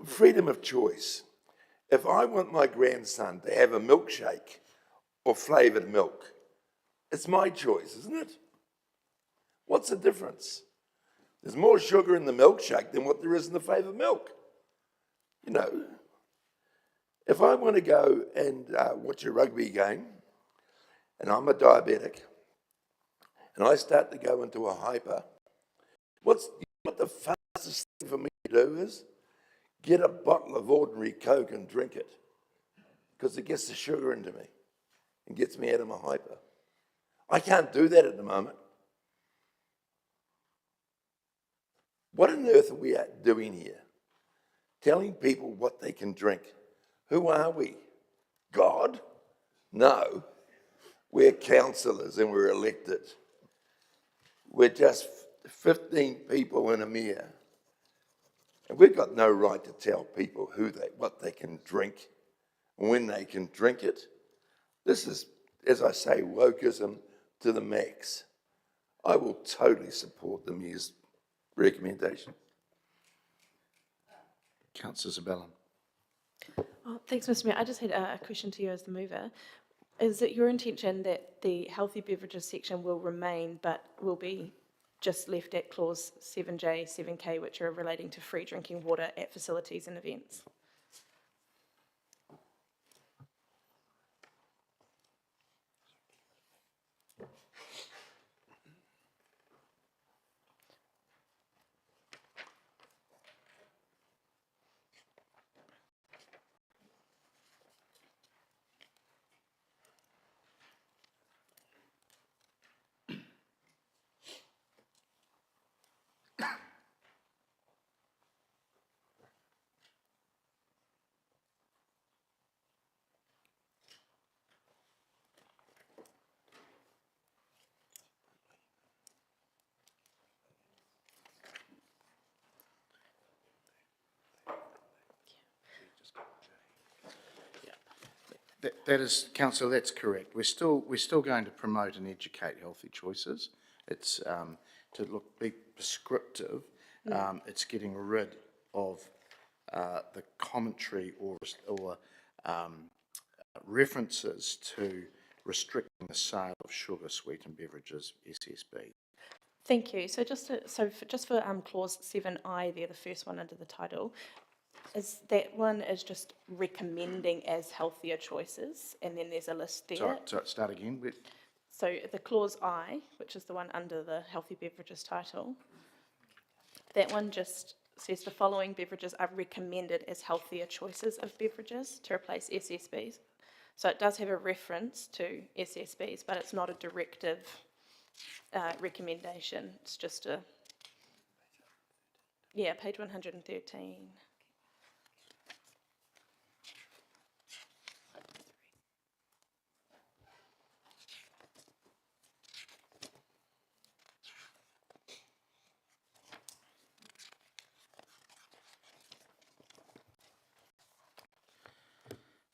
freedom of choice. If I want my grandson to have a milkshake or flavoured milk, it's my choice, isn't it? What's the difference? There's more sugar in the milkshake than what there is in the flavoured milk. You know, if I want to go and watch a rugby game, and I'm a diabetic, and I start to go into a hyper, what the fastest thing for me to do is get a bottle of ordinary Coke and drink it, because it gets the sugar into me and gets me out of my hyper. I can't do that at the moment. What on earth are we doing here? Telling people what they can drink. Who are we? God? No. We're councillors and we're elected. We're just 15 people in a mayor. And we've got no right to tell people what they can drink and when they can drink it. This is, as I say, wokeism to the max. I will totally support the Mayor's recommendation. Councillor Zabellin. Oh, thanks, Mr. Mayor. I just had a question to you as the mover. Is it your intention that the healthy beverages section will remain, but will be just left at clause 7J, 7K, which are relating to free drinking water at facilities and events? That is, Councillor, that's correct. We're still going to promote and educate healthy choices. It's to be prescriptive. It's getting rid of the commentary or references to restricting the sale of sugar sweetened beverages, SSB. Thank you. So just for clause 7I there, the first one under the title, is that one is just recommending as healthier choices, and then there's a list there. Sorry, start again. So the clause I, which is the one under the healthy beverages title, that one just says the following beverages are recommended as healthier choices of beverages to replace SSBs. So it does have a reference to SSBs, but it's not a directive recommendation. It's just page 113.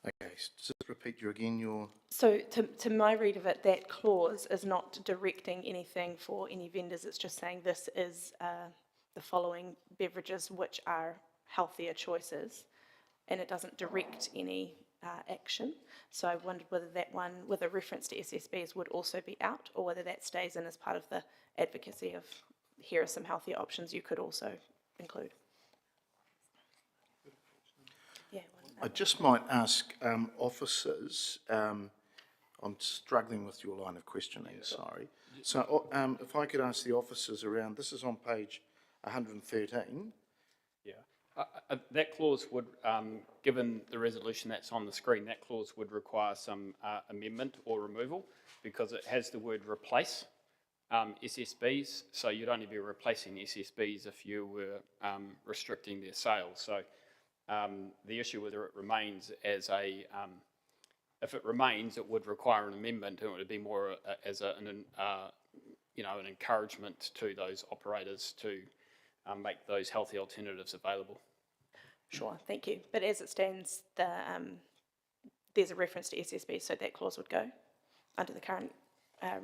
Okay, just repeat your... So to my read of it, that clause is not directing anything for any vendors. It's just saying this is the following beverages which are healthier choices, and it doesn't direct any action. So I wondered whether that one with a reference to SSBs would also be out, or whether that stays in as part of the advocacy of here are some healthier options you could also include. Yeah. I just might ask officers, I'm struggling with your line of questioning, sorry. So if I could ask the officers around, this is on page 113. Yeah. That clause would, given the resolution that's on the screen, that clause would require some amendment or removal because it has the word replace SSBs. So you'd only be replacing SSBs if you were restricting their sales. So the issue whether it remains as a, if it remains, it would require an amendment, and it would be more as an encouragement to those operators to make those healthy alternatives available. Sure, thank you. But as it stands, there's a reference to SSB, so that clause would go under the current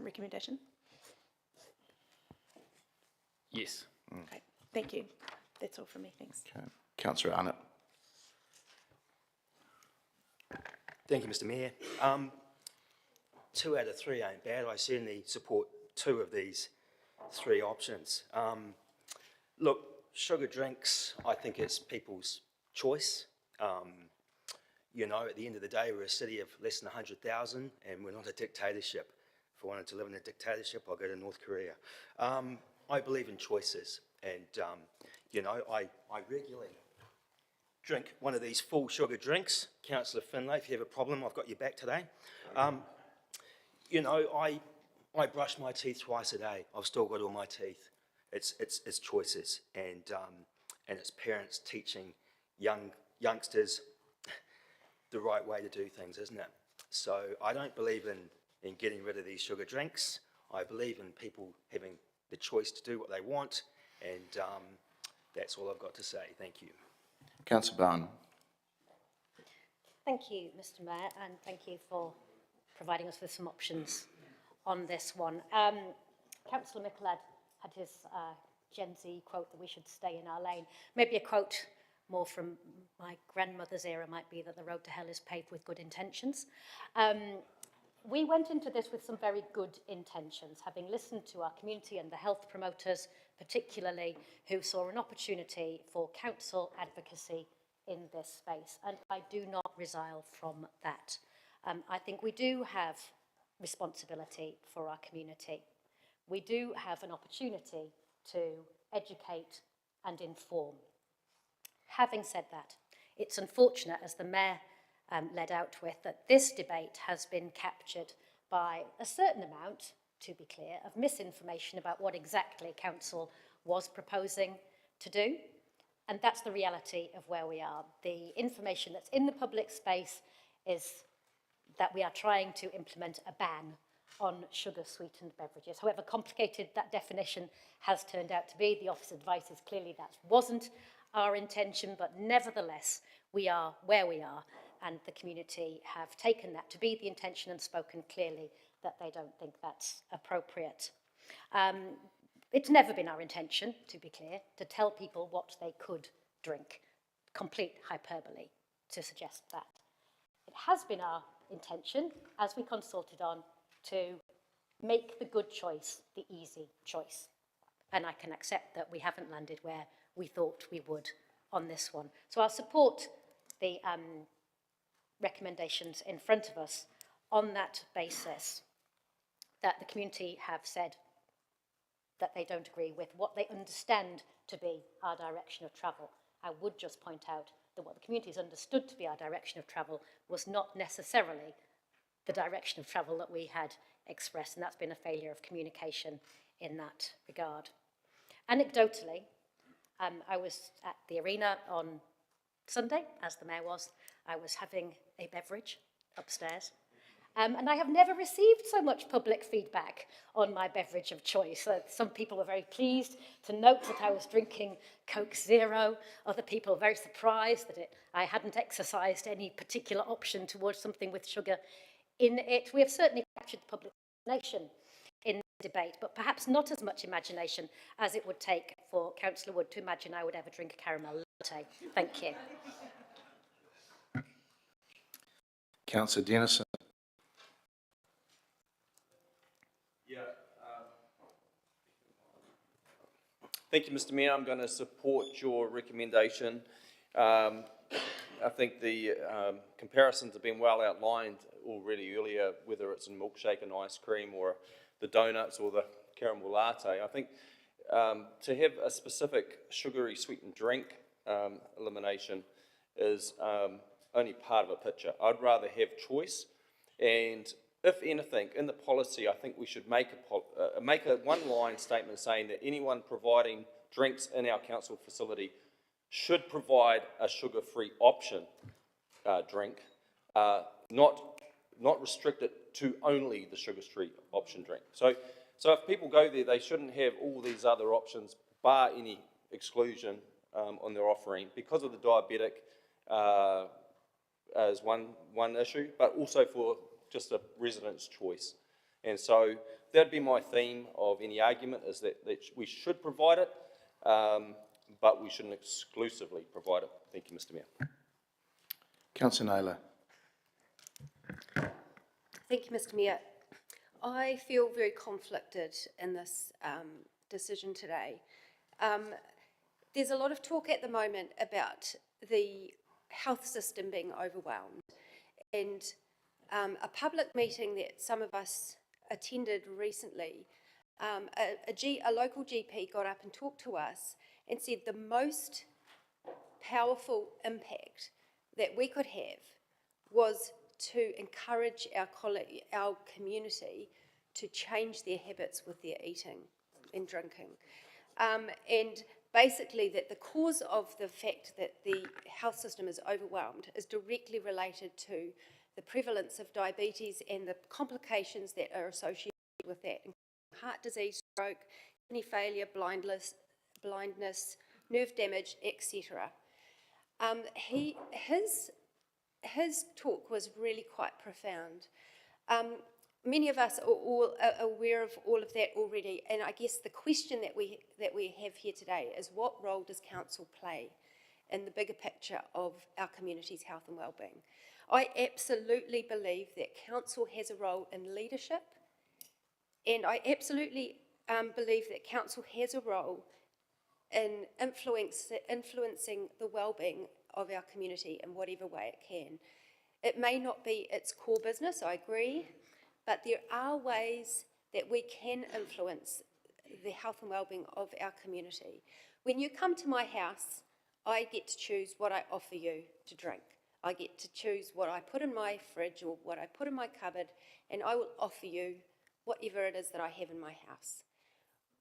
recommendation? Yes. Okay, thank you. That's all from me, thanks. Okay. Councillor Arnott. Thank you, Mr Mayor. 2 out of 3 ain't bad. I certainly support 2 of these 3 options. Look, sugar drinks, I think it's people's choice. You know, at the end of the day, we're a city of less than 100,000 and we're not a dictatorship. If I wanted to live in a dictatorship, I'll go to North Korea. I believe in choices and, you know, I regularly drink one of these full sugar drinks. Councillor Finlay, if you have a problem, I've got your back today. You know, I brush my teeth twice a day. I've still got all my teeth. It's choices and it's parents teaching youngsters the right way to do things, isn't it? So I don't believe in getting rid of these sugar drinks. I believe in people having the choice to do what they want, and that's all I've got to say. Thank you. Councillor Barn. Thank you, Mr Mayor, and thank you for providing us with some options on this one. Councillor Micklad had his Gen Z quote that we should stay in our lane. Maybe a quote more from my grandmother's era might be that the road to hell is paved with good intentions. We went into this with some very good intentions, having listened to our community and the health promoters, particularly, who saw an opportunity for council advocacy in this space, and I do not resile from that. I think we do have responsibility for our community. We do have an opportunity to educate and inform. Having said that, it's unfortunate, as the Mayor led out with, that this debate has been captured by a certain amount, to be clear, of misinformation about what exactly Council was proposing to do. And that's the reality of where we are. The information that's in the public space is that we are trying to implement a ban on sugar-sweetened beverages. However complicated that definition has turned out to be, the Office advice is clearly that wasn't our intention, but nevertheless, we are where we are, and the community have taken that to be the intention and spoken clearly that they don't think that's appropriate. It's never been our intention, to be clear, to tell people what they could drink. Complete hyperbole to suggest that. It has been our intention, as we consulted on, to make the good choice the easy choice. And I can accept that we haven't landed where we thought we would on this one. So I'll support the recommendations in front of us on that basis, that the community have said that they don't agree with what they understand to be our direction of travel. I would just point out that what the community has understood to be our direction of travel was not necessarily the direction of travel that we had expressed, and that's been a failure of communication in that regard. Anecdotally, I was at the arena on Sunday, as the Mayor was. I was having a beverage upstairs, and I have never received so much public feedback on my beverage of choice. Some people were very pleased to note that I was drinking Coke Zero. Other people were very surprised that I hadn't exercised any particular option towards something with sugar in it. We have certainly captured the public imagination in the debate, but perhaps not as much imagination as it would take for Councillor Wood to imagine I would ever drink a caramel latte. Thank you. Councillor Dennison. Thank you, Mr Mayor. I'm going to support your recommendation. I think the comparisons have been well outlined already earlier, whether it's in milkshake and ice cream or the donuts or the caramel latte. I think to have a specific sugary sweetened drink elimination is only part of a picture. I'd rather have choice, and if anything, in the policy, I think we should make a one-line statement saying that anyone providing drinks in our council facility should provide a sugar-free option drink, not restrict it to only the sugar-free option drink. So if people go there, they shouldn't have all these other options, bar any exclusion on their offering because of the diabetic as one issue, but also for just a resident's choice. And so that'd be my theme of any argument, is that we should provide it, but we shouldn't exclusively provide it. Thank you, Mr. Mayor. Councillor Naylor. Thank you, Mr. Mayor. I feel very conflicted in this decision today. There's a lot of talk at the moment about the health system being overwhelmed, and a public meeting that some of us attended recently, a local GP got up and talked to us and said the most powerful impact that we could have was to encourage our community to change their habits with their eating and drinking. And basically that the cause of the fact that the health system is overwhelmed is directly related to the prevalence of diabetes and the complications that are associated with that, heart disease, stroke, kidney failure, blindness, nerve damage, etc. His talk was really quite profound. Many of us are aware of all of that already, and I guess the question that we have here today is, what role does council play in the bigger picture of our community's health and wellbeing? I absolutely believe that council has a role in leadership, and I absolutely believe that council has a role in influencing the wellbeing of our community in whatever way it can. It may not be its core business, I agree, but there are ways that we can influence the health and wellbeing of our community. When you come to my house, I get to choose what I offer you to drink. I get to choose what I put in my fridge or what I put in my cupboard, and I will offer you whatever it is that I have in my house.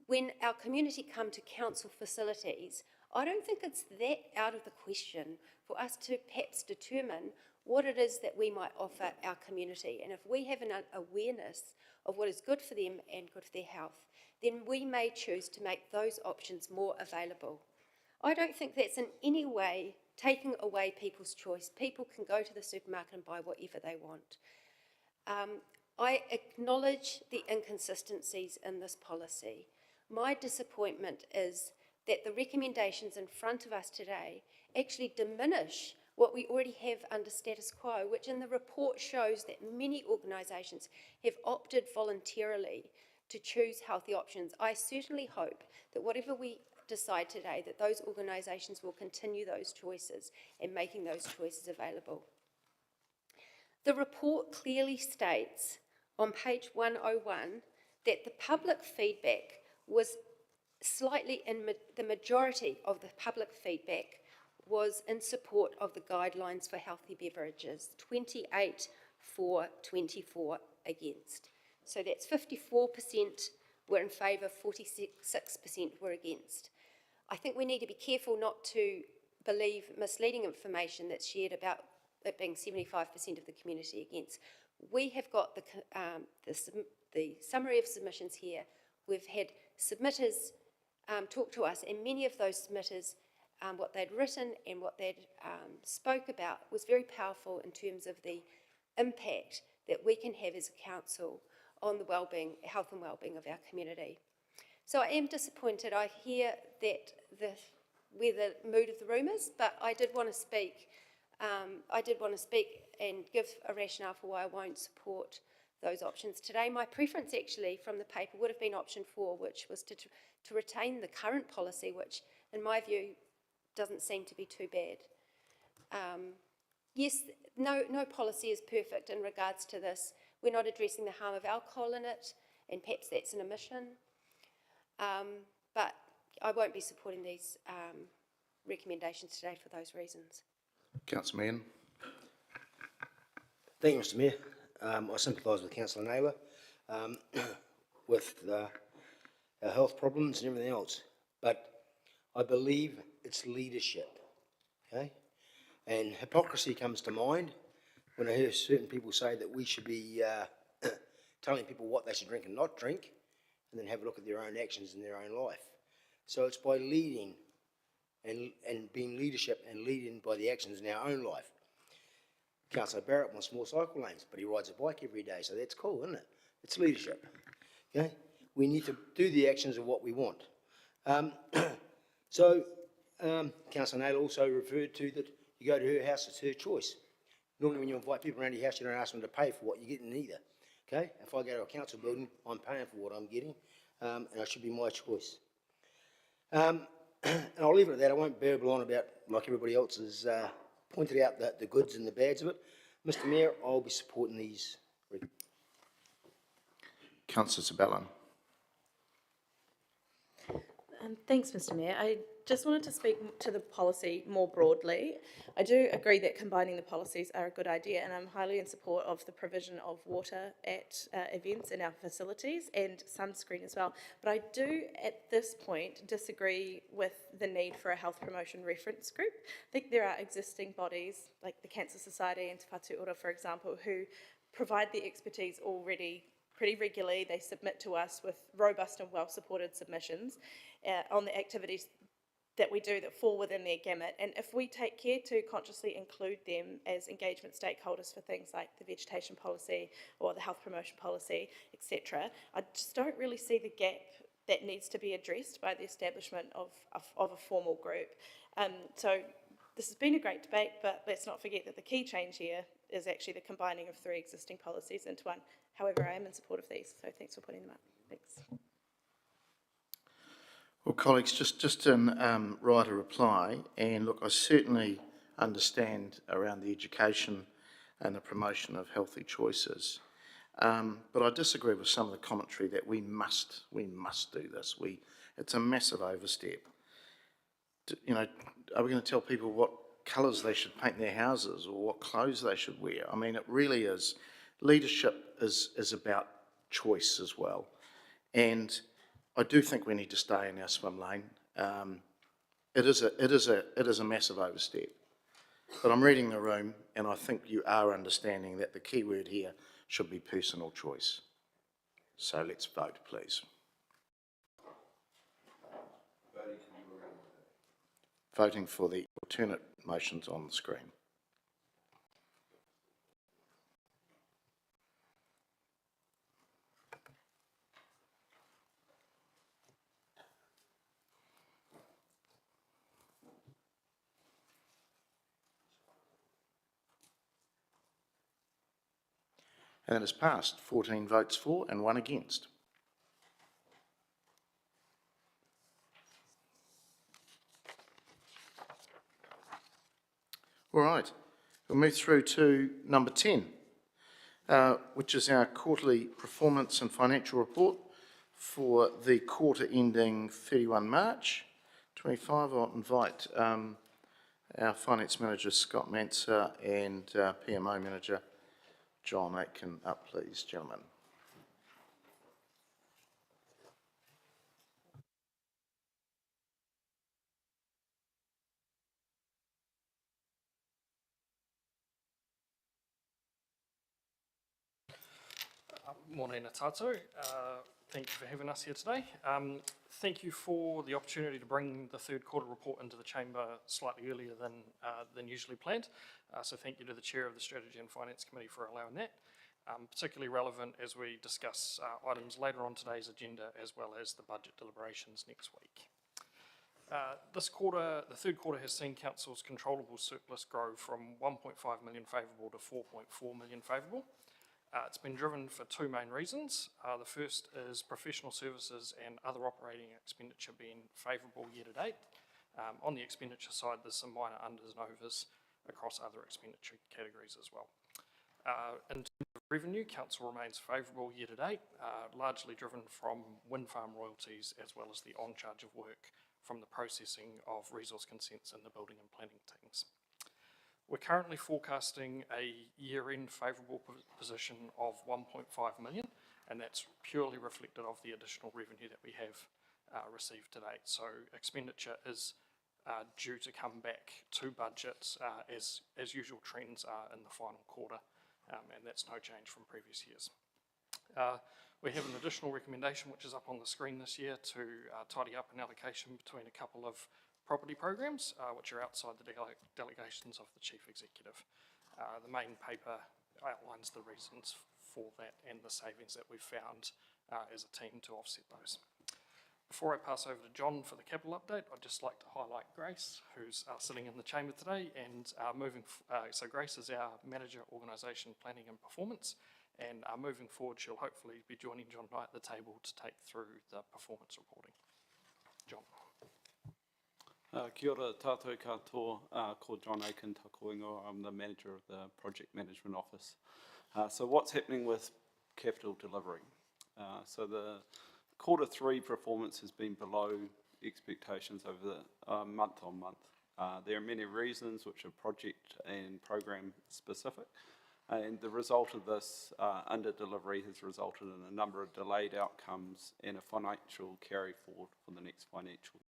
When our community come to council facilities, I don't think it's that out of the question for us to perhaps determine what it is that we might offer our community. And if we have an awareness of what is good for them and good for their health, then we may choose to make those options more available. I don't think that's in any way taking away people's choice. People can go to the supermarket and buy whatever they want. I acknowledge the inconsistencies in this policy. My disappointment is that the recommendations in front of us today actually diminish what we already have under status quo, which in the report shows that many organisations have opted voluntarily to choose healthy options. I certainly hope that whatever we decide today, that those organisations will continue those choices and making those choices available. The report clearly states on page 101 that the public feedback was slightly the majority of the public feedback was in support of the guidelines for healthy beverages, 28 for, 24 against. So that's 54% were in favour, 46% were against. I think we need to be careful not to believe misleading information that's shared about it being 75% of the community against. We have got the summary of submissions here. We've had submitters talk to us, and many of those submitters, what they'd written and what they'd spoke about was very powerful in terms of the impact that we can have as a council on the wellbeing, health and wellbeing of our community. So I am disappointed. I hear that where the mood of the room is, but I did want to speak. And give a rationale for why I won't support those options today. My preference actually from the paper would have been option 4, which was to retain the current policy, which in my view doesn't seem to be too bad. yes, no policy is perfect in regards to this. We're not addressing the harm of alcohol in it, and perhaps that's an omission. But I won't be supporting these recommendations today for those reasons. Councillor Mann. Thank you, Mr Mayor. I sympathise with Councillor Naylor with our health problems and everything else, but I believe it's leadership, okay? And hypocrisy comes to mind when I hear certain people say that we should be telling people what they should drink and not drink, and then have a look at their own actions in their own life. So it's by leading and being leadership and leading by the actions in our own life. Councillor Barrett wants more cycle lanes, but he rides a bike every day, so that's cool, isn't it? It's leadership, okay? We need to do the actions of what we want. Councillor Naylor also referred to that you go to her house, it's her choice. Normally when you invite people around your house, you don't ask them to pay for what you're getting either, okay? If I go to a council building, I'm paying for what I'm getting, and it should be my choice. And I'll leave it at that. I won't burble on about, like everybody else has pointed out, the goods and the bads of it. Mr Mayor, I'll be supporting these. Councillor Sabellin. Thanks, Mr Mayor. I just wanted to speak to the policy more broadly. I do agree that combining the policies are a good idea, and I'm highly in support of the provision of water at events in our facilities and sunscreen as well. But I do, at this point, disagree with the need for a health promotion reference group. I think there are existing bodies, like the Cancer Society and Te Whatu Ora, for example, who provide the expertise already pretty regularly. They submit to us with robust and well-supported submissions on the activities that we do that fall within their gamut. And if we take care to consciously include them as engagement stakeholders for things like the vegetation policy or the health promotion policy, etc., I just don't really see the gap that needs to be addressed by the establishment of a formal group. So this has been a great debate, but let's not forget that the key change here is actually the combining of 3 existing policies into one. However, I am in support of these, so thanks for putting them up. Thanks. Well, colleagues, just to write a reply, and look, I certainly understand around the education and the promotion of healthy choices, but I disagree with some of the commentary that we must do this. It's a massive overstep. You know, are we going to tell people what colours they should paint their houses or what clothes they should wear? I mean, it really is. Leadership is about choice as well, and I do think we need to stay in our swim lane. It is a massive overstep, but I'm reading the room, and I think you are understanding that the key word here should be personal choice. So let's vote, please. Voting for the alternate motions on the screen. And it is passed, 14 votes for and 1 against. All right, we'll move through to number 10, which is our quarterly performance and financial report for the quarter ending 31 March 25. I'll invite our Finance Manager, Scott Manser, and PMO Manager, John Aitken, up, please, gentlemen. Morena tātou. Thank you for having us here today. Thank you for the opportunity to bring the third quarter report into the chamber slightly earlier than usually planned. So thank you to the Chair of the Strategy and Finance Committee for allowing that. Particularly relevant as we discuss items later on today's agenda, as well as the budget deliberations next week. This quarter, the third quarter, has seen Council's controllable surplus grow from 1.5 million favourable to 4.4 million favourable. It's been driven for 2 main reasons. The first is professional services and other operating expenditure being favourable year to date. On the expenditure side, there's some minor unders and overs across other expenditure categories as well. In terms of revenue, council remains favourable year to date, largely driven from wind farm royalties as well as the on-charge of work from the processing of resource consents in the building and planning teams. We're currently forecasting a year-end favourable position of 1.5 million, and that's purely reflective of the additional revenue that we have received to date. So expenditure is due to come back to budget as usual trends are in the final quarter, and that's no change from previous years. We have an additional recommendation which is up on the screen this year to tidy up an allocation between a couple of property programs which are outside the delegations of the Chief Executive. The main paper outlines the reasons for that and the savings that we've found as a team to offset those. Before I pass over to John for the capital update, I'd just like to highlight Grace, who's sitting in the chamber today, and so Grace is our Manager, Organisation, Planning and Performance, and moving forward she'll hopefully be joining John and I at the table to take through the performance reporting. John. Kia ora tātou katoa, ko John Aiken tako ingoa. I'm the Manager of the Project Management Office. So what's happening with capital delivery? So the Q3 performance has been below expectations over the month on month. There are many reasons which are project and program specific, and the result of this under delivery has resulted in a number of delayed outcomes and a financial carry forward for the next financial year.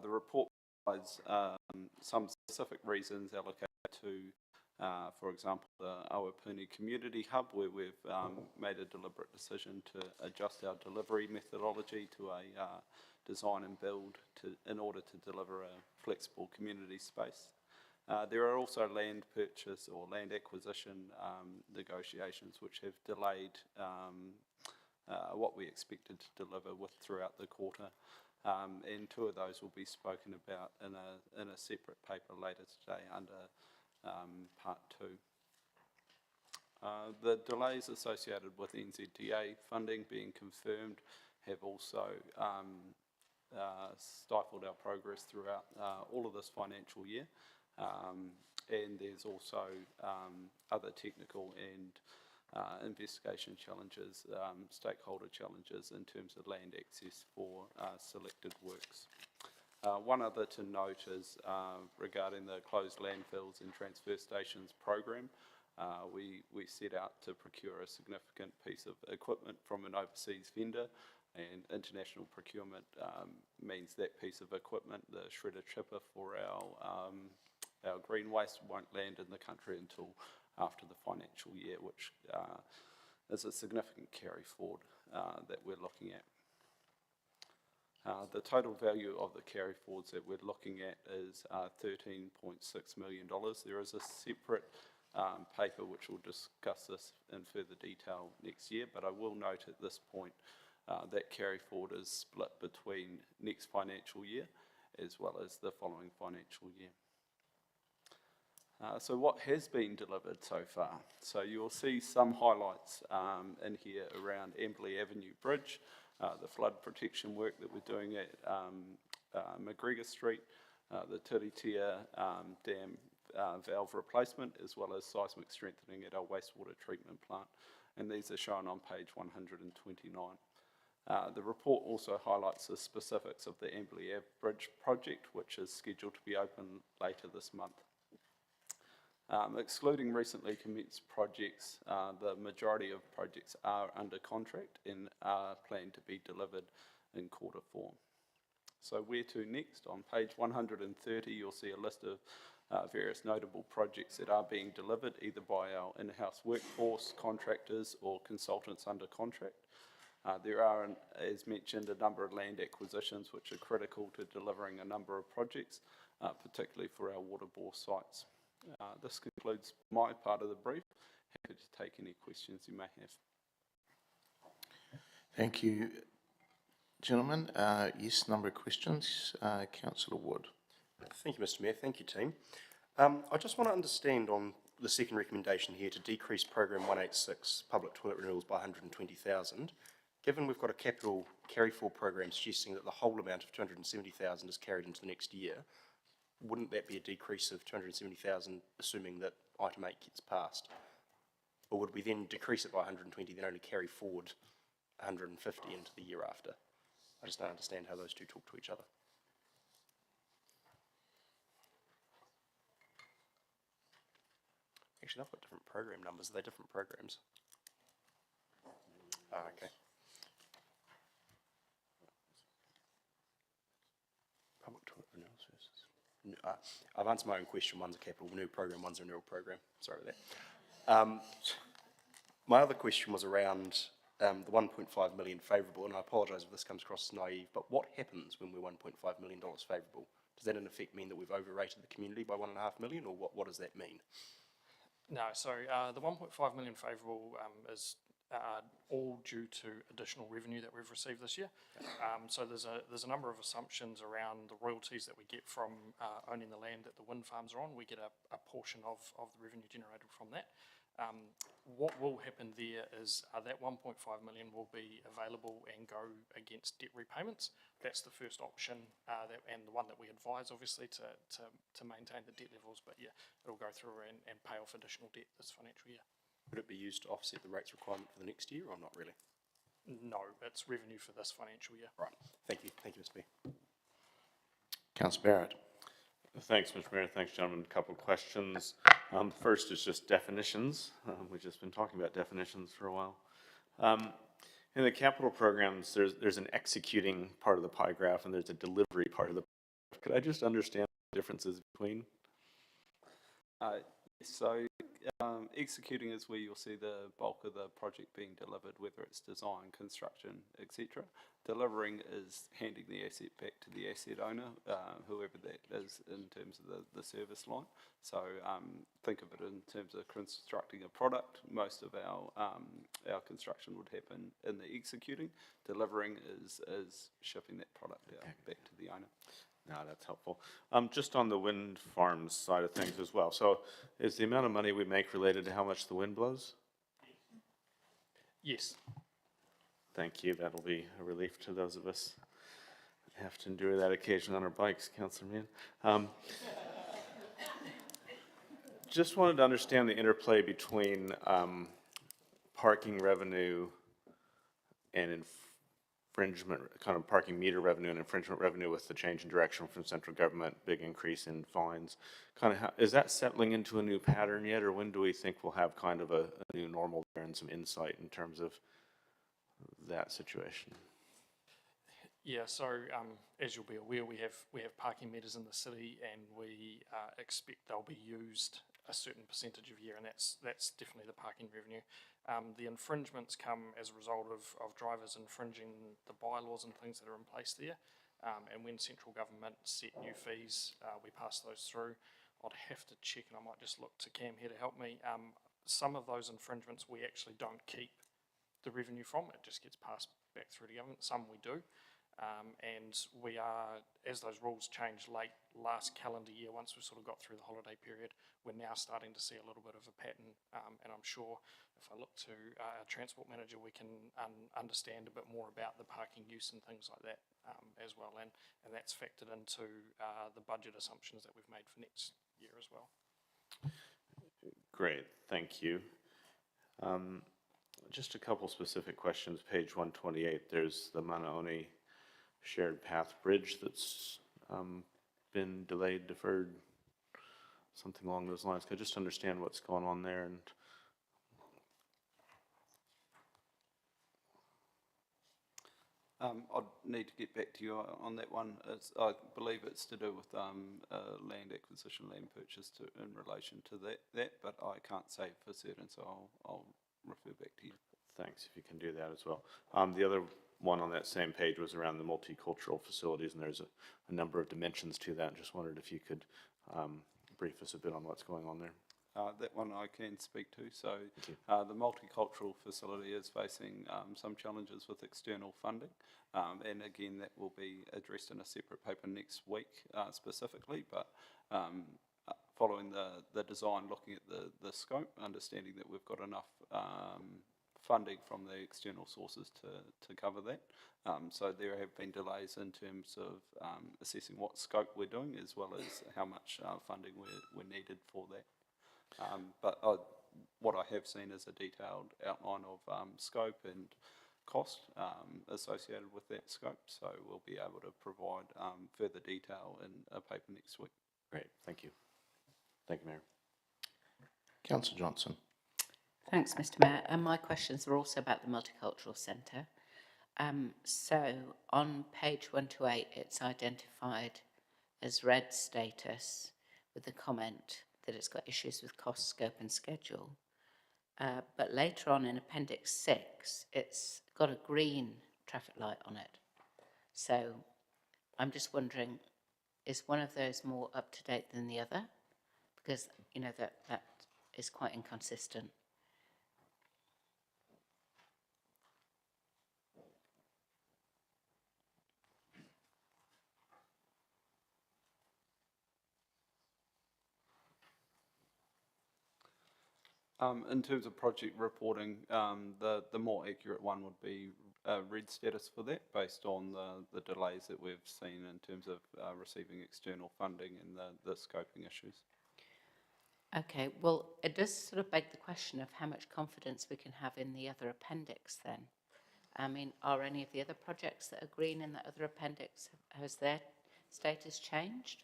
The report provides some specific reasons allocated to for example, the Awapuni Community Hub, where we've made a deliberate decision to adjust our delivery methodology to a design and build in order to deliver a flexible community space. There are also land purchase or land acquisition negotiations which have delayed what we expected to deliver throughout the quarter. And two of those will be spoken about in a separate paper later today under part 2. The delays associated with NZTA funding being confirmed have also stifled our progress throughout all of this financial year, and there's also other technical and investigation challenges, stakeholder challenges in terms of land access for selected works. One other to note is regarding the closed landfills and transfer stations program. We set out to procure a significant piece of equipment from an overseas vendor, and international procurement means that piece of equipment, the shredder chipper for our green waste, won't land in the country until after the financial year, which is a significant carry forward that we're looking at. The total value of the carry forwards that we're looking at is $13.6 million. There is a separate paper which will discuss this in further detail next year, but I will note at this point that carry forward is split between next financial year as well as the following financial year. So what has been delivered so far? So you'll see some highlights in here around Amberley Avenue Bridge, the flood protection work that we're doing at McGregor Street, the Turitea Dam valve replacement, as well as seismic strengthening at our wastewater treatment plant. And these are shown on page 129. The report also highlights the specifics of the Amberley Ave Bridge project, which is scheduled to be open later this month. Excluding recently commenced projects, the majority of projects are under contract and are planned to be delivered in Q4. So where to next? On page 130 you'll see a list of various notable projects that are being delivered either by our in-house workforce, contractors or consultants under contract. There are, as mentioned, a number of land acquisitions which are critical to delivering a number of projects, particularly for our water bore sites. This concludes my part of the brief. Happy to take any questions you may have. Thank you, gentlemen. Yes, number of questions. Councillor Wood. Thank you, Mr. Mayor. Thank you, team. I just want to understand on the second recommendation here to decrease program 186 public toilet renewals by 120,000. Given we've got a capital carry forward program suggesting that the whole amount of 270,000 is carried into the next year, wouldn't that be a decrease of 270,000, assuming that item 8 gets passed? Or would we then decrease it by 120, then only carry forward 150 into the year after? I just don't understand how those two talk to each other. Actually, they've got different program numbers. Are they different programs? Ah, okay. Public toilet renewal services. I've answered my own question. One's a capital renewal program, one's a renewal program. Sorry about that. My other question was around the 1.5 million favourable, and I apologise if this comes across as naive, but what happens when we're $1.5 million favourable? Does that in effect mean that we've overrated the community by $1.5 million, or what does that mean? No, so the 1.5 million favourable is all due to additional revenue that we've received this year. So there's a number of assumptions around the royalties that we get from owning the land that the wind farms are on. We get a portion of the revenue generated from that. What will happen there is that 1.5 million will be available and go against debt repayments. That's the first option, and the one that we advise, obviously, to maintain the debt levels. But yeah, it'll go through and pay off additional debt this financial year. Would it be used to offset the rates requirement for the next year, or not really? No, it's revenue for this financial year. Right. Thank you, Mr. Mayor. Councillor Barrett. Thanks, Mr. Mayor. Thanks, gentlemen. A couple of questions. First is just definitions. We've just been talking about definitions for a while. In the capital programs, there's an executing part of the pie graph and there's a delivery part of the pie graph. Could I just understand the differences between? So executing is where you'll see the bulk of the project being delivered, whether it's design, construction, etc. Delivering is handing the asset back to the asset owner, whoever that is in terms of the service line. So think of it in terms of constructing a product. Most of our construction would happen in the executing. Delivering is shipping that product out back to the owner. No, that's helpful. Just on the wind farms side of things as well. So is the amount of money we make related to how much the wind blows? Yes. Thank you. That'll be a relief to those of us that have to endure that occasion on our bikes, Councillor Mann. Just wanted to understand the interplay between parking revenue and infringement, kind of parking meter revenue and infringement revenue with the change in direction from central government, big increase in fines. Kind of how, is that settling into a new pattern yet, or when do we think we'll have kind of a new normal there and some insight in terms of that situation? Yeah, so as you'll be aware, we have parking meters in the city, and we expect they'll be used a certain percentage of year, and that's definitely the parking revenue. The infringements come as a result of drivers infringing the bylaws and things that are in place there. And when central government set new fees, we pass those through. I'd have to check, and I might just look to Cam here to help me. Some of those infringements we actually don't keep the revenue from. It just gets passed back through to government. Some we do. And we are, as those rules changed late last calendar year, once we sort of got through the holiday period, we're now starting to see a little bit of a pattern. And I'm sure if I look to our transport manager, we can understand a bit more about the parking use and things like that as well. And that's factored into the budget assumptions that we've made for next year as well. Great, thank you. Just a couple specific questions. Page 128, there's the Manaoni shared path bridge that's been delayed, deferred, something along those lines. Could I just understand what's going on there? And I'd need to get back to you on that one. I believe it's to do with land acquisition, land purchase in relation to that, but I can't say for certain, so I'll refer back to you. Thanks, if you can do that as well. The other one on that same page was around the multicultural facilities, and there's a number of dimensions to that. Just wondered if you could brief us a bit on what's going on there. That one I can speak to. So the multicultural facility is facing some challenges with external funding, and again that will be addressed in a separate paper next week specifically, but following the design, looking at the scope, understanding that we've got enough funding from the external sources to cover that. So there have been delays in terms of assessing what scope we're doing, as well as how much funding we're needed for that. But what I have seen is a detailed outline of scope and cost associated with that scope, so we'll be able to provide further detail in a paper next week. Great, thank you. Thank you, Mayor. Councillor Johnson. Thanks, Mr Mayor. And my questions are also about the Multicultural Centre. So on page 128, it's identified as red status with the comment that it's got issues with cost, scope and schedule. But later on in Appendix 6, it's got a green traffic light on it. So I'm just wondering, is one of those more up to date than the other? Because, you know, that is quite inconsistent. In terms of project reporting, the more accurate one would be red status for that, based on the delays that we've seen in terms of receiving external funding and the scoping issues. Okay, well, it does sort of beg the question of how much confidence we can have in the other appendix then. I mean, are any of the other projects that are green in the other appendix, has their status changed?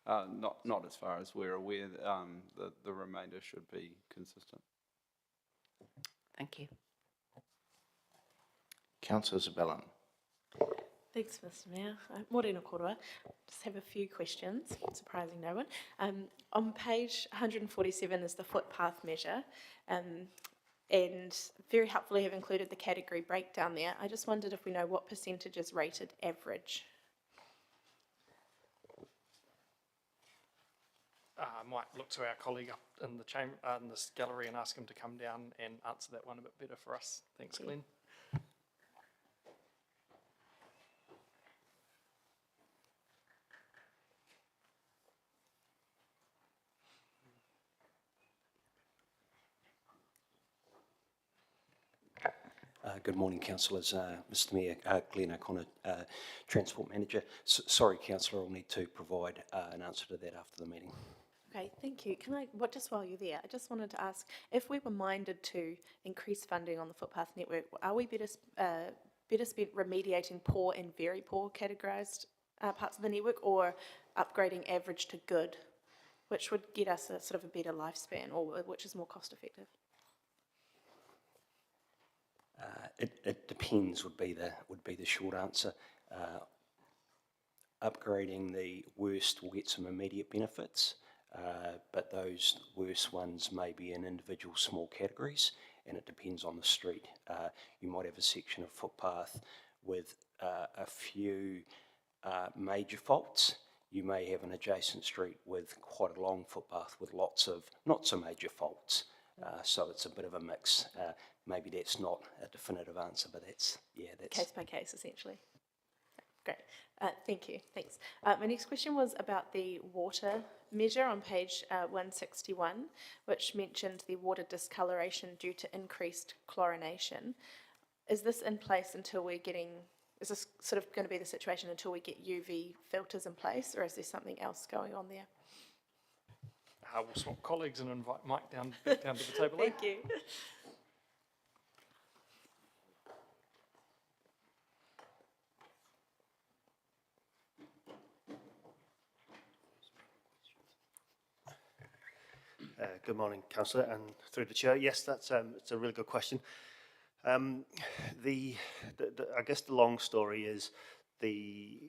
Not as far as we're aware. The remainder should be consistent. Thank you. Councillor Zabellan. Thanks, Mr Mayor. Morena Korua. Just have a few questions, surprising no one. On page 147 is the footpath measure, and very helpfully have included the category breakdown there. I just wondered if we know what percentage is rated average. I might look to our colleague up in the chamber, in this gallery, and ask him to come down and answer that one a bit better for us. Thanks, Glenn. Good morning, councillors. Mr Mayor, Glenn O'Connor, Transport Manager. Sorry, councillor, I'll need to provide an answer to that after the meeting. Okay, thank you. Just while you're there, I just wanted to ask, if we were minded to increase funding on the footpath network, are we better spent remediating poor and very poor categorised parts of the network, or upgrading average to good, which would get us a sort of a better lifespan, or which is more cost effective? It depends would be the short answer. Upgrading the worst will get some immediate benefits, but those worst ones may be in individual small categories, and it depends on the street. You might have a section of footpath with a few major faults. You may have an adjacent street with quite a long footpath with lots of not so major faults. So it's a bit of a mix. Maybe that's not a definitive answer, but that's Case by case, essentially. Great. Thank you. Thanks. My next question was about the water measure on page 161, which mentioned the water discoloration due to increased chlorination. Is this in place until we're getting, is this sort of going to be the situation until we get UV filters in place, or is there something else going on there? We'll swap colleagues and invite Mike down to the table. Thank you. Good morning, Councillor, and through the chair. Yes, it's a really good question. I guess the long story is the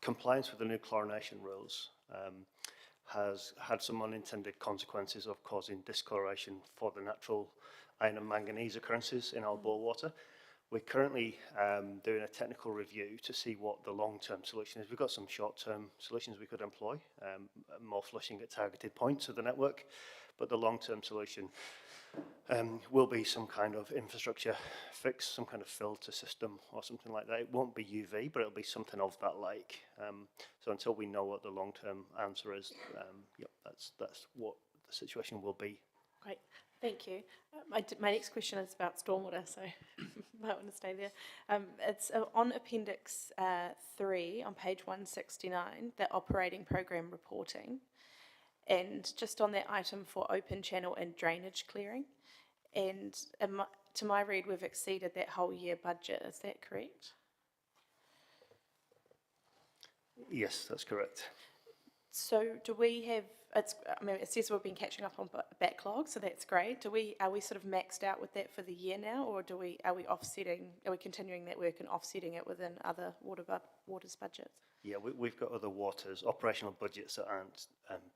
compliance with the new chlorination rules has had some unintended consequences of causing discoloration for the natural iron and manganese occurrences in our bore water. We're currently doing a technical review to see what the long-term solution is. We've got some short-term solutions we could employ, more flushing at targeted points of the network, but the long-term solution will be some kind of infrastructure fix, some kind of filter system or something like that. It won't be UV, but it'll be something of that like. So until we know what the long-term answer is, yep, that's what the situation will be. Great, thank you. My next question is about stormwater, so might want to stay there. It's on Appendix 3 on page 169, the operating program reporting, and just on that item for open channel and drainage clearing. And to my read, we've exceeded that whole year budget. Is that correct? Yes, that's correct. So do we have, I mean, it says we've been catching up on backlog, so that's great. Are we sort of maxed out with that for the year now, or are we continuing that work and offsetting it within other waters budgets? Yeah, we've got other waters, operational budgets that aren't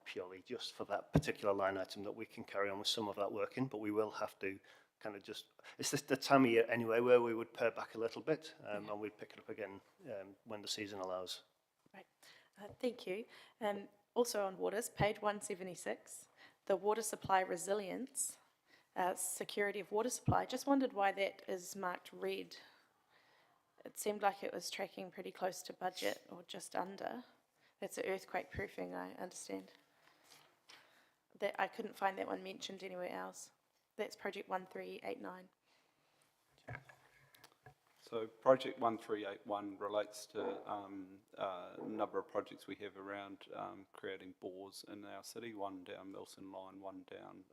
purely just for that particular line item that we can carry on with some of that work in, but we will have to kind of just, it's the time of year anyway where we would pare back a little bit, and we'd pick it up again when the season allows. Right, thank you. Also on waters, page 176, the water supply resilience, security of water supply. Just wondered why that is marked red. It seemed like it was tracking pretty close to budget or just under. That's an earthquake proofing, I understand. That I couldn't find that one mentioned anywhere else. That's project 1389. So project 1381 relates to a number of projects we have around creating bores in our city, one down Milson Line, one down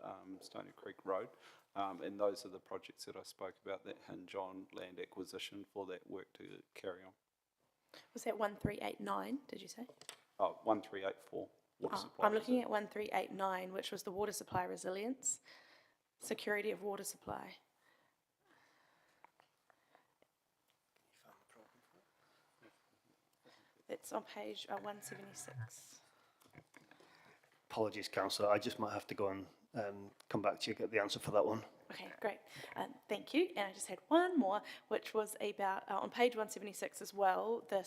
Stony Creek Road. And those are the projects that I spoke about that hinge on land acquisition for that work to carry on. Was that 1389, did you say? Oh, 1384. Water supply I'm looking at 1389, which was the water supply resilience, security of water supply. It's on page 176. Apologies, Councillor, I just might have to go and come back to you, get the answer for that one. Okay, great. Thank you. And I just had one more, which was about, on page 176 as well, the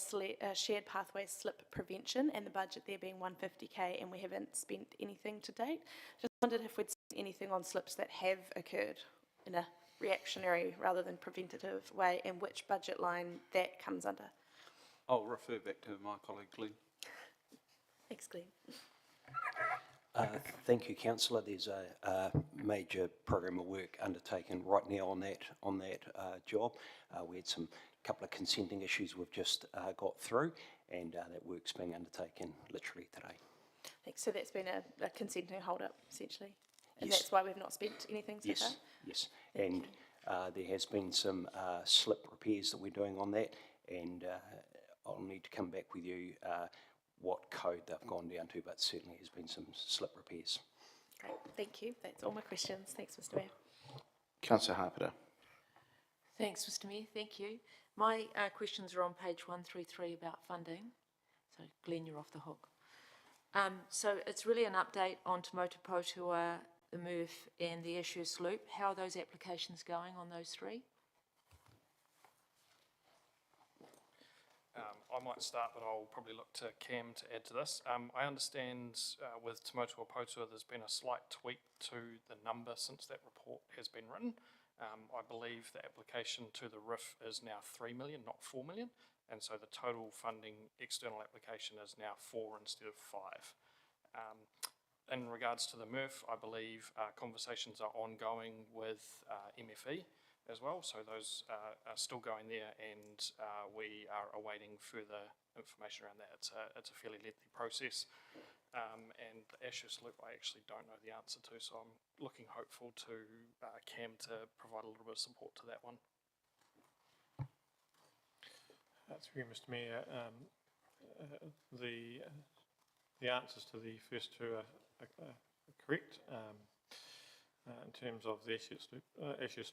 shared pathways slip prevention and the budget there being 150k, and we haven't spent anything to date. Just wondered if we'd spent anything on slips that have occurred in a reactionary rather than preventative way, and which budget line that comes under. I'll refer back to my colleague Glenn. Thanks, Glenn. Thank you, Councillor. There's a major program of work undertaken right now on that job. We had some couple of consenting issues we've just got through, and that work's being undertaken literally today. Thanks. So that's been a consenting hold-up, essentially? And Yes. that's why we've not spent anything so far? Yes. And there has been some slip repairs that we're doing on that, and I'll need to come back with you what code they've gone down to, but certainly has been some slip repairs. Great, thank you. That's all my questions. Thanks, Mr Mayor. Councillor Harper. Thanks, Mr Mayor. Thank you. My questions are on page 133 about funding. So, Glenn, you're off the hook. So it's really an update on Te Motu Potua, the MRF and the Issues Loop. How are those applications going on those three? I might start, but I'll probably look to Cam to add to this. I understand with Te Motu Potua there's been a slight tweak to the number since that report has been written. I believe the application to the RIF is now 3 million, not 4 million, and so the total funding external application is now 4 instead of 5. In regards to the MRF, I believe conversations are ongoing with MFE as well, so those are still going there, and we are awaiting further information around that. It's a fairly lengthy process, and the Ashes Loop I actually don't know the answer to, so I'm looking hopeful to Cam to provide a little bit of support to that one. That's for you, Mr Mayor. The answers to the first two are correct. In terms of the Ashes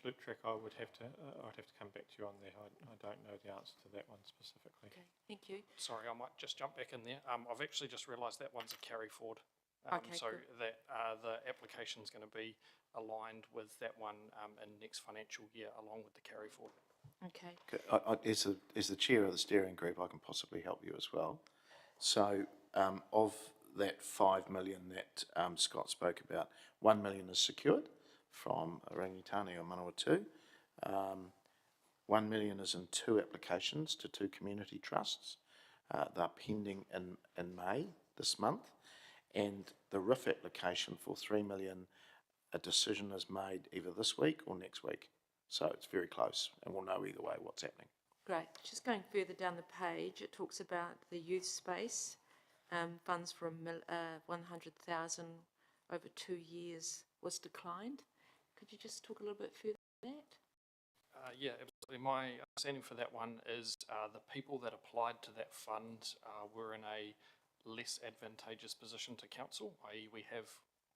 Loop track, I'd have to come back to you on that. I don't know the answer to that one specifically. Okay, thank you. Sorry, I might just jump back in there. I've actually just realised that one's a carry forward. Okay, so good. that the application's going to be aligned with that one in next financial year, along with the carry forward. Okay. As the chair of the steering group, I can possibly help you as well. So of that 5 million that Scott spoke about, 1 million is secured, from Rangitane or Manawatu. 1 million is in 2 applications to 2 community trusts. They're pending in May this month, and the RIF application for 3 million, a decision is made either this week or next week. So it's very close, and we'll know either way what's happening. Great. Just going further down the page, it talks about the youth space, funds from 100,000 over 2 years was declined. Could you just talk a little bit further on that? Yeah, absolutely. My understanding for that one is the people that applied to that fund were in a less advantageous position to council, i.e. we have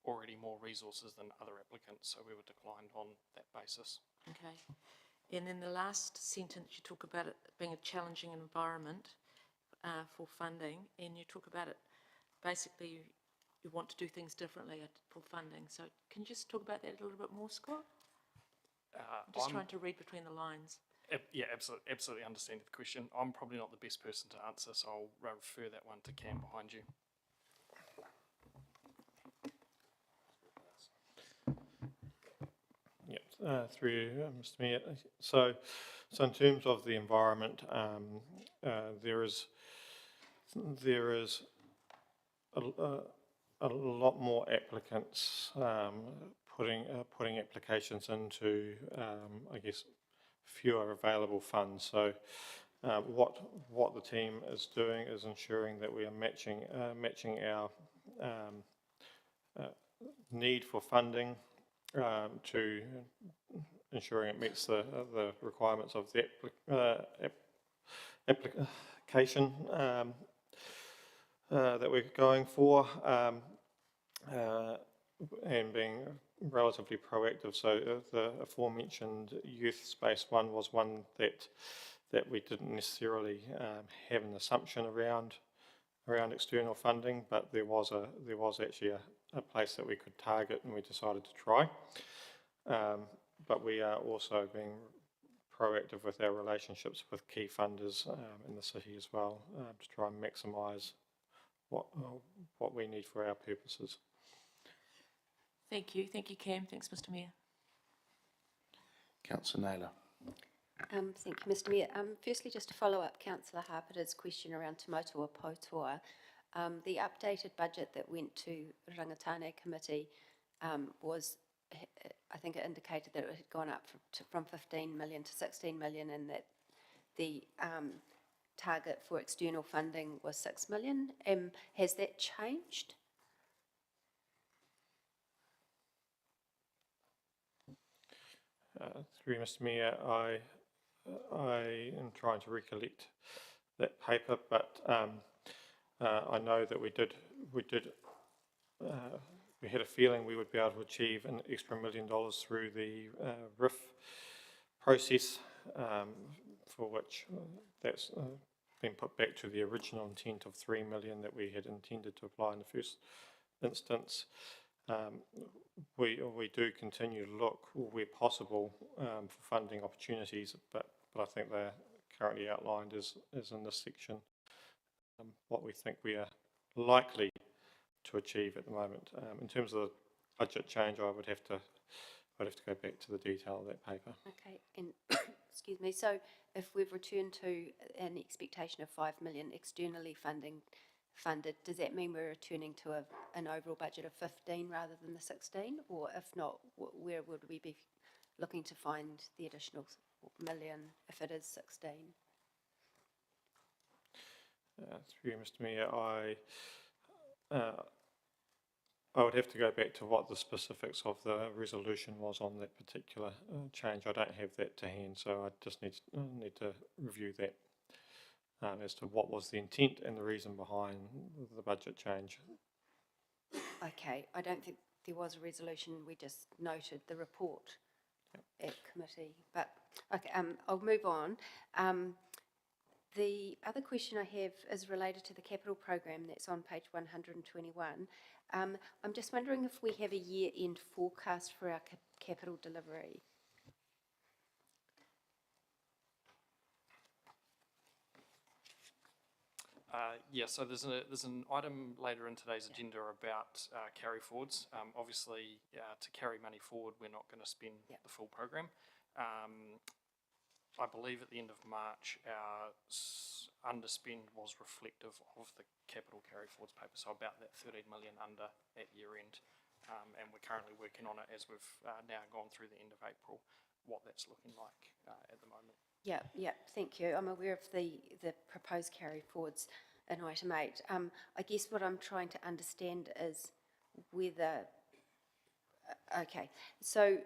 already more resources than other applicants, so we were declined on that basis. Okay. And in the last sentence, you talk about it being a challenging environment for funding, and you talk about it, basically, you want to do things differently for funding. So can you just talk about that a little bit more, Scott? I'm just trying to read between the lines. Yeah, absolutely understand the question. I'm probably not the best person to answer, so I'll refer that one to Cam behind you. Yep, through you, Mr. Mayor. So in terms of the environment, there is a lot more applicants putting applications into, I guess, fewer available funds. So what the team is doing is ensuring that we are matching our need for funding to ensuring it meets the requirements of the application that we're going for, and being relatively proactive. So the aforementioned youth space one was one that we didn't necessarily have an assumption around external funding, but there was actually a place that we could target, and we decided to try. But we are also being proactive with our relationships with key funders in the city as well, to try and maximise what we need for our purposes. Thank you, Cam. Thanks, Mr. Mayor. Councillor Naylor. Thank you, Mr. Mayor. Firstly, just to follow up Councillor Harper's question around Te Motua Poutoa, the updated budget that went to Rangitane Committee was, I think it indicated that it had gone up from 15 million to 16 million, and that the target for external funding was 6 million. Has that changed? Through Mr. Mayor, I am trying to recollect that paper, but I know that we had a feeling we would be able to achieve an extra $1 million through the RIF process, for which that's been put back to the original intent of 3 million that we had intended to apply in the first instance. We do continue to look where possible for funding opportunities, but I think they're currently outlined as in this section, what we think we are likely to achieve at the moment. In terms of the budget change, I would have to go back to the detail of that paper. Okay, and excuse me, so if we've returned to an expectation of 5 million externally funded, does that mean we're returning to an overall budget of 15 rather than the 16? Or if not, where would we be looking to find the additional million if it is 16? Through you, Mr. Mayor, I would have to go back to what the specifics of the resolution was on that particular change. I don't have that to hand, so I just need to review that as to what was the intent and the reason behind the budget change. Okay, I don't think there was a resolution, we just noted the report at committee, but okay, I'll move on. The other question I have is related to the capital program that's on page 121. I'm just wondering if we have a year-end forecast for our capital delivery. Yeah, so there's an item later in today's agenda about carry forwards. Obviously, to carry money forward, we're not going to spend the full program. I believe at the end of March, our underspend was reflective of the capital carry forwards paper, so about that 13 million under at year end. And we're currently working on it as we've now gone through the end of April, what that's looking like at the moment. Yeah, yeah, thank you. I'm aware of the proposed carry forwards in item 8. I guess what I'm trying to understand is whether, okay, so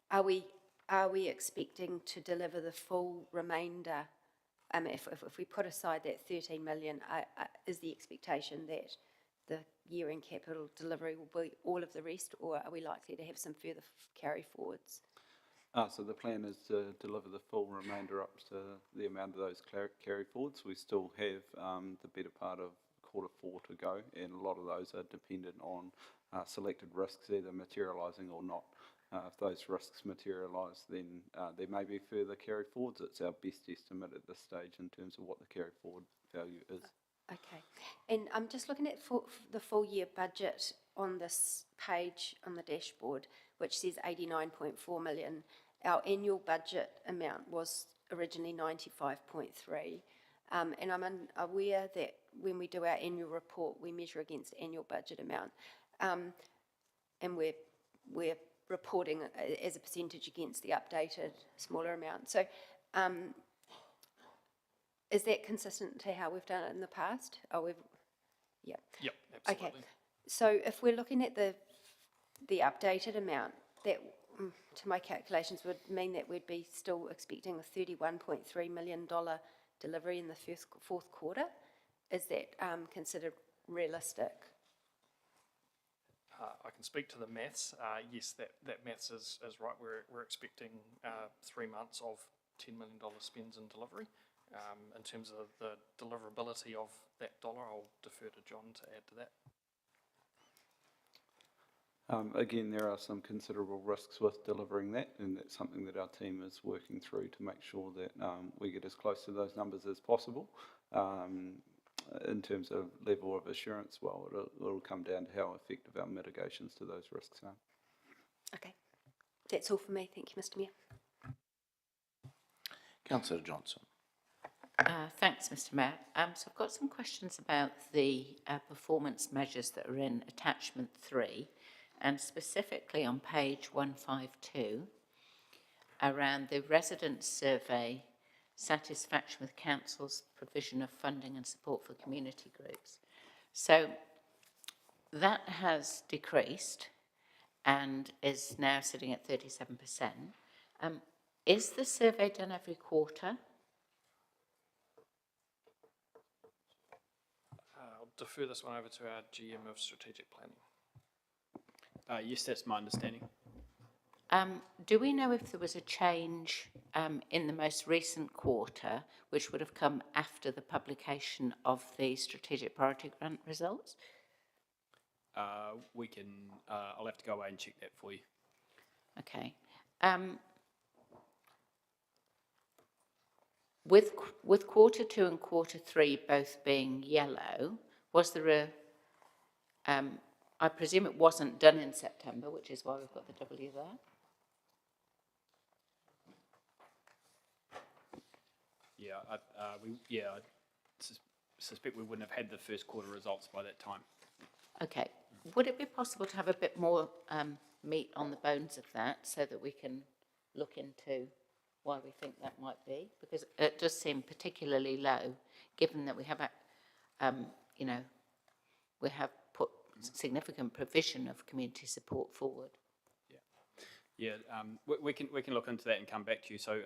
are we expecting to deliver the full remainder? If we put aside that 13 million, is the expectation that the year-end capital delivery will be all of the rest, or are we likely to have some further carry forwards? So the plan is to deliver the full remainder up to the amount of those carry forwards. We still have the better part of Q4 to go, and a lot of those are dependent on selected risks either materialising or not. If those risks materialise, then there may be further carry forwards. It's our best estimate at this stage in terms of what the carry forward value is. Okay, and I'm just looking at the full year budget on this page on the dashboard, which says 89.4 million. Our annual budget amount was originally 95.3, and I'm aware that when we do our annual report, we measure against annual budget amount, and we're reporting as a percentage against the updated smaller amount. So, is that consistent to how we've done it in the past? Yeah. Yep, absolutely. Okay, so if we're looking at the updated amount, that, to my calculations, would mean that we'd be still expecting a $31.3 million delivery in the fourth quarter. Is that considered realistic? I can speak to the maths. Yes, that maths is right. We're expecting 3 months of $10 million spends in delivery. In terms of the deliverability of that dollar, I'll defer to John to add to that. Again, there are some considerable risks with delivering that, and that's something that our team is working through to make sure that we get as close to those numbers as possible. In terms of level of assurance, well, it'll come down to how effective our mitigations to those risks are. Okay, that's all for me. Thank you, Mr. Mayor. Councillor Johnson. Thanks, Mr. Mayor. So I've got some questions about the performance measures that are in attachment 3, and specifically on page 152, around the resident survey satisfaction with council's provision of funding and support for community groups. So that has decreased and is now sitting at 37%. Is the survey done every quarter? I'll defer this one over to our GM of Strategic Planning. Yes, that's my understanding. Do we know if there was a change in the most recent quarter, which would have come after the publication of the Strategic Priority Grant results? I'll have to go away and check that for you. Okay. With Q2 and Q3 both being yellow, was there I presume it wasn't done in September, which is why we've got the W there. I suspect we wouldn't have had the first quarter results by that time. Okay. Would it be possible to have a bit more meat on the bones of that so that we can look into why we think that might be? Because it does seem particularly low, given that we have, we have put significant provision of community support forward. We can look into that and come back to you. So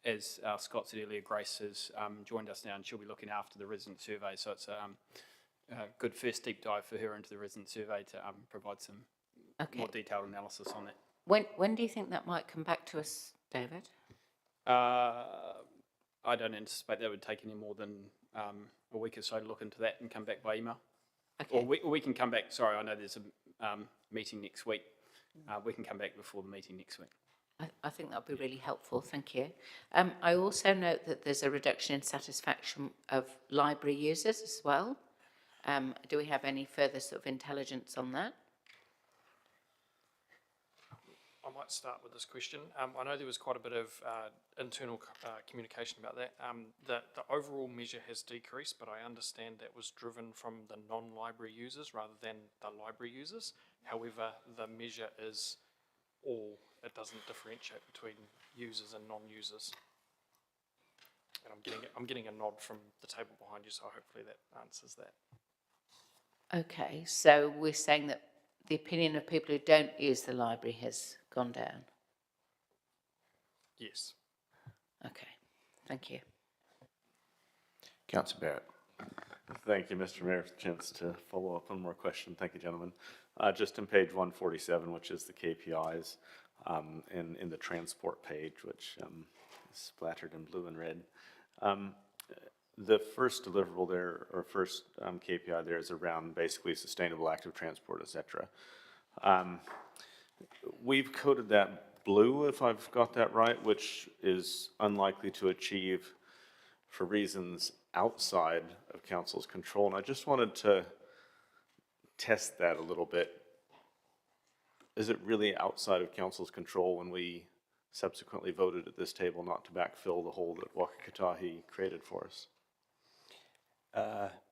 as Scott said earlier, Grace has joined us now, and she'll be looking after the resident survey. So it's a good first deep dive for her into the resident survey to provide some more detailed analysis on that. When do you think that might come back to us, David? I don't anticipate that would take any more than a week or so to look into that and come back by email. Okay. Or we can come back. Sorry, I know there's a meeting next week. We can come back before the meeting next week. I think that would be really helpful, thank you. I also note that there's a reduction in satisfaction of library users as well. Do we have any further sort of intelligence on that? I might start with this question. I know there was quite a bit of internal communication about that. The overall measure has decreased, but I understand that was driven from the non-library users rather than the library users. However, the measure is all, it doesn't differentiate between users and non-users. And I'm getting a nod from the table behind you, so hopefully that answers that. Okay, so we're saying that the opinion of people who don't use the library has gone down? Yes. Okay, thank you. Councillor Barrett. Thank you, Mr. Mayor, for the chance to follow up on more question. Thank you, gentlemen. Just on page 147, which is the KPIs, in the transport page, which is splattered in blue and red. The first deliverable there, or first KPI there, is around basically sustainable active transport, et cetera. We've coded that blue, if I've got that right, which is unlikely to achieve for reasons outside of council's control. And I just wanted to test that a little bit. Is it really outside of council's control when we subsequently voted at this table not to backfill the hole that Waka Kotahi created for us?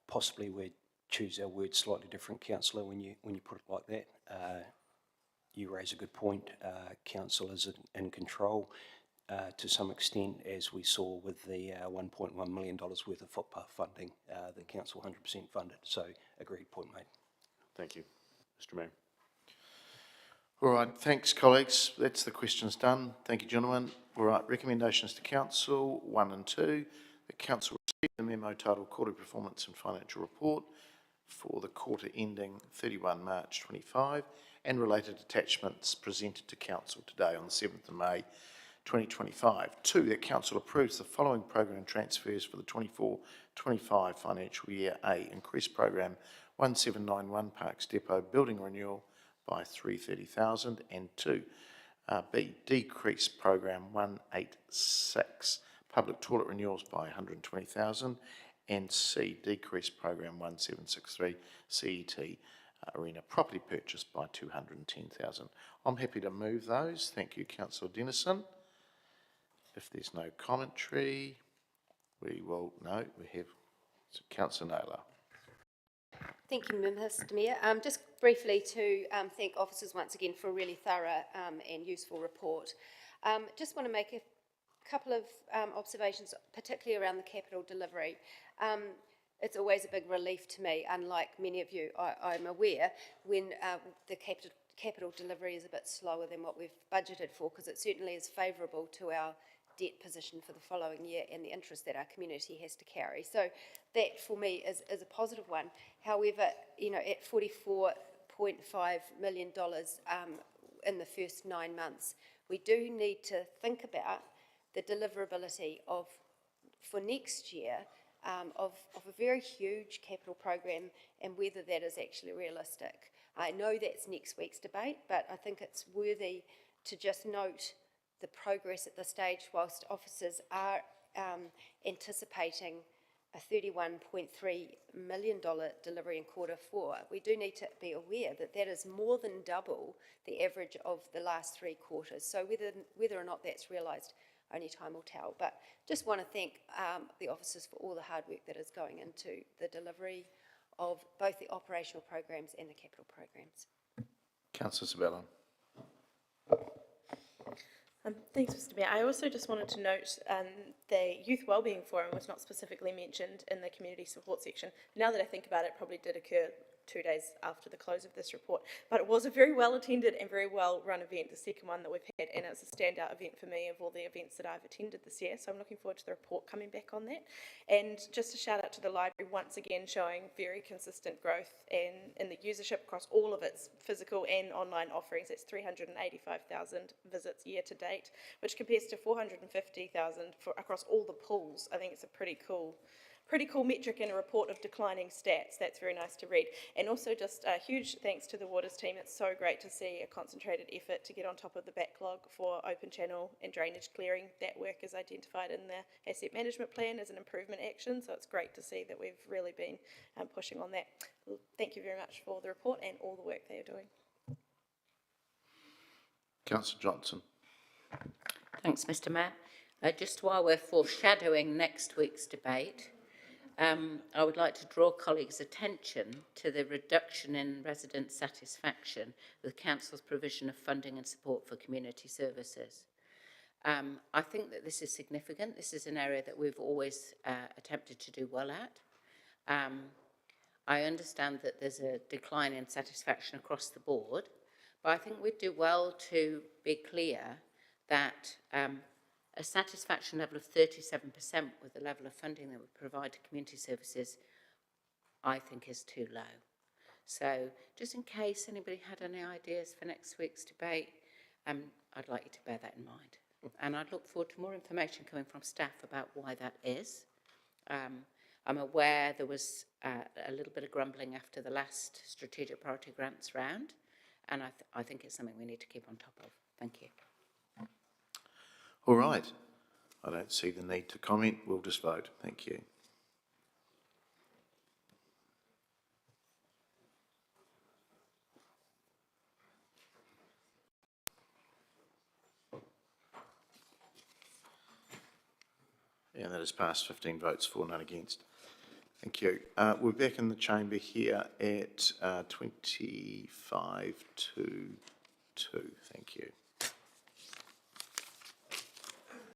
Possibly we'd choose our words slightly different, councillor, when you put it like that. You raise a good point. Council is in control to some extent, as we saw with the $1.1 million worth of footpath funding. The council 100% funded, so agreed point made. Thank you, Mr. Mayor. All right, thanks, colleagues. That's the questions done. Thank you, gentlemen. All right, recommendations to council 1 and 2. The council received the memo titled Quarterly Performance and Financial Report for the quarter ending 31 March 25 and related attachments presented to council today on the 7th of May 2025. 2, that council approves the following program transfers for the 24-25 financial year. A, increase program 1791 Parks Depot building renewal by 330,000, and 2, B, decrease program 186 public toilet renewals by 120,000, and C, decrease program 1763 CET arena property purchase by 210,000. I'm happy to move those. Thank you, Councillor Dennison. If there's no commentary, we have Councillor Naylor. Thank you, Mr. Mayor. Just briefly to thank officers once again for a really thorough and useful report. Just want to make a couple of observations, particularly around the capital delivery. It's always a big relief to me, unlike many of you, I'm aware, when the capital delivery is a bit slower than what we've budgeted for, because it certainly is favourable to our debt position for the following year and the interest that our community has to carry. So that for me is a positive one. However, you know, at $44.5 million in the first 9 months, we do need to think about the deliverability of, for next year, of a very huge capital program and whether that is actually realistic. I know that's next week's debate, but I think it's worthy to just note the progress at this stage whilst officers are anticipating a $31.3 million delivery in Q4. We do need to be aware that that is more than double the average of the last 3 quarters. So whether or not that's realised, only time will tell. But just want to thank the officers for all the hard work that is going into the delivery of both the operational programs and the capital programs. Councillor Sabella. Thanks, Mr. Mayor. I also just wanted to note the Youth Wellbeing Forum was not specifically mentioned in the community support section. Now that I think about it, it probably did occur 2 days after the close of this report. But it was a very well attended and very well run event, the second one that we've had, and it's a standout event for me of all the events that I've attended this year. So I'm looking forward to the report coming back on that. And just a shout out to the library once again showing very consistent growth in the usership across all of its physical and online offerings. It's 385,000 visits year to date, which compares to 450,000 across all the pools. I think it's a pretty cool pretty cool metric in a report of declining stats. That's very nice to read. And also just a huge thanks to the Waters team. It's so great to see a concentrated effort to get on top of the backlog for open channel and drainage clearing. That work is identified in the asset management plan as an improvement action, so it's great to see that we've really been pushing on that. Thank you very much for the report and all the work they are doing. Councillor Johnson. Thanks, Mr Mayor. Just while we're foreshadowing next week's debate, I would like to draw colleagues' attention to the reduction in resident satisfaction with Council's provision of funding and support for community services. I think that this is significant. This is an area that we've always attempted to do well at. I understand that there's a decline in satisfaction across the board, but I think we'd do well to be clear that a satisfaction level of 37% with the level of funding that we provide to community services, I think is too low. So just in case anybody had any ideas for next week's debate, I'd like you to bear that in mind. And I'd look forward to more information coming from staff about why that is. I'm aware there was a little bit of grumbling after the last strategic priority grants round, and I think it's something we need to keep on top of. Thank you. All right. I don't see the need to comment. We'll just vote. Thank you. And that has passed 15 votes for, none against. Thank you. We're back in the chamber here at 25 to 2. Thank you.